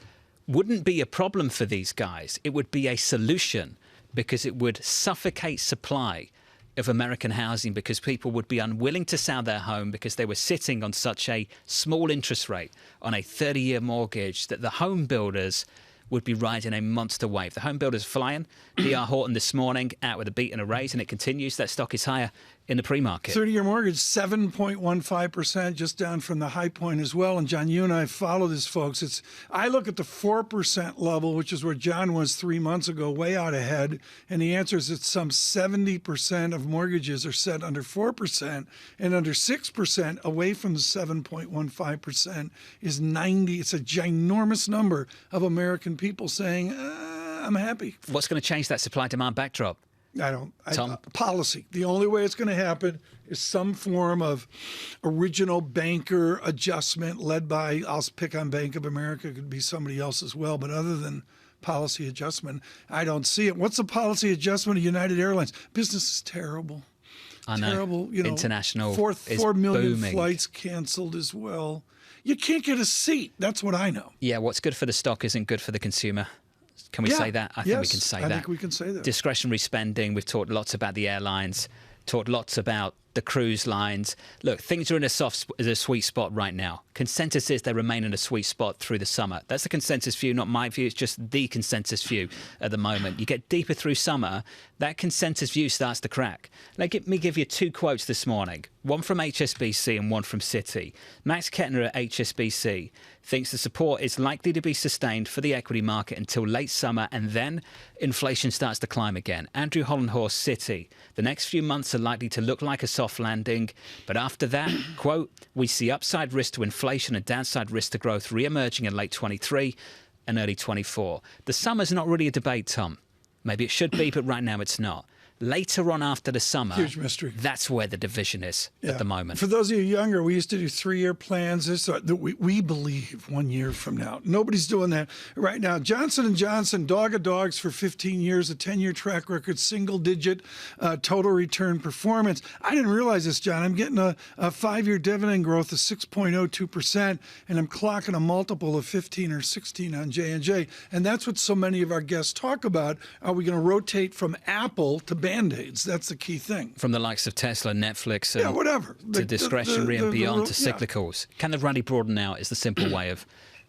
Speaker 7: wouldn't be a problem for these guys, it would be a solution because it would suffocate supply of American housing because people would be unwilling to sell their home because they were sitting on such a small interest rate on a 30-year mortgage that the home builders would be riding a monster wave. The home builders are flying. D.R. Horton this morning out with a beat and a raise, and it continues. That stock is higher in the pre-market.
Speaker 8: 30-year mortgage, 7.15%, just down from the high point as well. And John, you and I follow this, folks. I look at the 4% level, which is where John was 3 months ago, way out ahead. And the answer is that some 70% of mortgages are set under 4%, and under 6% away from the 7.15% is 90. It's a ginormous number of American people saying, I'm happy.
Speaker 7: What's going to change that supply-demand backdrop?
Speaker 8: Policy. The only way it's going to happen is some form of original banker adjustment led by, I'll pick on Bank of America, it could be somebody else as well, but other than policy adjustment, I don't see it. What's the policy adjustment of United Airlines? Business is terrible.
Speaker 7: I know.
Speaker 8: Terrible.
Speaker 7: International is
Speaker 8: 4 million
Speaker 7: booming.
Speaker 8: Flights canceled as well. You can't get a seat. That's what I know.
Speaker 7: Yeah, what's good for the stock isn't good for the consumer. Can we say that? I think we can say that.
Speaker 8: I think we can say that.
Speaker 7: Discretionary spending. We've talked lots about the airlines, talked lots about the cruise lines. Look, things are in a sweet spot right now. Consensus is they remain in a sweet spot through the summer. That's the consensus view, not my view. It's just the consensus view at the moment. You get deeper through summer, that consensus view starts to crack. Let me give you 2 quotes this morning, one from HSBC and one from Citi. Max Kettner at HSBC thinks the support is likely to be sustained for the equity market until late summer, and then inflation starts to climb again. Andrew Hollenhorst, Citi, the next few months are likely to look like a soft landing, but after that, quote, we see upside risk to inflation and downside risk to growth re-emerging in late 23 and early 24. The summer's not really a debate, Tom. Maybe it should be, but right now it's not. Later on after the summer,
Speaker 8: huge mystery.
Speaker 7: That's where the division is at the moment.
Speaker 8: For those of you younger, we used to do 3-year plans. We believe 1 year from now. Nobody's doing that right now. Johnson & Johnson, dog of dogs for 15 years, a 10-year track record, single-digit total return performance. I didn't realize this, John. I'm getting a 5-year dividend growth of 6.02%, and I'm clocking a multiple of 15 or 16 on J&J. And that's what so many of our guests talk about. Are we going to rotate from Apple to Band-Aids? That's the key thing.
Speaker 7: From the likes of Tesla, Netflix, and
Speaker 8: whatever.
Speaker 7: To discretionary and beyond to cyclicals. Can the rally broaden out is the simple way of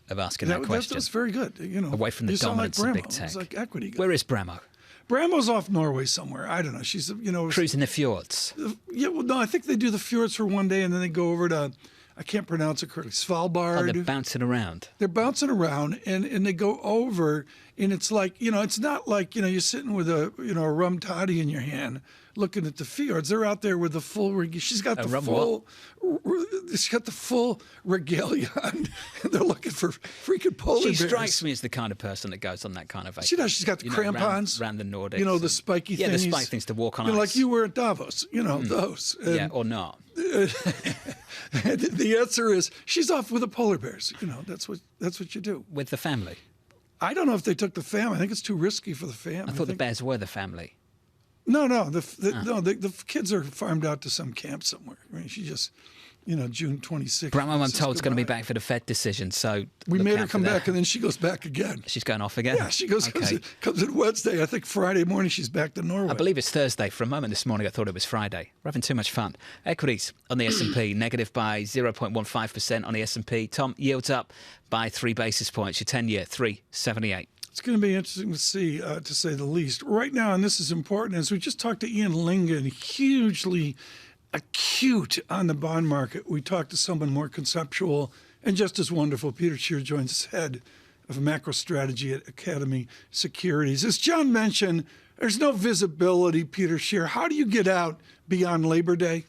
Speaker 7: asking that question.
Speaker 8: That's very good.
Speaker 7: Away from the dominance of big tech.
Speaker 8: It's like equity.
Speaker 7: Where is Bremo?
Speaker 8: Brammo's off Norway somewhere. I don't know. She's,
Speaker 7: cruising the fjords.
Speaker 8: Yeah, well, no, I think they do the fjords for one day, and then they go over to, I can't pronounce it correctly, Svalbard.
Speaker 7: Oh, they're bouncing around.
Speaker 8: They're bouncing around, and they go over, and it's like, it's not like, you're sitting with a rum toddy in your hand looking at the fjords. They're out there with the full, she's got the full regalia on. They're looking for freaking polar bears.
Speaker 7: She strikes me as the kind of person that goes on that kind of vacation.
Speaker 8: She does. She's got the crampons.
Speaker 7: Around the Nordics.
Speaker 8: The spiky things.
Speaker 7: Yeah, the spike things to walk on ice.
Speaker 8: Like you were at Davos, those.
Speaker 7: Yeah, or not.
Speaker 8: The answer is she's off with the polar bears. That's what you do.
Speaker 7: With the family?
Speaker 8: I don't know if they took the fam. I think it's too risky for the fam.
Speaker 7: I thought the bears were the family.
Speaker 8: No. The kids are farmed out to some camp somewhere. I mean, she just, June 26th.
Speaker 7: Brammo, I'm told, is going to be back for the Fed decision. So
Speaker 8: we made her come back, and then she goes back again.
Speaker 7: She's going off again?
Speaker 8: Yeah, she goes comes in Wednesday. I think Friday morning she's back to Norway.
Speaker 7: I believe it's Thursday. For a moment this morning, I thought it was Friday. We're having too much fun. Equities on the S&P, negative by 0.15% on the S&P. Tom, yields up by 3 basis points. Your 10-year, 3.78.
Speaker 8: It's going to be interesting to see, to say the least. Right now, and this is important, as we just talked to Ian Lingen, hugely acute on the bond market. We talked to someone more conceptual and just as wonderful. Peter Scheer joins us, head of macro strategy at Academy Securities. As John mentioned, there's no visibility, Peter Scheer. How do you get out beyond Labor Day?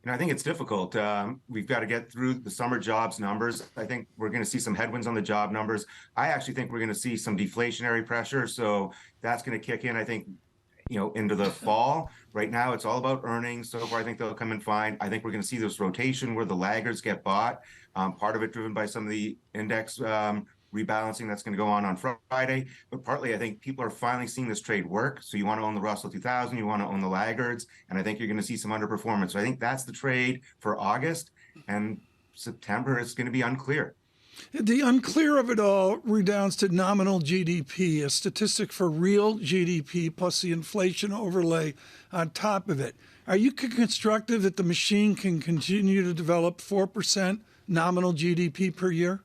Speaker 20: I think it's difficult. We've got to get through the summer jobs numbers. I think we're going to see some headwinds on the job numbers. I actually think we're going to see some deflationary pressure. So that's going to kick in, I think, into the fall. Right now, it's all about earnings. So far, I think they'll come in fine. I think we're going to see this rotation where the laggards get bought. Part of it driven by some of the index rebalancing that's going to go on Friday. But partly, I think people are finally seeing this trade work. So you want to own the Russell 2000, you want to own the laggards, and I think you're going to see some underperformance. So I think that's the trade for August, and September is going to be unclear.
Speaker 8: The unclear of it all redounds to nominal GDP, a statistic for real GDP plus the inflation overlay on top of it. Are you constructive that the machine can continue to develop 4% nominal GDP per year?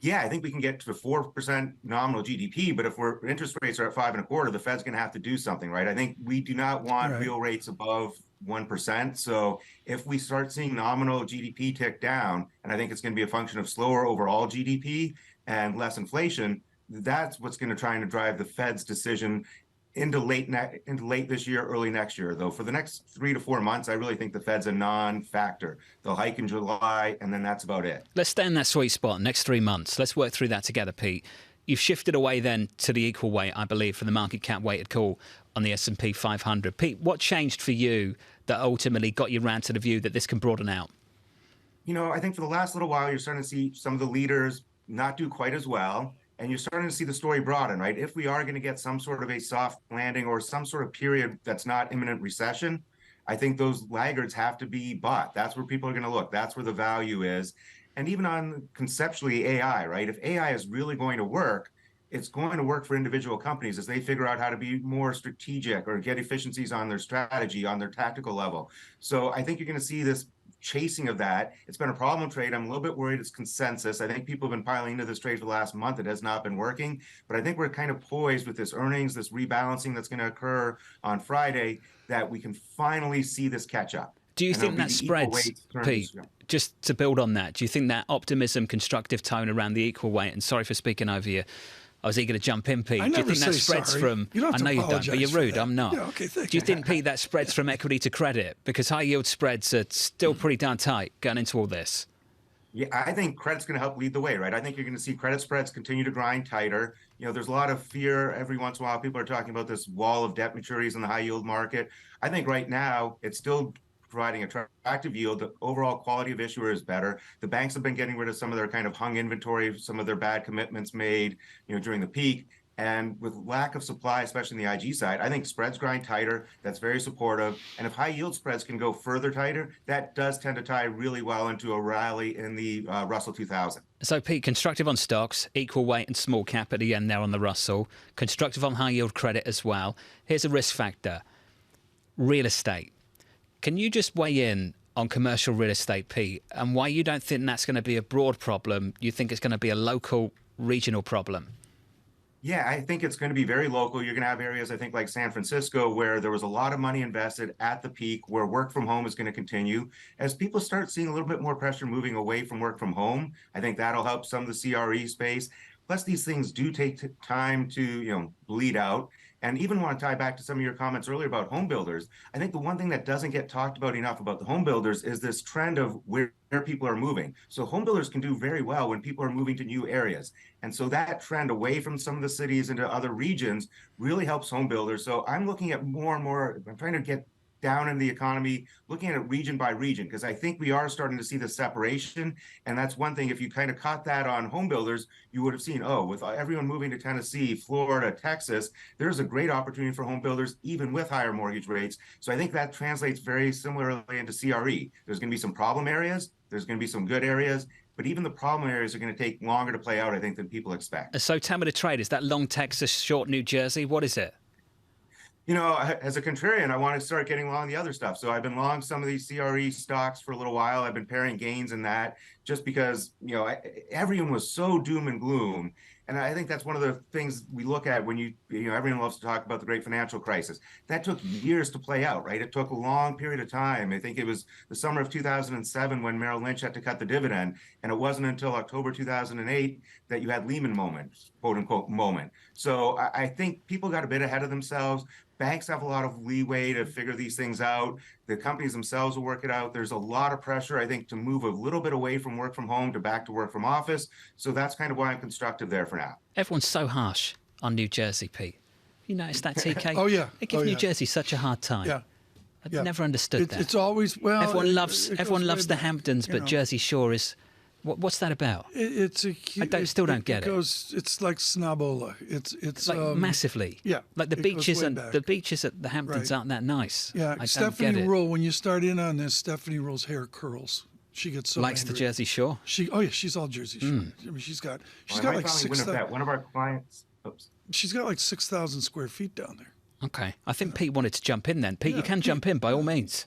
Speaker 20: Yeah, I think we can get to 4% nominal GDP, but if interest rates are at 5.25%, the Fed's going to have to do something, right? I think we do not want real rates above 1%. So if we start seeing nominal GDP tick down, and I think it's going to be a function of slower overall GDP and less inflation, that's what's going to try and drive the Fed's decision into late this year, early next year. Though for the next 3 to 4 months, I really think the Fed's a non-factor. They'll hike in July, and then that's about it.
Speaker 7: Let's stay in that sweet spot next 3 months. Let's work through that together, Pete. You've shifted away then to the equal weight, I believe, for the market cap weighted call on the S&P 500. Pete, what changed for you that ultimately got you round to the view that this can broaden out?
Speaker 20: I think for the last little while, you're starting to see some of the leaders not do quite as well. And you're starting to see the story broaden, right? If we are going to get some sort of a soft landing or some sort of period that's not imminent recession, I think those laggards have to be bought. That's where people are going to look. That's where the value is. And even on conceptually AI, right? If AI is really going to work, it's going to work for individual companies as they figure out how to be more strategic or get efficiencies on their strategy, on their tactical level. So I think you're going to see this chasing of that. It's been a problem trade. I'm a little bit worried it's consensus. I think people have been piling into this trade for the last month. It has not been working, but I think we're kind of poised with this earnings, this rebalancing that's going to occur on Friday, that we can finally see this catch up.
Speaker 7: Do you think that spreads, Pete, just to build on that, do you think that optimism, constructive tone around the equal weight, and sorry for speaking over you, I was eager to jump in, Pete. Do you think that spreads from...
Speaker 8: You don't have
Speaker 7: I know
Speaker 8: to
Speaker 7: you don't, but you're rude. I'm not.
Speaker 8: Yeah, okay, thank
Speaker 7: Do you think, Pete, that spreads from equity to credit? Because high yield spreads are still pretty darn tight going into all this.
Speaker 20: Yeah, I think credit's going to help lead the way, right? I think you're going to see credit spreads continue to grind tighter. There's a lot of fear every once in a while. People are talking about this wall of debt maturities in the high yield market. I think right now it's still providing attractive yield. The overall quality of issuer is better. The banks have been getting rid of some of their kind of hung inventory, some of their bad commitments made, during the peak. And with lack of supply, especially in the IG side, I think spreads grind tighter. That's very supportive. And if high yield spreads can go further tighter, that does tend to tie really well into a rally in the Russell 2000.
Speaker 7: So, Pete, constructive on stocks, equal weight and small cap at the end there on the Russell. Constructive on high yield credit as well. Here's a risk factor. Real estate. Can you just weigh in on commercial real estate, Pete, and why you don't think that's going to be a broad problem? You think it's going to be a local, regional problem?
Speaker 20: Yeah, I think it's going to be very local. You're going to have areas, I think, like San Francisco, where there was a lot of money invested at the peak, where work from home is going to continue. As people start seeing a little bit more pressure moving away from work from home, I think that'll help some of the CRE space. Plus, these things do take time to, bleed out. And even want to tie back to some of your comments earlier about home builders. I think the one thing that doesn't get talked about enough about the home builders is this trend of where people are moving. So home builders can do very well when people are moving to new areas. And so that trend away from some of the cities into other regions really helps home builders. So I'm looking at more and more, I'm trying to get down in the economy, looking at it region by region, because I think we are starting to see the separation. And that's one thing, if you kind of caught that on home builders, you would have seen, with everyone moving to Tennessee, Florida, Texas, there's a great opportunity for home builders, even with higher mortgage rates. So I think that translates very similarly into CRE. There's going to be some problem areas, there's going to be some good areas, but even the problem areas are going to take longer to play out, I think, than people expect.
Speaker 7: So tell me the trade. Is that long Texas, short New Jersey? What is it?
Speaker 20: As a contrarian, I want to start getting long the other stuff. So I've been long some of these CRE stocks for a little while. I've been pairing gains in that just because, everyone was so doom and gloom. And I think that's one of the things we look at when everyone loves to talk about the great financial crisis. That took years to play out, right? It took a long period of time. I think it was the summer of 2007 when Merrill Lynch had to cut the dividend. And it wasn't until October 2008 that you had Lehman moment, quote unquote moment. So I think people got a bit ahead of themselves. Banks have a lot of leeway to figure these things out. The companies themselves will work it out. There's a lot of pressure, I think, to move a little bit away from work from home to back to work from office. So that's kind of why I'm constructive there for now.
Speaker 7: Everyone's so harsh on New Jersey, Pete. You noticed that, TK?
Speaker 8: Oh, yeah.
Speaker 7: They give New Jersey such a hard time.
Speaker 8: Yeah.
Speaker 7: I've never understood that.
Speaker 8: It's always,
Speaker 7: everyone loves the Hamptons, but Jersey Shore is... What's that about? I still don't get it.
Speaker 8: It's like snobola. It's
Speaker 7: like massively.
Speaker 8: Yeah.
Speaker 7: Like the beaches at the Hamptons aren't that nice.
Speaker 8: Yeah. Stephanie Rule, when you start in on this, Stephanie Rule's hair curls. She gets so
Speaker 7: likes
Speaker 8: angry.
Speaker 7: the Jersey Shore.
Speaker 8: She's all Jersey Shore. I mean, she's got like 6,000.
Speaker 20: One of our clients. Oops.
Speaker 8: She's got like 6,000 square feet down there.
Speaker 7: Okay. I think Pete wanted to jump in then. Pete, you can jump in by all means.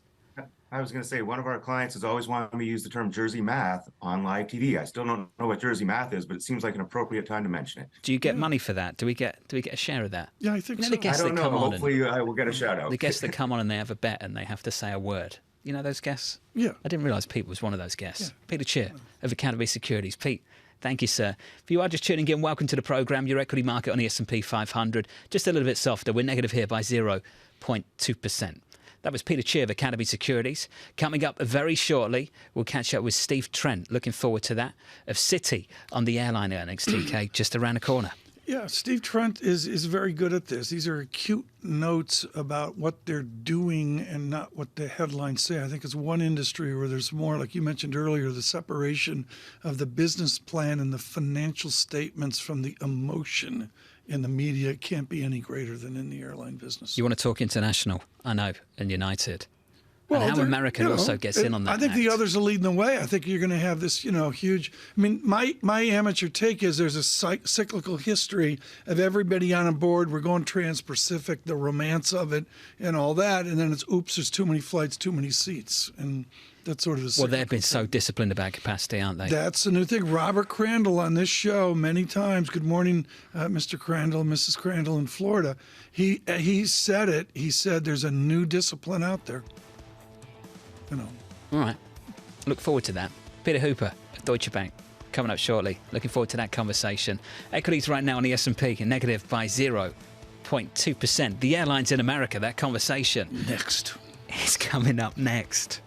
Speaker 20: I was going to say, one of our clients has always wanted me to use the term Jersey math on live TV. I still don't know what Jersey math is, but it seems like an appropriate time to mention it.
Speaker 7: Do you get money for that? Do we get a share of that?
Speaker 8: Yeah, I think so.
Speaker 7: The guests
Speaker 20: I don't
Speaker 7: that
Speaker 20: know.
Speaker 7: come on
Speaker 20: Hopefully, I will get a shout out.
Speaker 7: The guests that come on and they have a bet and they have to say a word. You know those guests?
Speaker 8: Yeah.
Speaker 7: I didn't realise Pete was one of those guests.
Speaker 8: Yeah.
Speaker 7: Peter Cheer of Academy Securities. Pete, thank you, sir. If you are just tuning in, welcome to the programme. Your equity market on the S&P 500, just a little bit softer. We're negative here by 0.2%. That was Peter Cheer of Academy Securities. Coming up very shortly, we'll catch up with Steve Trent. Looking forward to that. Of Citi on the airline earnings, TK, just around the corner.
Speaker 8: Yeah, Steve Trent is very good at this. These are acute notes about what they're doing and not what the headlines say. I think it's one industry where there's more, like you mentioned earlier, the separation of the business plan and the financial statements from the emotion in the media. It can't be any greater than in the airline business.
Speaker 7: You want to talk international, I know, and United. Well, and how American also gets in on that.
Speaker 8: I think the others are leading the way. I think you're going to have this, huge. I mean, my amateur take is there's a cyclical history of everybody on a board. We're going trans-Pacific, the romance of it, and all that, and then it's oops, there's too many flights, too many seats, and that's sort of the.
Speaker 7: Well, they've been so disciplined about capacity, aren't they?
Speaker 8: That's the new thing. Robert Crandall on this show many times. Good morning, Mr. Crandall, Mrs. Crandall in Florida. He said it. He said there's a new discipline out there.
Speaker 7: All right. Look forward to that. Peter Hooper of Deutsche Bank coming up shortly. Looking forward to that conversation. Equities right now on the S&P are negative by 0.2%. The airlines in America, that conversation
Speaker 8: next
Speaker 7: is coming up next.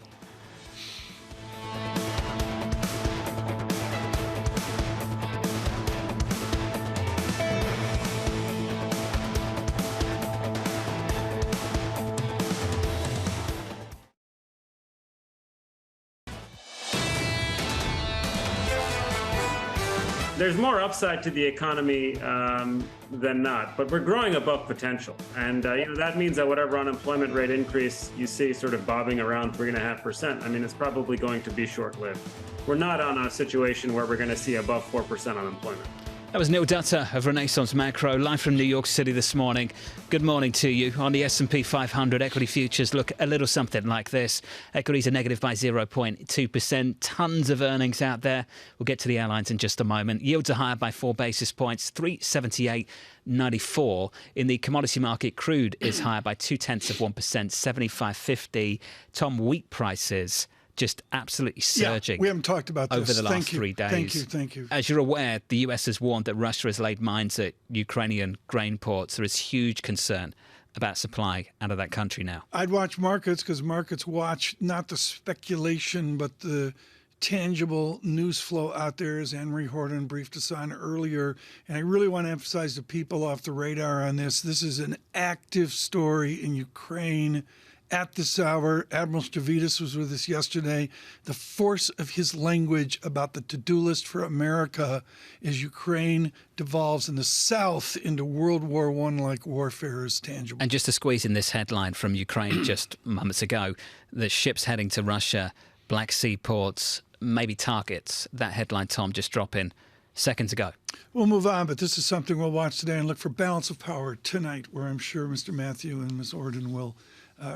Speaker 3: There's more upside to the economy than not, but we're growing above potential. And that means that whatever unemployment rate increase you see sort of bobbing around 3.5%, I mean, it's probably going to be short-lived. We're not on a situation where we're going to see above 4% unemployment.
Speaker 7: That was Neil Dutta of Renaissance Macro, live from New York City this morning. Good morning to you. On the S&P 500, equity futures look a little something like this. Equities are negative by 0.2%. Tons of earnings out there. We'll get to the airlines in just a moment. Yields are higher by 4 basis points, 378.94. In the commodity market, crude is higher by 0.2%, 75.50. Tom, wheat prices just absolutely surging.
Speaker 8: Yeah, we haven't talked about this
Speaker 7: over the last 3 days.
Speaker 8: Thank you.
Speaker 7: As you're aware, the US has warned that Russia has laid mines at Ukrainian grain ports. There is huge concern about supply out of that country now.
Speaker 8: I'd watch markets because markets watch not the speculation, but the tangible news flow out there, as Henry Horton briefed us on earlier. And I really want to emphasize the people off the radar on this. This is an active story in Ukraine. At this hour, Admiral Stavridis was with us yesterday. The force of his language about the to-do list for America as Ukraine devolves in the South into World War I-like warfare is tangible.
Speaker 7: And just to squeeze in this headline from Ukraine just moments ago, the ships heading to Russia, Black Sea ports, maybe targets. That headline, Tom, just dropping seconds ago.
Speaker 8: We'll move on, but this is something we'll watch today and look for balance of power tonight, where I'm sure Mr. Matthew and Ms. Orden will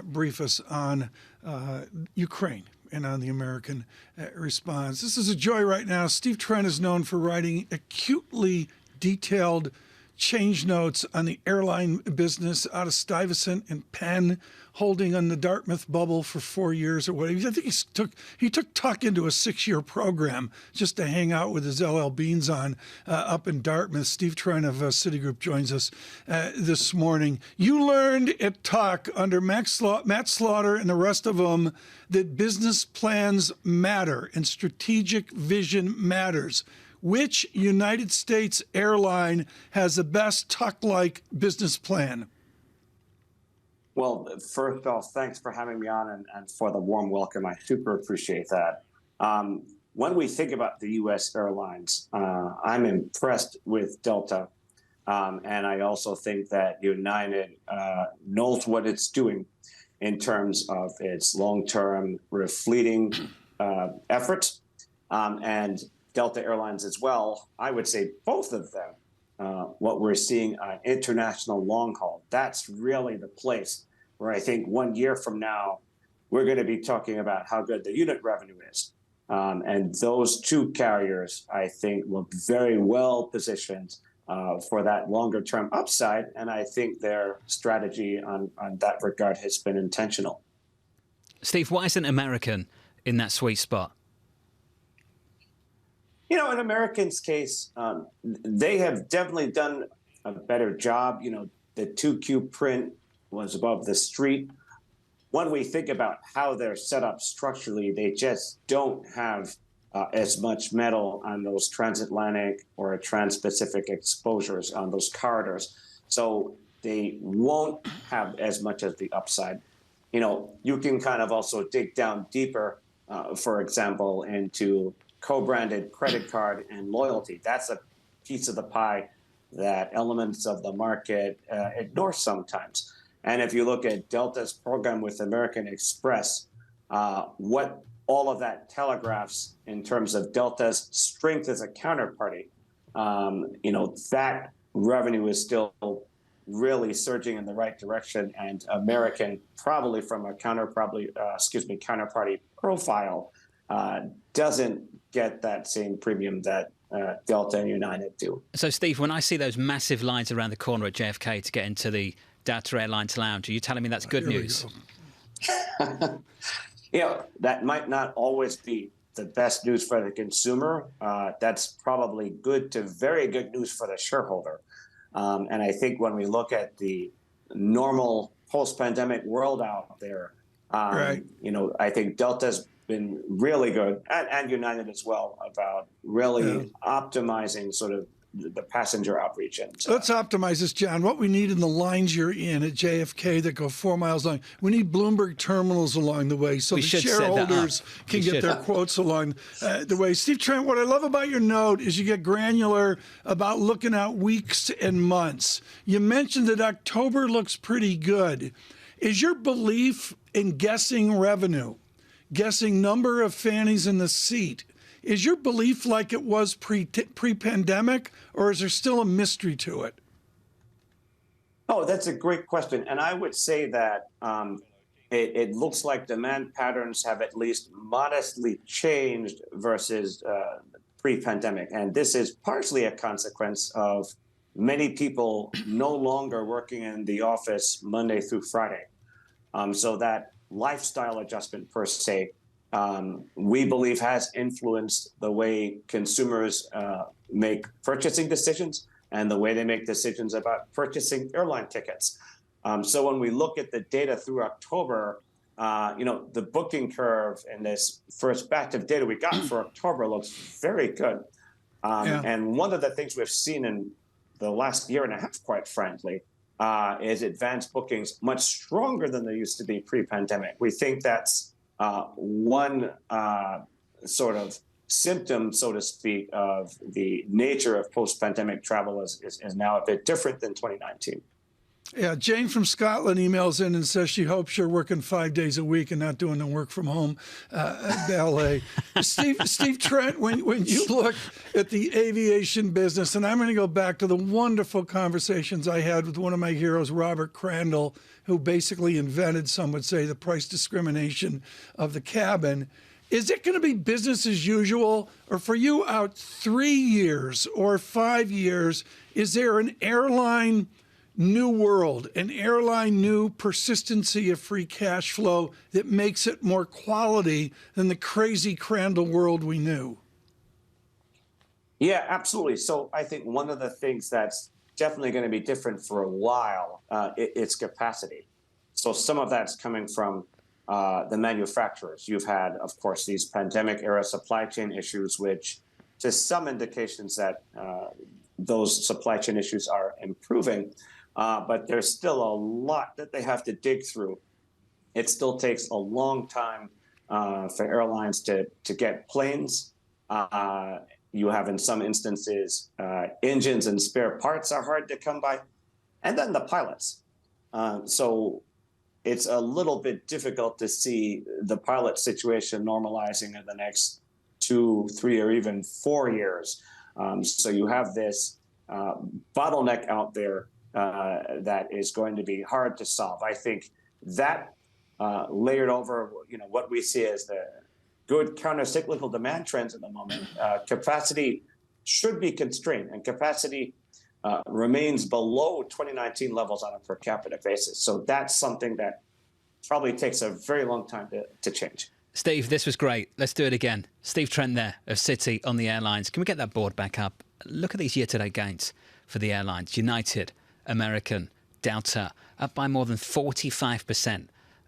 Speaker 8: brief us on Ukraine and on the American response. This is a joy right now. Steve Trent is known for writing acutely detailed change notes on the airline business out of Stuyvesant and Penn, holding on the Dartmouth bubble for 4 years or whatever. I think he took Tuck into a 6-year program just to hang out with his LL Beans on up in Dartmouth. Steve Trent of Citigroup joins us this morning. You learned at Tuck under Matt Slaughter and the rest of them that business plans matter and strategic vision matters. Which United States airline has the best Tuck-like business plan?
Speaker 21: Well, first off, thanks for having me on and for the warm welcome. I super appreciate that. When we think about the U.S. airlines, I'm impressed with Delta. And I also think that United knows what it's doing in terms of its long-term fleeting efforts. And Delta Airlines as well, I would say both of them, what we're seeing on international long haul, that's really the place where I think 1 year from now, we're going to be talking about how good the unit revenue is. And those two carriers, I think, look very well positioned for that longer term upside. And I think their strategy on that regard has been intentional.
Speaker 7: Steve, why isn't American in that sweet spot?
Speaker 21: You know, in American's case, they have definitely done a better job. You know, the 2Q print was above the street. When we think about how they're set up structurally, they just don't have as much metal on those transatlantic or trans-Pacific exposures on those corridors. So they won't have as much as the upside. You know, you can kind of also dig down deeper, for example, into co-branded credit card and loyalty. That's a piece of the pie that elements of the market ignore sometimes. And if you look at Delta's program with American Express, what all of that telegraphs in terms of Delta's strength as a counterparty, you know, that revenue is still really surging in the right direction, and American probably from a counterparty profile doesn't get that same premium that Delta and United do.
Speaker 7: So, Steve, when I see those massive lines around the corner at JFK to get into the Delta Airlines lounge, are you telling me that's good news?
Speaker 21: You know, that might not always be the best news for the consumer. That's probably good to very good news for the shareholder. And I think when we look at the normal post-pandemic world out there, you know, I think Delta's been really good, and United as well, about really optimizing sort of the passenger outreach. And
Speaker 8: let's optimize this, John. What we need in the lines you're in at JFK that go 4 miles long, we need Bloomberg terminals along the way so the shareholders can get their quotes along the way. Steve Trent, what I love about your note is you get granular about looking at weeks and months. You mentioned that October looks pretty good. Is your belief in guessing revenue, guessing number of fannies in the seat, Is your belief like it was pre-pandemic, or is there still a mystery to it?
Speaker 21: Oh, that's a great question. And I would say that it looks like demand patterns have at least modestly changed versus pre-pandemic. And this is partially a consequence of many people no longer working in the office Monday through Friday. So that lifestyle adjustment per se, we believe has influenced the way consumers make purchasing decisions and the way they make decisions about purchasing airline tickets. So when we look at the data through October, the booking curve in this first batch of data we got for October looks very good. And one of the things we've seen in the last year and a half, quite frankly, is advanced bookings much stronger than they used to be pre-pandemic. We think that's one sort of symptom, so to speak, of the nature of post-pandemic travel is now a bit different than 2019.
Speaker 8: Yeah, Jane from Scotland emails in and says she hopes you're working 5 days a week and not doing the work from home ballet. Steve Trent, when you look at the aviation business, and I'm going to go back to the wonderful conversations I had with one of my heroes, Robert Crandall, who basically invented, some would say, the price discrimination of the cabin. Is it going to be business as usual? Or for you out 3 years or 5 years, is there an airline new world, an airline new persistency of free cash flow that makes it more quality than the crazy Crandall world we knew?
Speaker 21: Yeah, absolutely. So I think one of the things that's definitely going to be different for a while, it's capacity. So some of that's coming from the manufacturers. You've had, of course, these pandemic era supply chain issues, which to some indications that those supply chain issues are improving. But there's still a lot that they have to dig through. It still takes a long time for airlines to get planes. You have, in some instances, engines and spare parts are hard to come by. And then the pilots. So it's a little bit difficult to see the pilot situation normalizing in the next 2, 3, or even 4 years. So you have this bottleneck out there that is going to be hard to solve. I think that layered over, what we see as the good counter-cyclical demand trends at the moment, capacity should be constrained, and capacity remains below 2019 levels on a per capita basis. So that's something that probably takes a very long time to change.
Speaker 7: Steve, this was great. Let's do it again. Steve Trent there of Citi on the airlines. Can we get that board back up? Look at these year-to-date gains for the airlines. United, American, Delta, up by more than 45%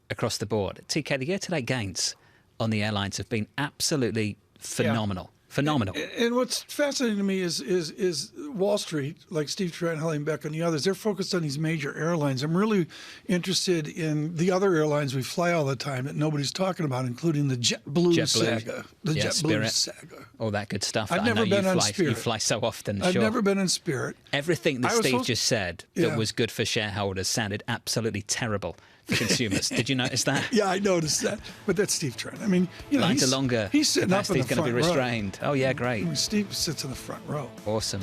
Speaker 7: across the board. TK, the year-to-date gains on the airlines have been absolutely phenomenal. Phenomenal.
Speaker 8: And what's fascinating to me is Wall Street, like Steve Trent, Hellenbeck, and the others, they're focused on these major airlines. I'm really interested in the other airlines we fly all the time that nobody's talking about, including the JetBlue saga. The JetBlue saga.
Speaker 7: All that good stuff.
Speaker 8: I've never been on Spirit.
Speaker 7: You fly so often.
Speaker 8: I've never been in Spirit.
Speaker 7: Everything that Steve just said that was good for shareholders sounded absolutely terrible for consumers. Did you notice that?
Speaker 8: Yeah, I noticed that. But that's Steve Trent. I mean,
Speaker 7: lines are longer.
Speaker 8: He's sitting up in the front row.
Speaker 7: Capacity's going to be restrained. Oh, yeah, great.
Speaker 8: I mean, Steve sits in the front row.
Speaker 7: Awesome.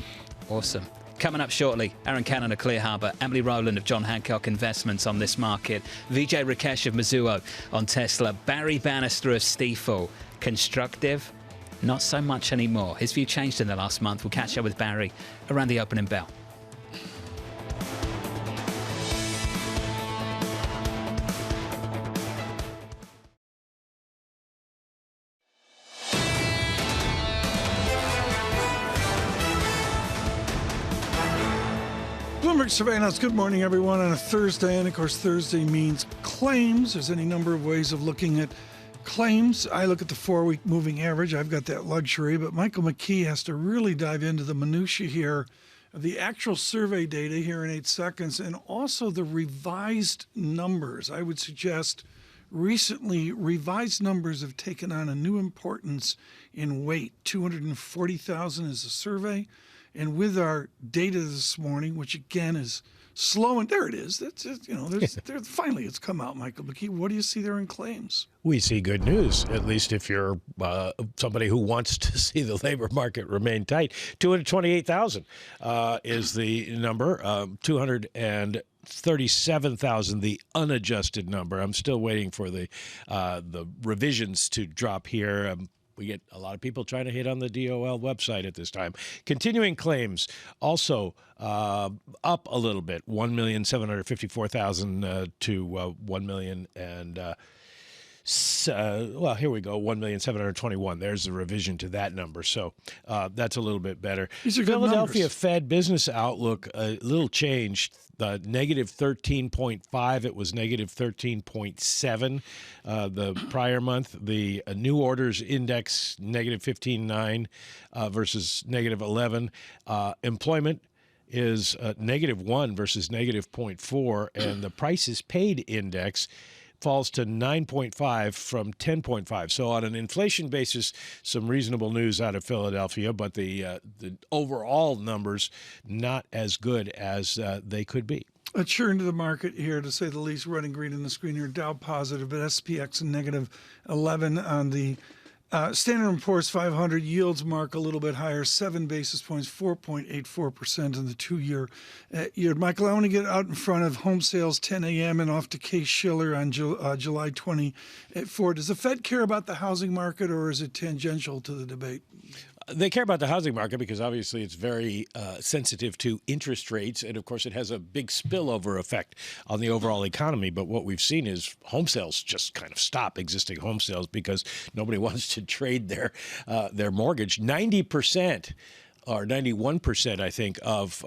Speaker 7: Coming up shortly, Aaron Cannon of Clear Harbor, Emily Rowland of John Hancock Investments on this market, Vijay Rakesh of Mizuho on Tesla, Barry Bannister of Stifel. Constructive? Not so much anymore. His view changed in the last month. We'll catch up with Barry around the opening bell.
Speaker 8: Bloomberg Surveillance. Good morning, everyone, on a Thursday. And, of course, Thursday means claims. There's any number of ways of looking at claims. I look at the 4-week moving average. I've got that luxury. But Michael McKee has to really dive into the minutia here of the actual survey data here in 8 seconds and also the revised numbers. I would suggest recently revised numbers have taken on a new importance in weight. 240,000 is the survey. And with our data this morning, which again is slowing. There it is. That's just, finally it's come out, Michael McKee. What do you see there in claims?
Speaker 9: We see good news, at least if you're somebody who wants to see the labor market remain tight. 228,000 is the number. 237,000, the unadjusted number. I'm still waiting for the revisions to drop here. We get a lot of people trying to hit on the DOL website at this time. Continuing claims also up a little bit, 1,754,000 to 1 million and well, here we go, 1,721,000. There's the revision to that number. So that's a little bit better.
Speaker 8: These are
Speaker 9: Philadelphia
Speaker 8: numbers.
Speaker 9: Fed business outlook, a little changed. Negative 13.5. It was negative 13.7 the prior month. The new orders index, negative 15.9 versus negative 11. Employment is negative 1 versus negative 0.4. And the prices paid index falls to 9.5 from 10.5. So on an inflation basis, some reasonable news out of Philadelphia, but the overall numbers not as good as they could be.
Speaker 8: A churn to the market here, to say the least. Running green on the screen here. Dow positive, but SPX negative 11 on the Standard & Poor's 500. Yields mark a little bit higher, 7 basis points, 4.84% in the 2-year yield. Michael, I want to get out in front of home sales, 10 a.m. and off to Case-Shiller on July 24. Does the Fed care about the housing market, or is it tangential to the debate?
Speaker 9: They care about the housing market because obviously it's very sensitive to interest rates. And, of course, it has a big spillover effect on the overall economy. But what we've seen is home sales just kind of stop, existing home sales, because nobody wants to trade their mortgage. 90% or 91%, I think, of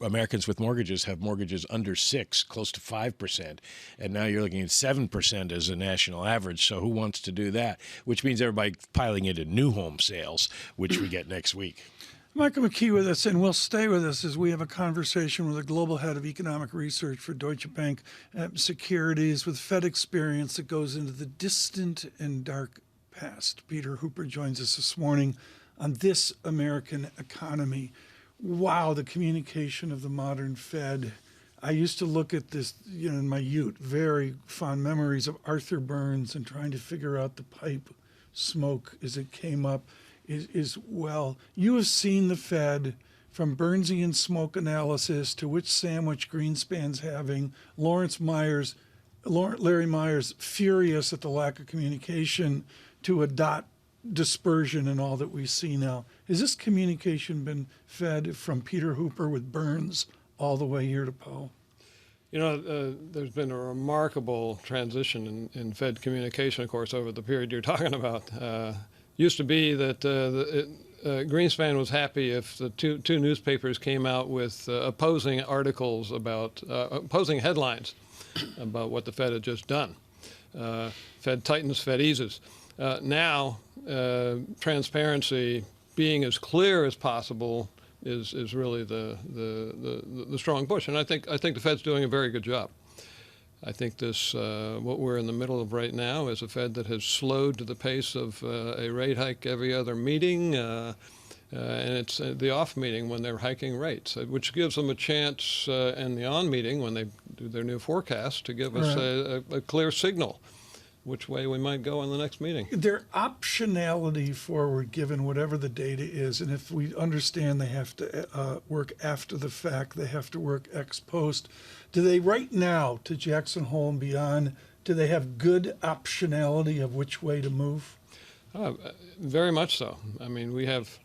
Speaker 9: Americans with mortgages have mortgages under 6, close to 5%. And now you're looking at 7% as a national average. So who wants to do that? Which means everybody piling into new home sales, which we get next week.
Speaker 8: Michael McKee with us, and we'll stay with us as we have a conversation with the global head of economic research for Deutsche Bank Securities with Fed experience that goes into the distant and dark past. Peter Hooper joins us this morning on This American Economy. Wow, the communication of the modern Fed. I used to look at this, in my youth, very fond memories of Arthur Burns and trying to figure out the pipe smoke as it came up. Well, you have seen the Fed from Burnsian smoke analysis to which sandwich Greenspan's having, Larry Myers furious at the lack of communication, to a dot dispersion and all that we see now. Has this communication been fed from Peter Hooper with Burns all the way here to Powell?
Speaker 22: There's been a remarkable transition in Fed communication, of course, over the period you're talking about. Used to be that Greenspan was happy if the two newspapers came out with opposing articles about opposing headlines about what the Fed had just done. Fed tightens, Fed eases. Now, transparency, being as clear as possible, is really the strong push, and I think the Fed's doing a very good job. I think this what we're in the middle of right now is a Fed that has slowed to the pace of a rate hike every other meeting, and it's the off meeting when they're hiking rates, which gives them a chance in the on meeting when they do their new forecast to give us a clear signal which way we might go in the next meeting.
Speaker 8: Their optionality forward, given whatever the data is, and if we understand they have to work after the fact, they have to work ex post, do they right now, to Jackson Hole and beyond, do they have good optionality of which way to move?
Speaker 22: Very much so. I mean, we have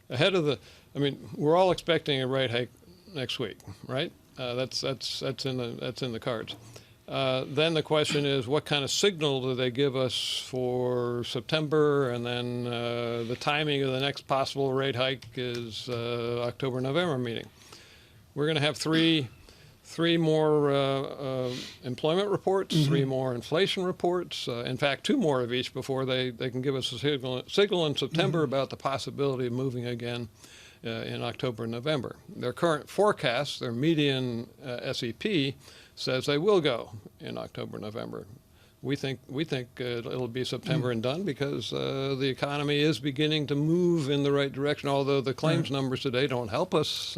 Speaker 22: we're all expecting a rate hike next week, right? That's in the cards. Then the question is, what kind of signal do they give us for September? And then the timing of the next possible rate hike is October-November meeting. We're going to have three more employment reports, 3 more inflation reports. In fact, 2 more of each before they can give us a signal in September about the possibility of moving again in October and November. Their current forecast, their median SEP, says they will go in October, November. We think it'll be September and done because the economy is beginning to move in the right direction. Although the claims numbers today don't help us.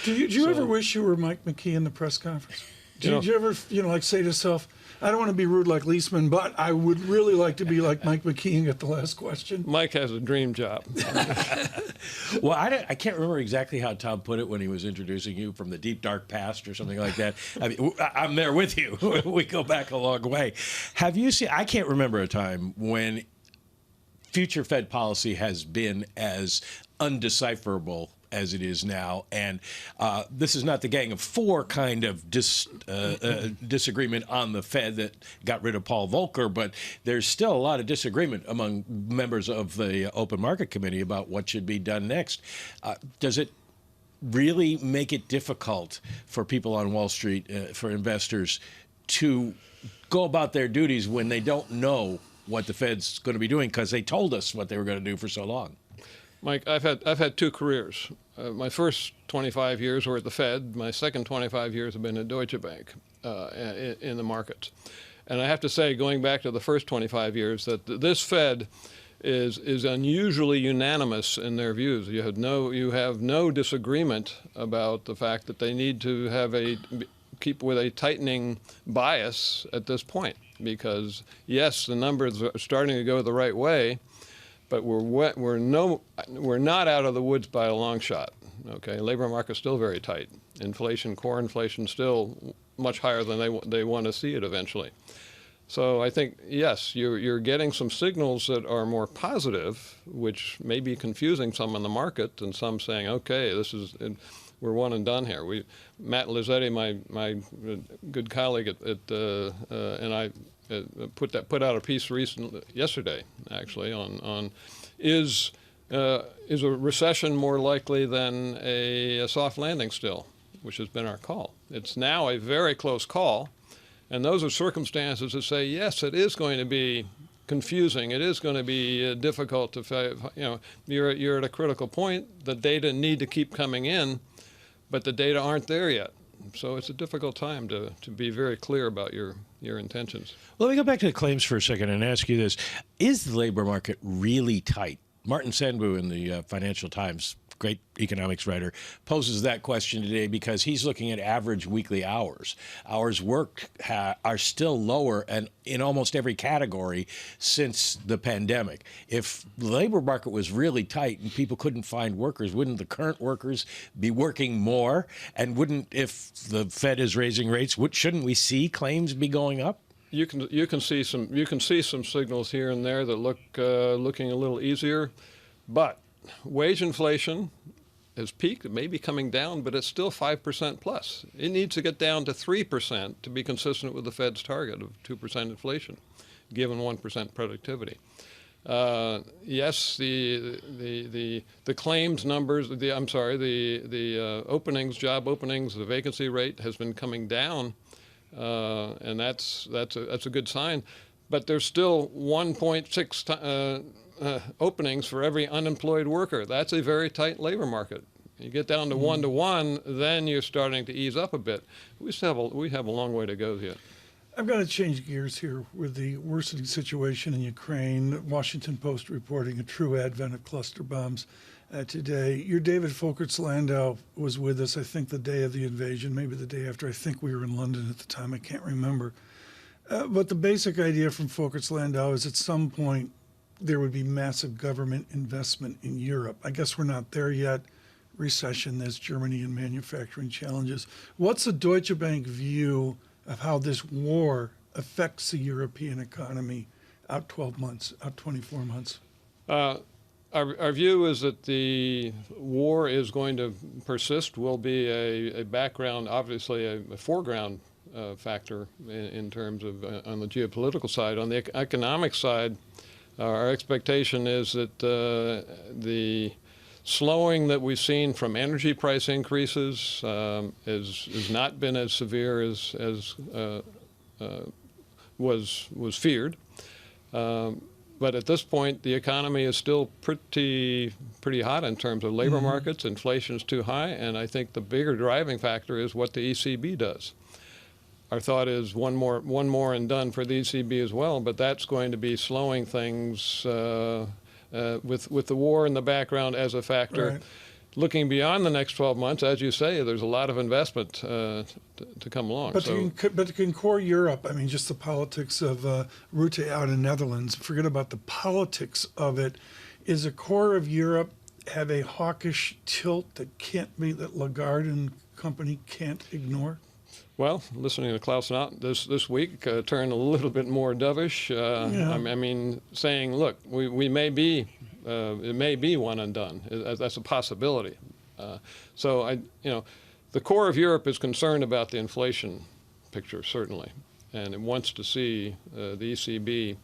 Speaker 8: Do you ever wish you were Mike McKee in the press conference? Did you ever, like, say to yourself, I don't want to be rude like Leisman, but I would really like to be like Mike McKee and get the last question?
Speaker 22: Mike has a dream job.
Speaker 9: Well, I can't remember exactly how Tom put it when he was introducing you from the deep, dark past or something like that. I mean, I'm there with you. We go back a long way. Have you seen, I can't remember a time when future Fed policy has been as undecipherable as it is now, and this is not the Gang of Four kind of disagreement on the Fed that got rid of Paul Volcker, but there's still a lot of disagreement among members of the Open Market Committee about what should be done next. Does it really make it difficult for people on Wall Street, for investors, to go about their duties when they don't know what the Fed's going to be doing because they told us what they were going to do for so long?
Speaker 22: Mike, I've had two careers. My first 25 years were at the Fed. My second 25 years have been at Deutsche Bank in the markets. And I have to say, going back to the first 25 years, that this Fed is unusually unanimous in their views. You have no disagreement about the fact that they need to keep with a tightening bias at this point. Because yes, the numbers are starting to go the right way, but we're not out of the woods by a long shot. Okay, labor market's still very tight. Inflation, core inflation, still much higher than they want to see it eventually. So I think yes, you're getting some signals that are more positive, which may be confusing some in the market, and some saying, okay, we're one and done here. Matt Lizzetti, my good colleague and I put out a piece yesterday, actually, on is a recession more likely than a soft landing still, which has been our call. It's now a very close call, and those are circumstances that say, yes, it is going to be confusing. It is going to be difficult to, you're at a critical point. The data need to keep coming in, but the data aren't there yet. So it's a difficult time to be very clear about your intentions.
Speaker 9: Let me go back to the claims for a second and ask you this. Is the labor market really tight? Martin Sandbu in the Financial Times, great economics writer, poses that question today because he's looking at average weekly hours. Hours worked are still lower and in almost every category since the pandemic. If the labor market was really tight and people couldn't find workers, wouldn't the current workers be working more? And wouldn't, if the Fed is raising rates, shouldn't we see claims be going up?
Speaker 22: You can see some signals here and there that looking a little easier, but wage inflation has peaked. It may be coming down, but it's still 5% plus. It needs to get down to 3% to be consistent with the Fed's target of 2% inflation, given 1% productivity. Yes, the claims numbers, the openings, job openings, the vacancy rate has been coming down, and that's a good sign. But there's still 1.6 openings for every unemployed worker. That's a very tight labor market. You get down to 1-to-1, then you're starting to ease up a bit. We have a long way to go yet.
Speaker 8: I've got to change gears here with the worsening situation in Ukraine. Washington Post reporting a true advent of cluster bombs today. Your David Folkerts-Landau was with us, I think, the day of the invasion, maybe the day after. I think we were in London at the time. I can't remember. But the basic idea from Folkerts-Landau is at some point there would be massive government investment in Europe. I guess we're not there yet. Recession, there's Germany and manufacturing challenges. What's the Deutsche Bank view of how this war affects the European economy out 12 months, out 24 months?
Speaker 22: Our view is that the war is going to persist, will be a background, obviously a foreground factor in terms of on the geopolitical side. On the economic side, our expectation is that the slowing that we've seen from energy price increases has not been as severe as was feared. But at this point, the economy is still pretty hot in terms of labor markets. Inflation is too high, and I think the bigger driving factor is what the ECB does. our thought is one more and done for the ECB as well, but that's going to be slowing things with the war in the background as a factor.
Speaker 8: Right.
Speaker 22: Looking beyond the next 12 months, as you say, there's a lot of investment to come along.
Speaker 8: But in core Europe, I mean, just the politics of Rutte out in Netherlands, forget about the politics of it. Is a core of Europe have a hawkish tilt that Lagarde and company can't ignore?
Speaker 22: Well, listening to Klaus Knott this week turned a little bit more dovish. I mean, saying, look, we may be, it may be one and done. That's a possibility. So the core of Europe is concerned about the inflation picture, certainly, and it wants to see the ECB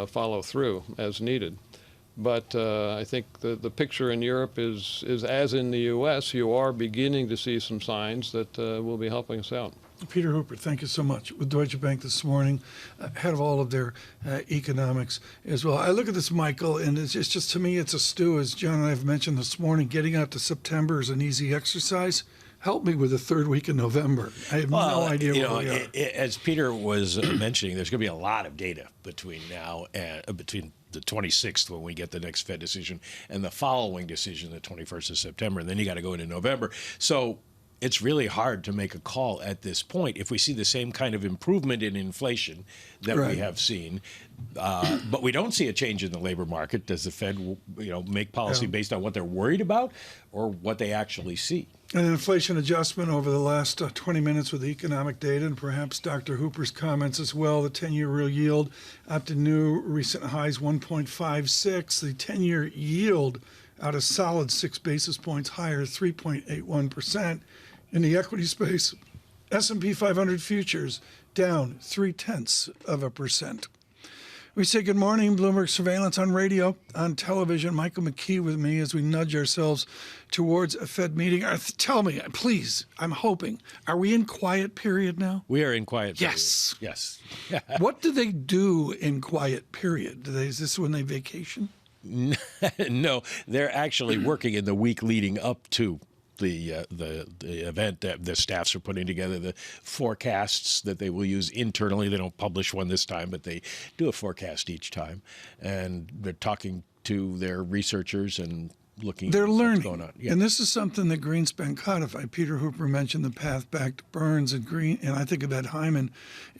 Speaker 22: follow through as needed. But I think the picture in Europe is as in the U.S., you are beginning to see some signs that will be helping us out.
Speaker 8: Peter Hooper, thank you so much. With Deutsche Bank this morning, head of all of their economics as well. I look at this, Michael, and it's just to me, it's a stew. As John and I have mentioned this morning, getting out to September is an easy exercise. Help me with the third week in November. I have no idea where we are.
Speaker 9: As Peter was mentioning, there's going to be a lot of data between now and between the 26th, when we get the next Fed decision, and the following decision, the 21st of September, and then you got to go into November. So it's really hard to make a call at this point. If we see the same kind of improvement in inflation that we have seen, but we don't see a change in the labor market, does the Fed, make policy based on what they're worried about or what they actually see?
Speaker 8: An inflation adjustment over the last 20 minutes with economic data and perhaps Dr. Hooper's comments as well. The 10-year real yield up to new recent highs 1.56. The 10-year yield out a solid 6 basis points higher, 3.81%. In the equity space, S&P 500 futures down 0.3%. We say good morning, Bloomberg Surveillance on radio, on television. Michael McKee with me as we nudge ourselves towards a Fed meeting. Tell me, please, I'm hoping, are we in quiet period now?
Speaker 9: We are in quiet period.
Speaker 8: Yes. What do they do in quiet period? Is this when they vacation?
Speaker 9: No, they're actually working in the week leading up to the event. That the staffs are putting together the forecasts that they will use internally. They don't publish one this time, but they do a forecast each time, and they're talking to their researchers and looking.
Speaker 8: They're learning.
Speaker 9: What's going on. Yeah.
Speaker 8: And this is something that Greenspan codified. Peter Hooper mentioned the path back to Burns and Green, and I think of Ed Hyman,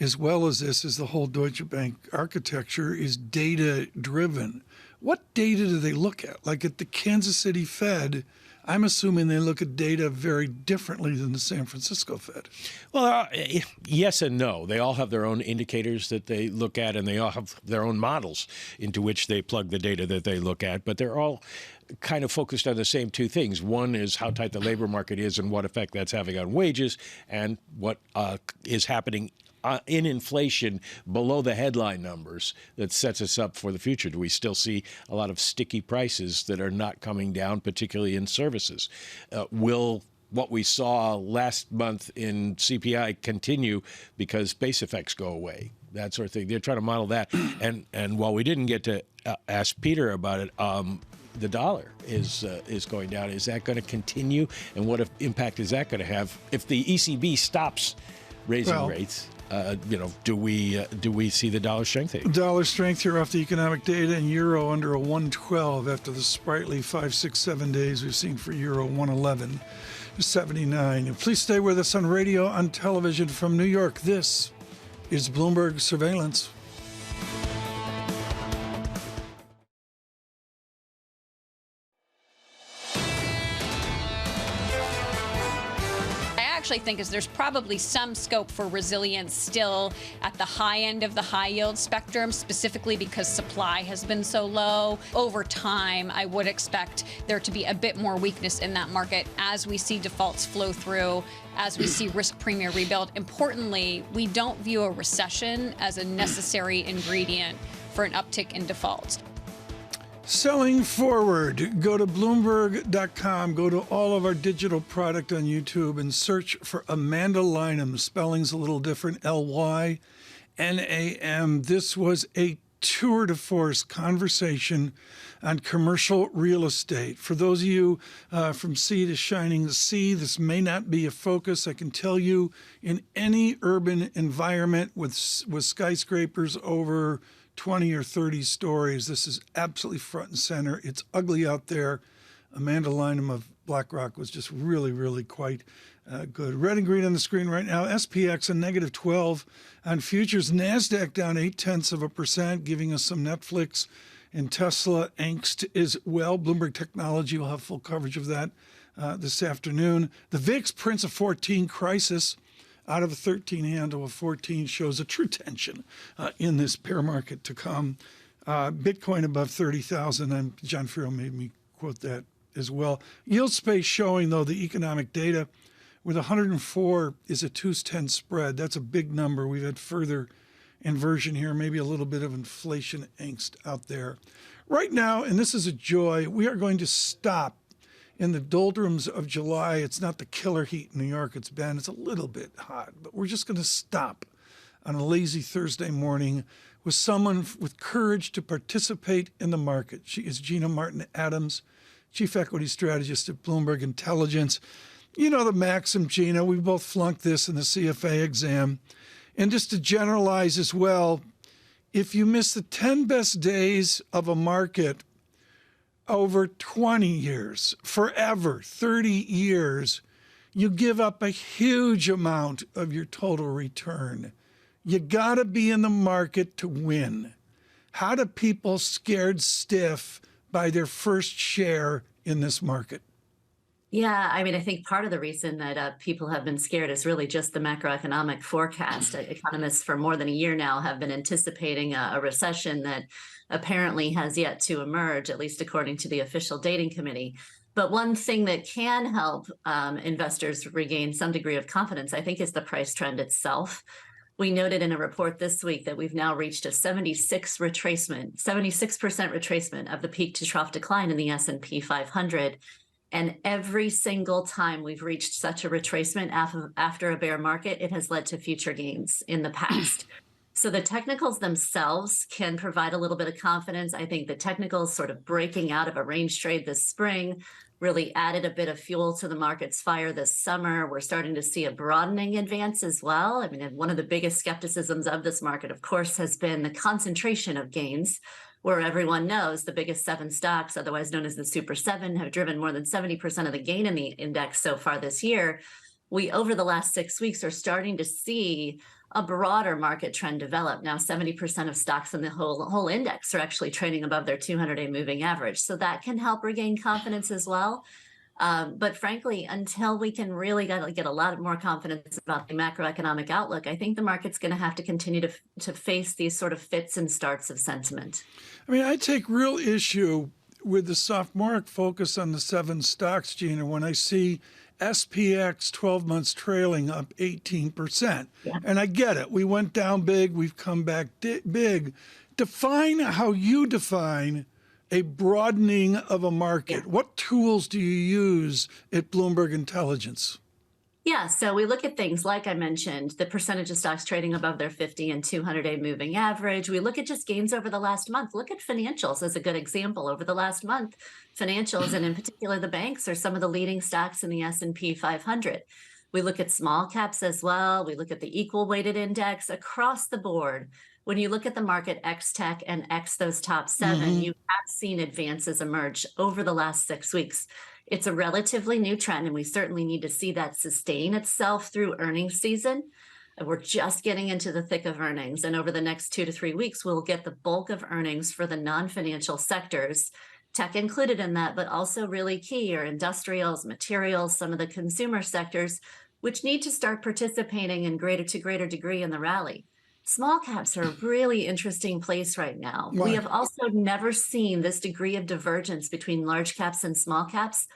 Speaker 8: as well as this, is the whole Deutsche Bank architecture is data driven. What data do they look at? Like at the Kansas City Fed, I'm assuming they look at data very differently than the San Francisco Fed.
Speaker 9: Well, yes and no. They all have their own indicators that they look at, and they all have their own models into which they plug the data that they look at. But they're all kind of focused on the same two things. One is how tight the labor market is and what effect that's having on wages, and what is happening in inflation below the headline numbers that sets us up for the future. Do we still see a lot of sticky prices that are not coming down, particularly in services? Will what we saw last month in CPI continue because base effects go away? That sort of thing. They're trying to model that. And while we didn't get to ask Peter about it, the dollar is going down. Is that going to continue? And what impact is that going to have if the ECB stops raising rates? Do we see the dollar strengthening?
Speaker 8: Dollar strength here off the economic data, and euro under a 112 after the sprightly 5, 6, 7 days we've seen for euro 111.79. Please stay with us on radio, on television from New York. This is Bloomberg Surveillance.
Speaker 1: Actually think is there's probably some scope for resilience still at the high end of the high yield spectrum, specifically because supply has been so low. Over time, I would expect there to be a bit more weakness in that market as we see defaults flow through, as we see risk premium rebuild. Importantly, we don't view a recession as a necessary ingredient for an uptick in defaults.
Speaker 8: Selling forward. Go to Bloomberg.com. Go to all of our digital product on YouTube and search for Amanda Lynham. Spelling's a little different. Lynam. This was a tour de force conversation on commercial real estate. For those of you from sea to shining sea, this may not be a focus. I can tell you, in any urban environment with skyscrapers over 20 or 30 stories, this is absolutely front and center. It's ugly out there. Amanda Lynham of BlackRock was just really, really quite good. Red and green on the screen right now. SPX a negative 12 on futures. NASDAQ down 0.8%, giving us some Netflix and Tesla angst as well. Bloomberg Technology will have full coverage of that this afternoon. The VIX prints a 14 crisis out of a 13 handle of 14, shows a true tension in this bear market to come. Bitcoin above 30,000, and John Farrell made me quote that as well. Yield space showing, though, the economic data with 104 is a 2-10 spread. That's a big number. We've had further inversion here, maybe a little bit of inflation angst out there. Right now, and this is a joy, we are going to stop in the doldrums of July. It's not the killer heat in New York it's been. It's a little bit hot, but we're just going to stop on a lazy Thursday morning with someone with courage to participate in the market. She is Gina Martin Adams, Chief Equity Strategist at Bloomberg Intelligence. You know the maxim, Gina. We both flunked this in the CFA exam. And just to generalize as well, if you miss the 10 best days of a market over 20 years, forever, 30 years, you give up a huge amount of your total return. You got to be in the market to win. How do people scared stiff by their first share in this market?
Speaker 11: Yeah, I mean, I think part of the reason that people have been scared is really just the macroeconomic forecast. Economists for more than a year now have been anticipating a recession that apparently has yet to emerge, at least according to the official dating committee. But one thing that can help investors regain some degree of confidence, I think, is the price trend itself. We noted in a report this week that we've now reached a 76% retracement of the peak to trough decline in the S&P 500. And every single time we've reached such a retracement after a bear market, it has led to future gains in the past. So the technicals themselves can provide a little bit of confidence. I think the technicals sort of breaking out of a range trade this spring really added a bit of fuel to the market's fire this summer. We're starting to see a broadening advance as well. I mean, one of the biggest skepticisms of this market, of course, has been the concentration of gains, where everyone knows the biggest 7 stocks, otherwise known as the Super 7, have driven more than 70% of the gain in the index so far this year. We, over the last 6 weeks, are starting to see a broader market trend develop. Now, 70% of stocks in the whole index are actually trading above their 200-day moving average. So that can help regain confidence as well. But frankly, until we can really get a lot more confidence about the macroeconomic outlook, I think the market's going to have to continue to face these sort of fits and starts of sentiment.
Speaker 8: I mean, I take real issue with the sophomoric focus on the 7 stocks, Gina, when I see SPX 12 months trailing up 18%. Yeah. And I get it. We went down big. We've come back big. Define how you define a broadening of a market. Yeah. What tools do you use at Bloomberg Intelligence?
Speaker 11: Yeah, so we look at things like I mentioned, the percentage of stocks trading above their 50 and 200-day moving average. We look at just gains over the last month. Look at financials as a good example. Over the last month, financials, and in particular the banks, are some of the leading stocks in the S&P 500. We look at small caps as well. We look at the equal weighted index across the board. When you look at the market X tech and X those top 7, you have seen advances emerge over the last 6 weeks. It's a relatively new trend, and we certainly need to see that sustain itself through earnings season. We're just getting into the thick of earnings, and over the next 2 to 3 weeks, we'll get the bulk of earnings for the non-financial sectors, tech included in that, but also really key are industrials, materials, some of the consumer sectors, which need to start participating in greater degree in the rally. Small caps are a really interesting place right now. Right. We have also never seen this degree of divergence between large caps and small caps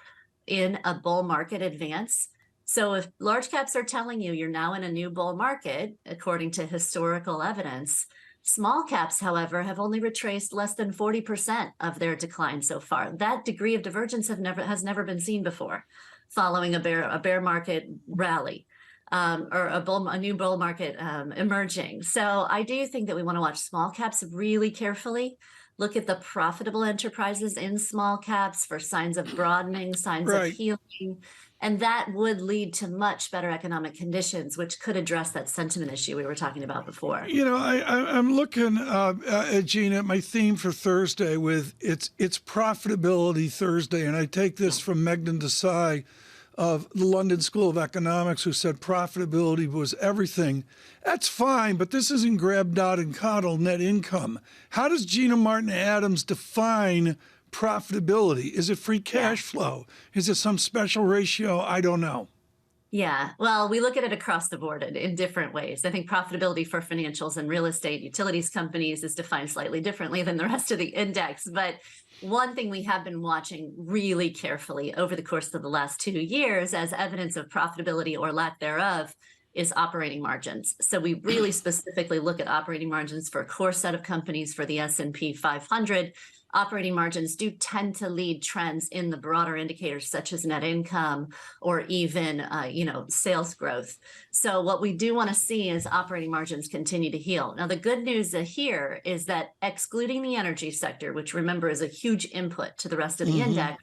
Speaker 11: in a bull market advance. So if large caps are telling you you're now in a new bull market, according to historical evidence, small caps, however, have only retraced less than 40% of their decline so far. That degree of divergence has never been seen before following a bear market rally. or a new bull market emerging. So I do think that we want to watch small caps really carefully. Look at the profitable enterprises in small caps for signs of broadening, signs of healing. And that would lead to much better economic conditions, which could address that sentiment issue we were talking about before.
Speaker 8: You know, I'm looking, Gina, at my theme for Thursday with it's Profitability Thursday. And I take this from Meghnad Desai of the London School of Economics, who said profitability was everything. That's fine, but this isn't grab, dot, and coddle net income. How does Gina Martin Adams define profitability? Is it free cash flow? Is it some special ratio? I don't know.
Speaker 11: Yeah, well, we look at it across the board in different ways. I think profitability for financials and real estate utilities companies is defined slightly differently than the rest of the index. But one thing we have been watching really carefully over the course of the last 2 years as evidence of profitability or lack thereof is operating margins. So we really specifically look at operating margins for a core set of companies for the S&P 500. Operating margins do tend to lead trends in the broader indicators such as net income or even, sales growth. So what we do want to see is operating margins continue to heal. Now, the good news here is that excluding the energy sector, which remember is a huge input to the rest of the index,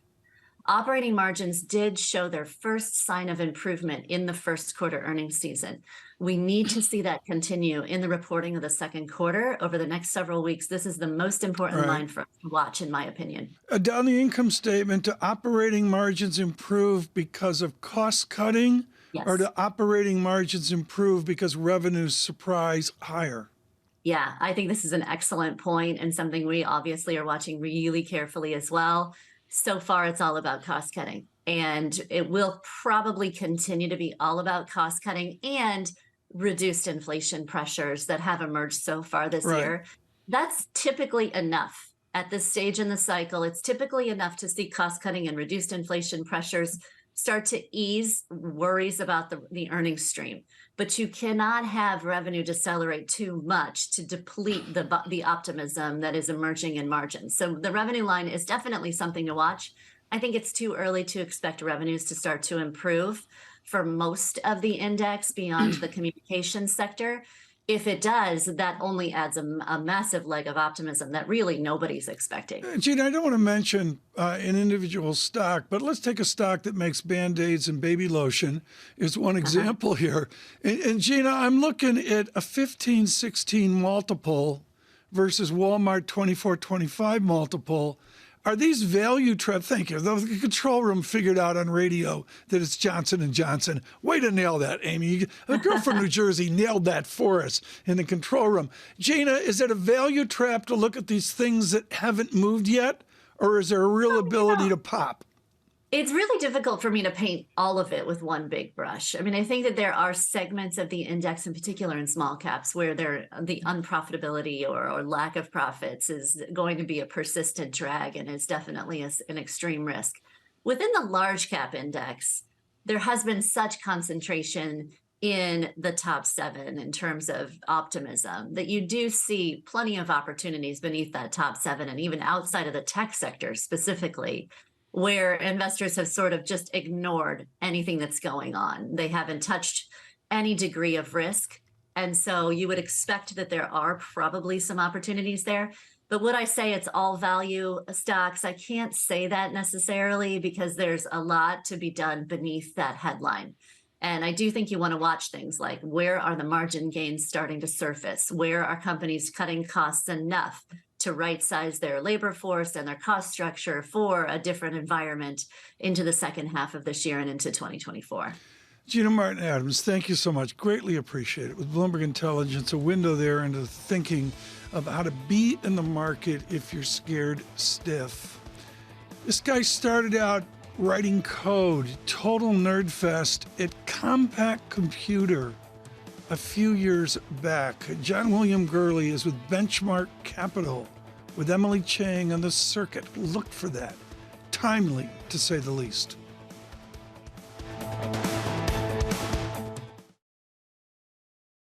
Speaker 11: operating margins did show their first sign of improvement in the first quarter earnings season. We need to see that continue in the reporting of the second quarter over the next several weeks. This is the most important line for us to watch, in my opinion.
Speaker 8: Down the income statement, do operating margins improve because of cost cutting?
Speaker 11: Yes.
Speaker 8: Or do operating margins improve because revenues surprise higher?
Speaker 11: Yeah, I think this is an excellent point and something we obviously are watching really carefully as well. So far, it's all about cost cutting, and it will probably continue to be all about cost cutting and reduced inflation pressures that have emerged so far this year. That's typically enough at this stage in the cycle. It's typically enough to see cost cutting and reduced inflation pressures start to ease worries about the earnings stream. But you cannot have revenue decelerate too much to deplete the optimism that is emerging in margins. So the revenue line is definitely something to watch. I think it's too early to expect revenues to start to improve for most of the index beyond the communications sector. If it does, that only adds a massive leg of optimism that really nobody's expecting.
Speaker 8: Gina, I don't want to mention an individual stock, but let's take a stock that makes Band-Aids and baby lotion is one example here. And Gina, I'm looking at a 15-16 multiple versus Walmart 24-25 multiple. Are these value traps? Thank you. The control room figured out on radio that it's Johnson & Johnson. Way to nail that, Amy. The girl from New Jersey nailed that for us in the control room. Gina, is it a value trap to look at these things that haven't moved yet? Or is there a real ability to pop?
Speaker 11: It's really difficult for me to paint all of it with one big brush. I mean, I think that there are segments of the index, in particular in small caps, where the unprofitability or lack of profits is going to be a persistent drag and is definitely an extreme risk. Within the large cap index, there has been such concentration in the top 7 in terms of optimism that you do see plenty of opportunities beneath that top 7 and even outside of the tech sector specifically, where investors have sort of just ignored anything that's going on. They haven't touched any degree of risk. And so you would expect that there are probably some opportunities there. But would I say it's all value stocks? I can't say that necessarily because there's a lot to be done beneath that headline. And I do think you want to watch things like, where are the margin gains starting to surface? Where are companies cutting costs enough to right-size their labor force and their cost structure for a different environment into the second half of this year and into 2024.
Speaker 8: Gina Martin Adams, thank you so much. Greatly appreciate it. With Bloomberg Intelligence, a window there into thinking of how to be in the market if you're scared stiff. This guy started out writing code, total nerd fest at Compact Computer a few years back. John William Gurley is with Benchmark Capital with Emily Chang on the circuit. Look for that. Timely, to say the least.